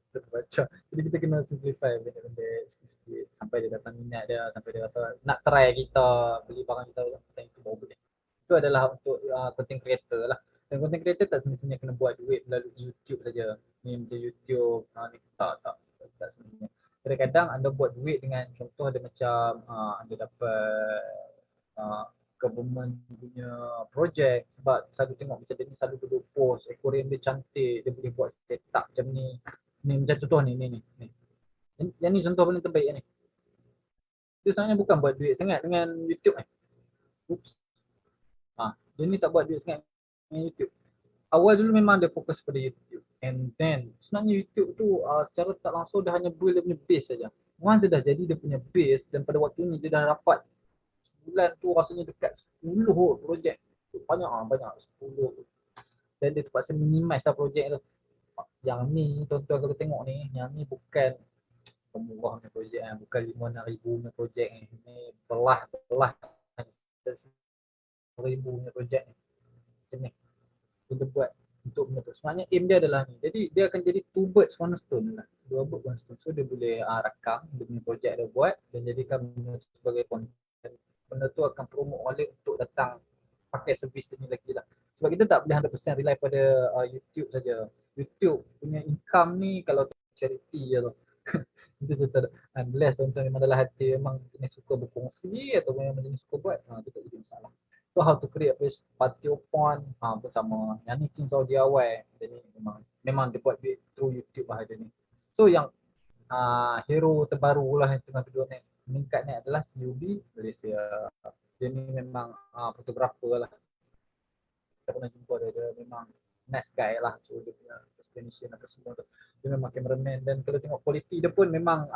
Tak baca. Jadi kita kena simplify benda-benda sikit-sikit sampai dia datang minat dia, sampai dia rasa nak try kita, beli barang kita, itu baru boleh. Itu adalah untuk content creator lah. Dan content creator tak semestinya kena buat duit melalui YouTube saja. Ni macam YouTube, ni tak semestinya. Kadang-kadang anda buat duit dengan contoh ada macam anda dapat government punya projek, sebab selalu tengok macam dia ni selalu duduk post, aquarium dia cantik, dia boleh buat setup macam ni. Ni macam contoh ni. Yang ni contoh paling terbaik ni. Dia sebenarnya bukan buat duit sangat dengan YouTube ni. Oops. Dia ni tak buat duit sangat dengan YouTube. Awal dulu memang dia fokus pada YouTube. And then sebenarnya YouTube tu secara tak langsung dah hanya build dia punya base saja. Once dia dah jadi dia punya base dan pada waktu ni dia dah dapat sebulan tu rasanya dekat 10 projek. Banyak 10. Dan dia terpaksa minimize lah projek tu. Yang ni tuan-tuan kalau tengok ni, yang ni bukan pemurah punya projek kan, bukan 5-6 ribu punya projek ni. Ni belah 1000 punya projek ni. Macam ni. Dia buat untuk benda tu. Sebenarnya aim dia adalah ni. Jadi dia akan jadi 2 birds 1 stone lah. 2 birds 1 stone. So dia boleh rakam dia punya projek dia buat dan jadikan benda tu sebagai content. Benda tu akan promote balik untuk datang pakai servis ni lagi lah. Sebab kita tak boleh 100% rely pada YouTube saja. YouTube punya income ni kalau charity je tu. Itu kita unless tuan-tuan memang dalam hati memang jenis suka berkongsi atau memang jenis suka buat, itu tak jadi masalah. So how to create page Patio Pond pun sama. Yang ni King Saudi awal. Jadi memang dia buat through YouTube lah dia ni. So yang hero terbaru lah yang tengah duduk meningkat ni adalah CUB Malaysia. Dia ni memang fotografer lah. Kita pernah jumpa dia memang nice guy lah. So dia punya explanation apa semua tu. Dia memang cameraman dan kalau tengok quality dia pun memang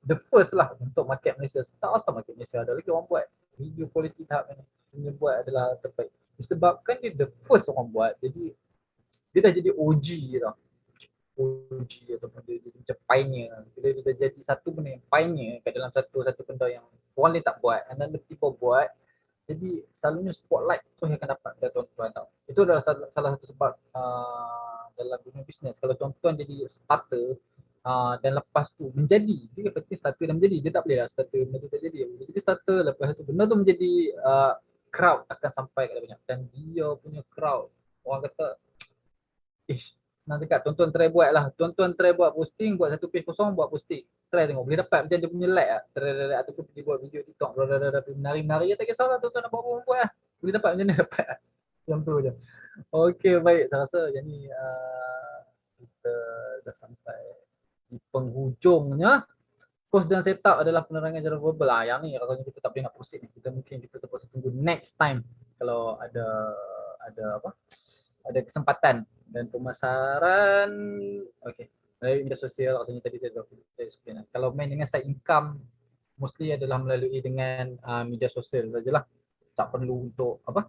the first lah untuk market Malaysia. Tak asal market Malaysia ada lagi orang buat video quality tahap ni. Dia buat adalah terbaik. Disebabkan dia the first orang buat, jadi dia dah jadi OG tau. OG ataupun dia jadi macam pioneer. Bila dia dah jadi satu benda yang pioneer kat dalam satu benda yang orang lain tak buat, and then people buat, jadi selalunya spotlight tu yang akan dapat dari tuan-tuan tau. Itu adalah salah satu sebab dalam dunia bisnes. Kalau tuan-tuan jadi starter dan lepas tu menjadi, dia penting starter dan menjadi. Dia tak boleh lah starter benda tu tak jadi. Dia jadi starter, lepas tu benda tu menjadi crowd akan sampai kepada banyak. Dan dia punya crowd, orang kata, senang cakap, tuan-tuan try buat lah. Tuan-tuan try buat posting, buat satu page kosong, buat posting. Try tengok, boleh dapat macam dia punya like lah. Ataupun pergi buat video TikTok, menari-menari, tak kisahlah tuan-tuan nak buat lah. Boleh dapat macam ni, dapat. Macam tu je. Okey, baik. Saya rasa yang ni kita dah sampai di penghujungnya. Post dan setup adalah penerangan secara verbal. Yang ni rasanya kita tak boleh nak proceed ni. Kita terpaksa tunggu next time kalau ada apa? Ada kesempatan. Dan pemasaran, okey. Melalui media sosial, rasanya tadi saya dah explain. Kalau main dengan side income, mostly adalah melalui dengan media sosial sajalah. Tak perlu untuk apa?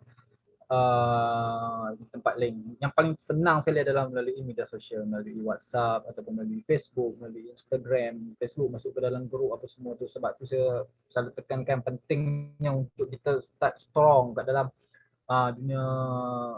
Tempat link. Yang paling senang sekali adalah melalui media sosial, melalui WhatsApp ataupun melalui Facebook, melalui Instagram. Facebook masuk ke dalam grup apa semua tu. Sebab tu saya selalu tekankan pentingnya untuk kita start strong kat dalam dunia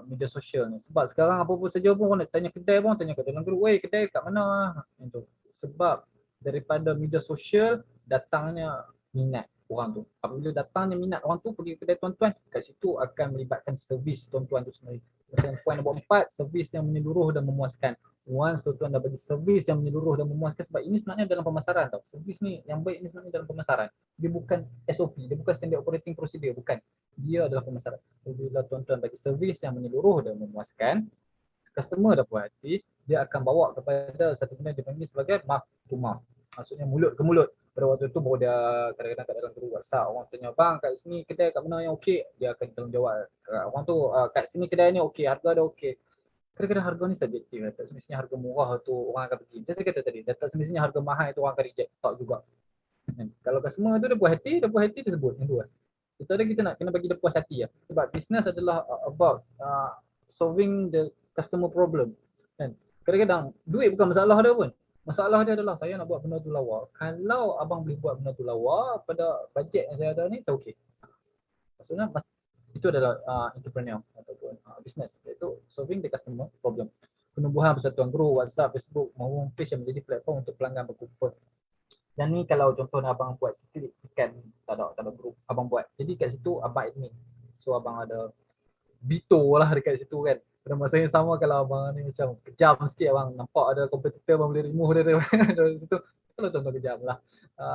media sosial ni. Sebab sekarang apa-apa saja pun nak tanya kedai pun tanya kat dalam grup, "Wei, kedai kat mana?" Itu. Sebab daripada media sosial datangnya minat orang tu. Apabila datangnya minat orang tu pergi kedai tuan-tuan, kat situ akan melibatkan servis tuan-tuan tu sendiri. Macam poin nombor 4, servis yang menyeluruh dan memuaskan. Once tuan-tuan dah bagi servis yang menyeluruh dan memuaskan, sebab ini sebenarnya dalam pemasaran tau. Servis ni yang baik ni sebenarnya dalam pemasaran. Dia bukan SOP, dia bukan standard operating procedure, bukan. Dia adalah pemasaran. Bila tuan-tuan bagi servis yang menyeluruh dan memuaskan, customer dah puas hati, dia akan bawa kepada satu benda dia panggil sebagai mouth to mouth. Maksudnya mulut ke mulut. Pada waktu tu baru dia kadang-kadang kat dalam grup WhatsApp, orang tanya, "Bang, kat sini kedai kat mana yang okey?" Dia akan tanggungjawab. Orang tu, "Kat sini kedai ni okey, harga dia okey." Kadang-kadang harga ni subjektif. Tak semestinya harga murah tu orang akan pergi. Macam saya kata tadi, tak semestinya harga mahal tu orang akan reject. Tak juga. Kalau customer tu dia puas hati dia sebut. Yang tu lah. Itu ada kita nak kena bagi dia puas hati lah. Sebab business adalah about solving the customer problem. Kan? Kadang-kadang duit bukan masalah dia pun. Masalah dia adalah saya nak buat benda tu lawa. Kalau abang boleh buat benda tu lawa pada bajet yang saya ada ni, saya okey. Maksudnya itu adalah entrepreneur ataupun business, iaitu solving the customer problem. Penubuhan persatuan grup, WhatsApp, Facebook maupun page yang menjadi platform untuk pelanggan berkumpul. Dan ni kalau contohnya abang buat sikit kan tak ada grup abang buat. Jadi kat situ abang admin. So abang ada Bito lah dekat situ kan. Pada masa yang sama kalau abang ni macam kejam sikit, abang nampak ada kompetitor, abang boleh remove dia dari situ. Kalau tuan-tuan kejam lah.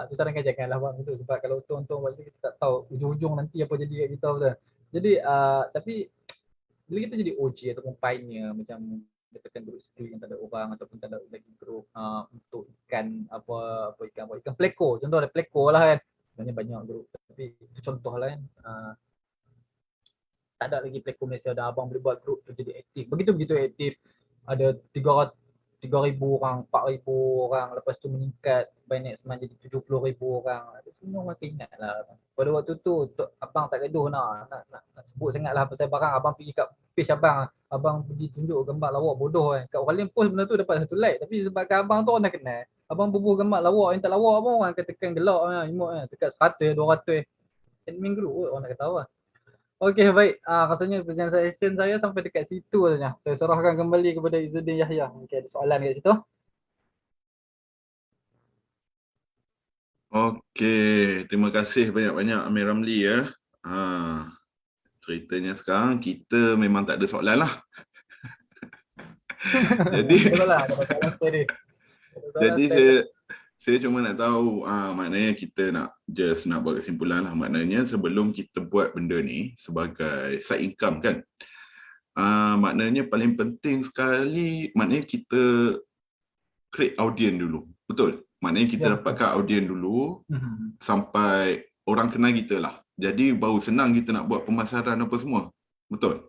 Disarankan janganlah abang itu, sebab kalau tuan-tuan buat itu kita tak tahu ujung-ujung nanti apa jadi kat kita betul. Jadi tapi bila kita jadi OG ataupun pioneer, macam katakan grup sekeliling yang tak ada orang ataupun tak ada lagi grup untuk ikan ikan pleko. Contoh ada pleko lah kan. Sebenarnya banyak grup, tapi itu contoh lah kan. Tak ada lagi pleko Malaysia dan abang boleh buat grup tu jadi aktif. Begitu aktif, ada 3,000 orang, 4,000 orang, lepas tu meningkat by next month jadi 70,000 orang. Semua orang ingat lah. Pada waktu tu abang tak gaduh nak sebut sangat lah pasal barang. Abang pergi kat page abang pergi tunjuk gambar lawak bodoh kan. Kat orang lain post benda tu dapat 1 like, tapi sebabkan abang tu orang dah kenal. Abang bubuh gambar lawak yang tak lawak pun orang akan tekan gelak emote tekan 100, 200. Admin group orang nak ketawa. Okey, baik. Rasanya presentation saya sampai dekat situ saja. Saya serahkan kembali kepada Izzuddin Yahya. Okey, ada soalan kat situ? Okey, terima kasih banyak-banyak Amir Ramli ya. Ceritanya sekarang kita memang tak ada soalan lah. Jadi saya cuma nak tahu, maknanya kita nak buat kesimpulan lah. Maknanya sebelum kita buat benda ni sebagai side income kan, maknanya paling penting sekali, maknanya kita create audience dulu. Betul? Maknanya kita dapatkan audience dulu sampai orang kenal kita lah. Jadi baru senang kita nak buat pemasaran apa semua. Betul?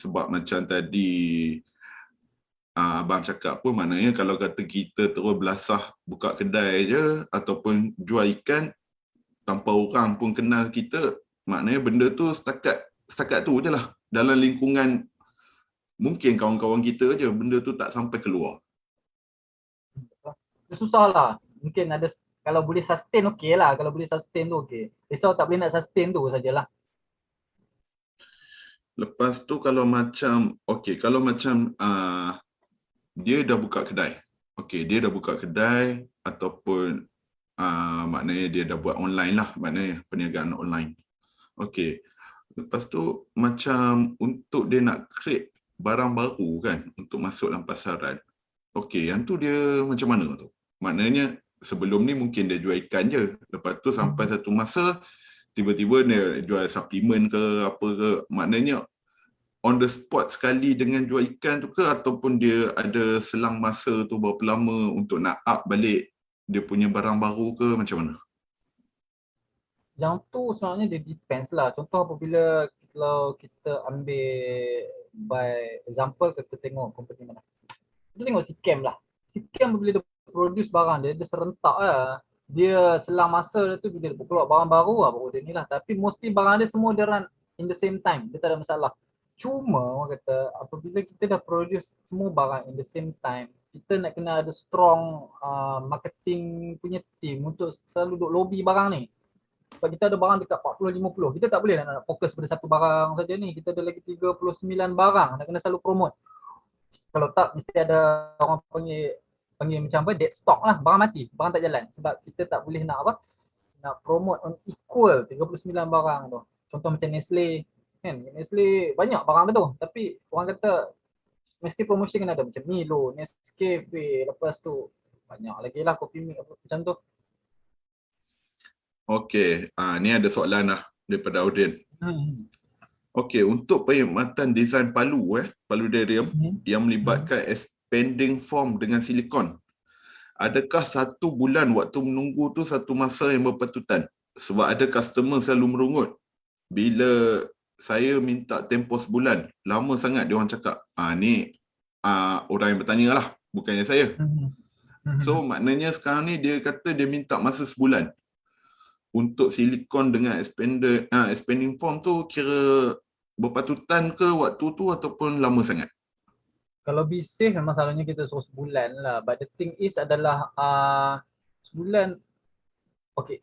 Sebab macam tadi abang cakap pun, maknanya kalau kata kita terus belasah buka kedai je ataupun jual ikan tanpa orang pun kenal kita, maknanya benda tu setakat tu je lah. Dalam lingkungan mungkin kawan-kawan kita je, benda tu tak sampai keluar. Susah lah. Mungkin ada, kalau boleh sustain okey lah. Kalau boleh sustain tu okey. Risau tak boleh nak sustain tu sajalah. Lepas tu kalau macam, kalau macam dia dah buka kedai. Dia dah buka kedai ataupun maknanya dia dah buat online lah, maknanya perniagaan online. Lepas tu macam untuk dia nak create barang baru kan untuk masuk dalam pasaran. Okey, yang tu dia macam mana tu? Maknanya sebelum ni mungkin dia jual ikan je. Lepas tu sampai satu masa tiba-tiba dia jual suplemen ke apa ke. Maknanya on the spot sekali dengan jual ikan tu ke ataupun dia ada selang masa tu berapa lama untuk nak up balik dia punya barang baru ke macam mana? Yang tu sebenarnya dia depends lah. Contoh apabila kalau kita ambil by example, kita tengok company mana. Kita tengok Sikam lah. Sikam bila dia produce barang dia serentak lah. Dia selang masa dia tu bila dia keluar barang baru lah, baru dia ni lah. Tapi mostly barang dia semua dia run in the same time. Dia tak ada masalah. Cuma orang kata apabila kita dah produce semua barang in the same time, kita nak kena ada strong marketing punya team untuk selalu duk lobby barang ni. Sebab kita ada barang dekat 40-50. Kita tak boleh nak fokus pada satu barang saja ni. Kita ada lagi 39 barang. Nak kena selalu promote. Kalau tak, mesti ada orang panggil macam apa, dead stock lah. Barang mati. Barang tak jalan. Sebab kita tak boleh nak apa, nak promote on equal 39 barang tu. Contoh macam Nestle. Kan? Nestle banyak barang dia tu. Tapi orang kata mesti promotion kena ada. Macam Milo, Nescafe. Lepas tu banyak lagi lah Coffee Mate macam tu. Okey, ni ada soalan lah daripada audien. Okey, untuk perkhidmatan desain paludarium yang melibatkan expanding foam dengan silikon, adakah 1 bulan waktu menunggu tu satu masa yang berpatutan? Sebab ada customer selalu merungut bila saya minta tempoh sebulan, lama sangat dia orang cakap. Ni orang yang bertanya lah, bukannya saya. So maknanya sekarang ni dia kata dia minta masa sebulan. Untuk silikon dengan expanding foam tu kira berpatutan ke waktu tu ataupun lama sangat? Kalau bising memang selalunya kita suruh sebulan lah. But the thing is adalah sebulan, okay.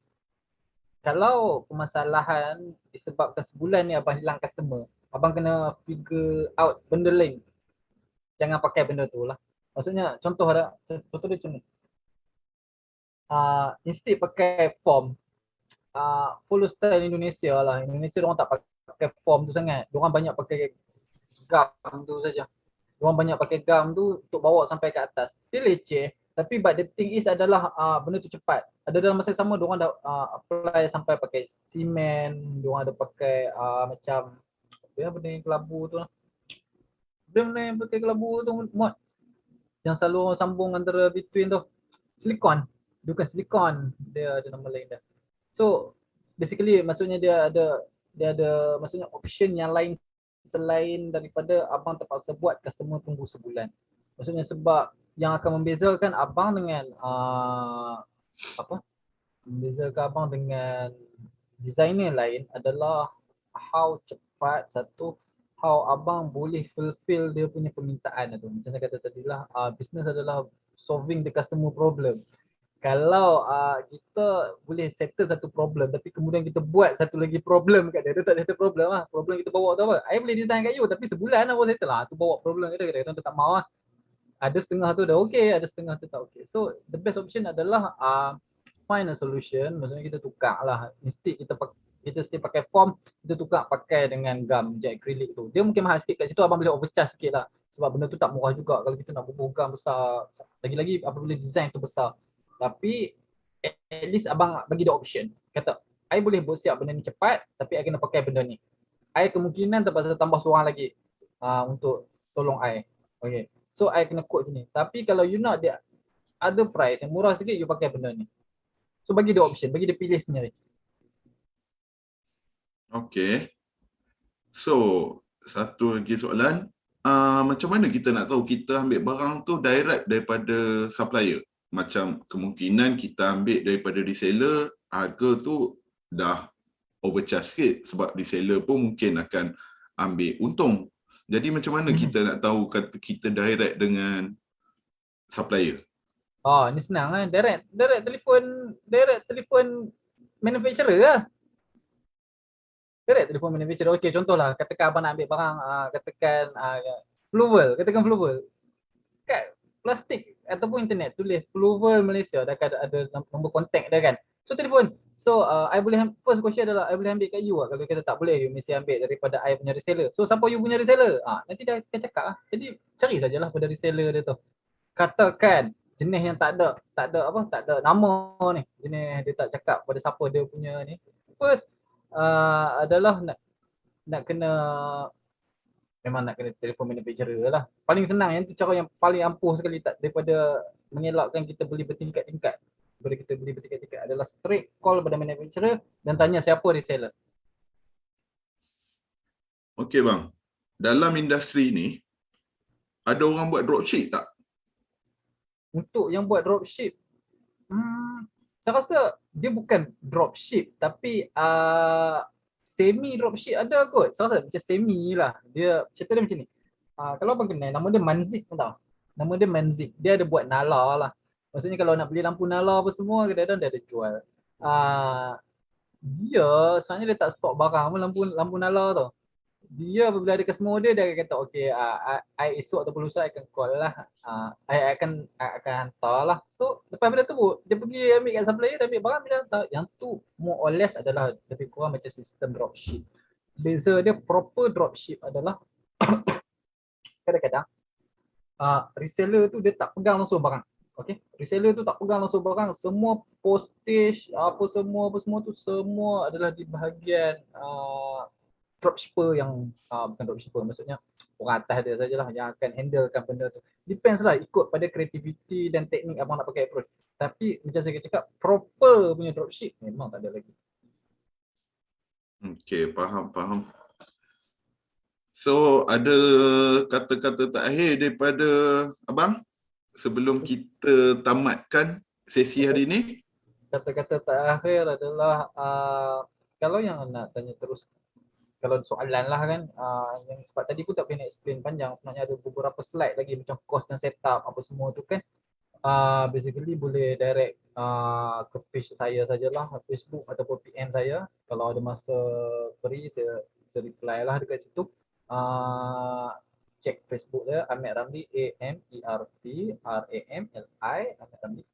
Kalau permasalahan disebabkan sebulan ni abang hilang customer, abang kena figure out benda lain. Jangan pakai benda tu lah. Maksudnya contoh dia macam ni. Instead pakai form, follow style Indonesia lah. Indonesia diorang tak pakai form tu sangat. Diorang banyak pakai gam tu saja. Diorang banyak pakai gam tu untuk bawa sampai ke atas. Dia leceh. Tapi but the thing is adalah benda tu cepat. Ada dalam masa yang sama diorang dah apply sampai pakai simen. Diorang ada pakai macam benda yang kelabu tu lah. Benda yang pakai kelabu tu mod. Yang selalu orang sambung antara between tu. Silikon. Dia bukan silikon. Dia ada nama lain dah. So basically maksudnya dia ada maksudnya option yang lain selain daripada abang terpaksa buat customer tunggu sebulan. Maksudnya sebab yang akan membezakan abang dengan membezakan abang dengan designer lain adalah how cepat how abang boleh fulfill dia punya permintaan tu. Macam saya kata tadi lah, business adalah solving the customer problem. Kalau kita boleh settle satu problem tapi kemudian kita buat satu lagi problem kat dia, dia tak settle problem lah. Problem kita bawa tu apa? I boleh design kat you tapi sebulan lah baru settle lah. Tu bawa problem kat dia, dia tak mahu lah. Ada setengah tu dah okay, ada setengah tu tak okay. So the best option adalah find a solution. Maksudnya kita tukar lah. Instead kita still pakai form, kita tukar pakai dengan gam jet acrylic tu. Dia mungkin mahal sikit kat situ, abang boleh overcharge sikit lah. Sebab benda tu tak murah juga kalau kita nak bubuh gam besar. Lagi-lagi apabila design tu besar. Tapi at least abang bagi dia option. Kata, I boleh buat siap benda ni cepat, tapi I kena pakai benda ni. I kemungkinan terpaksa tambah seorang lagi untuk tolong I. Okay. So I kena quote sini. Tapi kalau you nak dia ada price yang murah sikit, you pakai benda ni. So bagi dia option, bagi dia pilih sendiri. Okay. So, satu lagi soalan. Macam mana kita nak tahu kita ambil barang tu direct daripada supplier? Macam kemungkinan kita ambil daripada reseller, harga tu dah overcharge sikit sebab reseller pun mungkin akan ambil untung. Jadi macam mana kita nak tahu kata kita direct dengan supplier? Ni senang lah. Direct telefon manufacturer lah. Direct telefon manufacturer. Okay, contohlah katakan abang nak ambil barang, katakan Fluval. Kat plastik ataupun internet tulis Fluval Malaysia, dah ada nombor kontak dia kan. So telefon, So I boleh first question adalah I boleh ambil kat you lah. Kalau kita tak boleh, you mesti ambil daripada I punya reseller. So siapa you punya reseller? Nanti dah kita cakap lah. Jadi cari sajalah pada reseller dia tu. Katakan jenis yang tak ada nama ni. Jenis dia tak cakap pada siapa dia punya ni. First adalah nak kena memang nak kena telefon manufacturer lah. Paling senang yang tu cara yang paling ampuh sekali tak daripada mengelakkan kita beli bertingkat-tingkat. Daripada kita beli bertingkat-tingkat adalah straight call pada manufacturer dan tanya siapa reseller. Okey bang, dalam industri ni ada orang buat dropship tak? Untuk yang buat dropship, saya rasa dia bukan dropship tapi semi dropship ada kot. Saya rasa macam semi lah. Dia cerita dia macam ni. Kalau abang kenal, nama dia Manzik pun tahu. Nama dia Manzik. Dia ada buat nala lah. Maksudnya kalau nak beli lampu nala apa semua, kadang-kadang dia ada jual. Dia sebenarnya dia tak stok barang pun lampu nala tu. Dia apabila ada customer dia akan kata okey, I esok ataupun lusa I akan call lah. I akan hantar lah. So lepas benda tu dia pergi ambil kat supplier, dia ambil barang, dia hantar. Yang tu more or less adalah lebih kurang macam sistem dropship. Beza dia proper dropship adalah kadang-kadang reseller tu dia tak pegang langsung barang. Okey, reseller tu tak pegang langsung barang, semua postage apa semua tu semua adalah di bahagian dropshipper yang bukan dropshipper, maksudnya orang atas dia sajalah yang akan handlekan benda tu. Depends lah, ikut pada kreativiti dan teknik abang nak pakai approach. Tapi macam saya cakap, proper punya dropship memang tak ada lagi. Okey, faham. So, ada kata-kata terakhir daripada abang sebelum kita tamatkan sesi hari ini? Kata-kata terakhir adalah kalau yang nak tanya terus, kalau soalan lah kan, yang sebab tadi pun tak boleh nak explain panjang, sebenarnya ada beberapa slide lagi macam cost dan setup apa semua tu kan. Basically boleh direct ke page saya sajalah, Facebook ataupun PM saya. Kalau ada masa free, saya reply lah dekat situ. Check Facebook saya, Ahmad Ramli, AMERTRAMLI, Ahmad Ramli.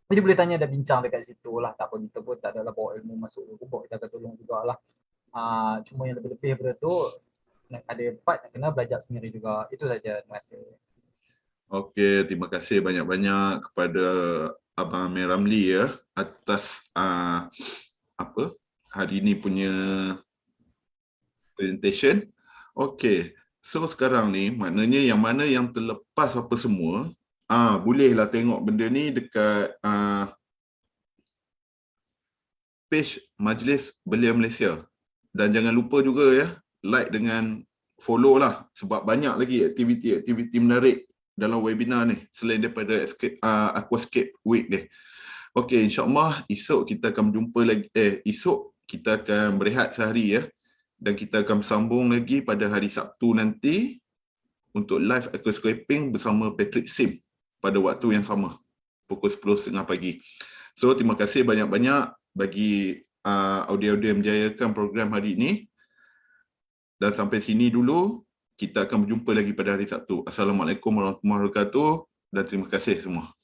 Jadi boleh tanya dan bincang dekat situ lah. Tak apa, kita pun tak adalah bawa ilmu masuk ke kubur, kita akan tolong jugalah. Cuma yang lebih-lebih daripada tu, ada part nak kena belajar sendiri juga. Itu saja, terima kasih. Okey, terima kasih banyak-banyak kepada Abang Amir Ramli ya atas hari ini punya presentation. Okey, so sekarang ni maknanya yang mana yang terlepas apa semua, bolehlah tengok benda ni dekat page Majlis Belia Malaysia. Dan jangan lupa juga ya, like dengan follow lah sebab banyak lagi aktiviti menarik dalam webinar ni selain daripada Aquascape Week ni. Okey, insya-Allah esok kita akan berjumpa lagi. Esok kita akan berehat sehari ya. Dan kita akan sambung lagi pada hari Sabtu nanti untuk live aquascaping bersama Patrick Sim pada waktu yang sama, pukul 10.30 pagi. So, terima kasih banyak-banyak bagi audio-audio yang menjayakan program hari ini. Dan sampai sini dulu, kita akan berjumpa lagi pada hari Sabtu. Assalamualaikum warahmatullahi wabarakatuh dan terima kasih semua.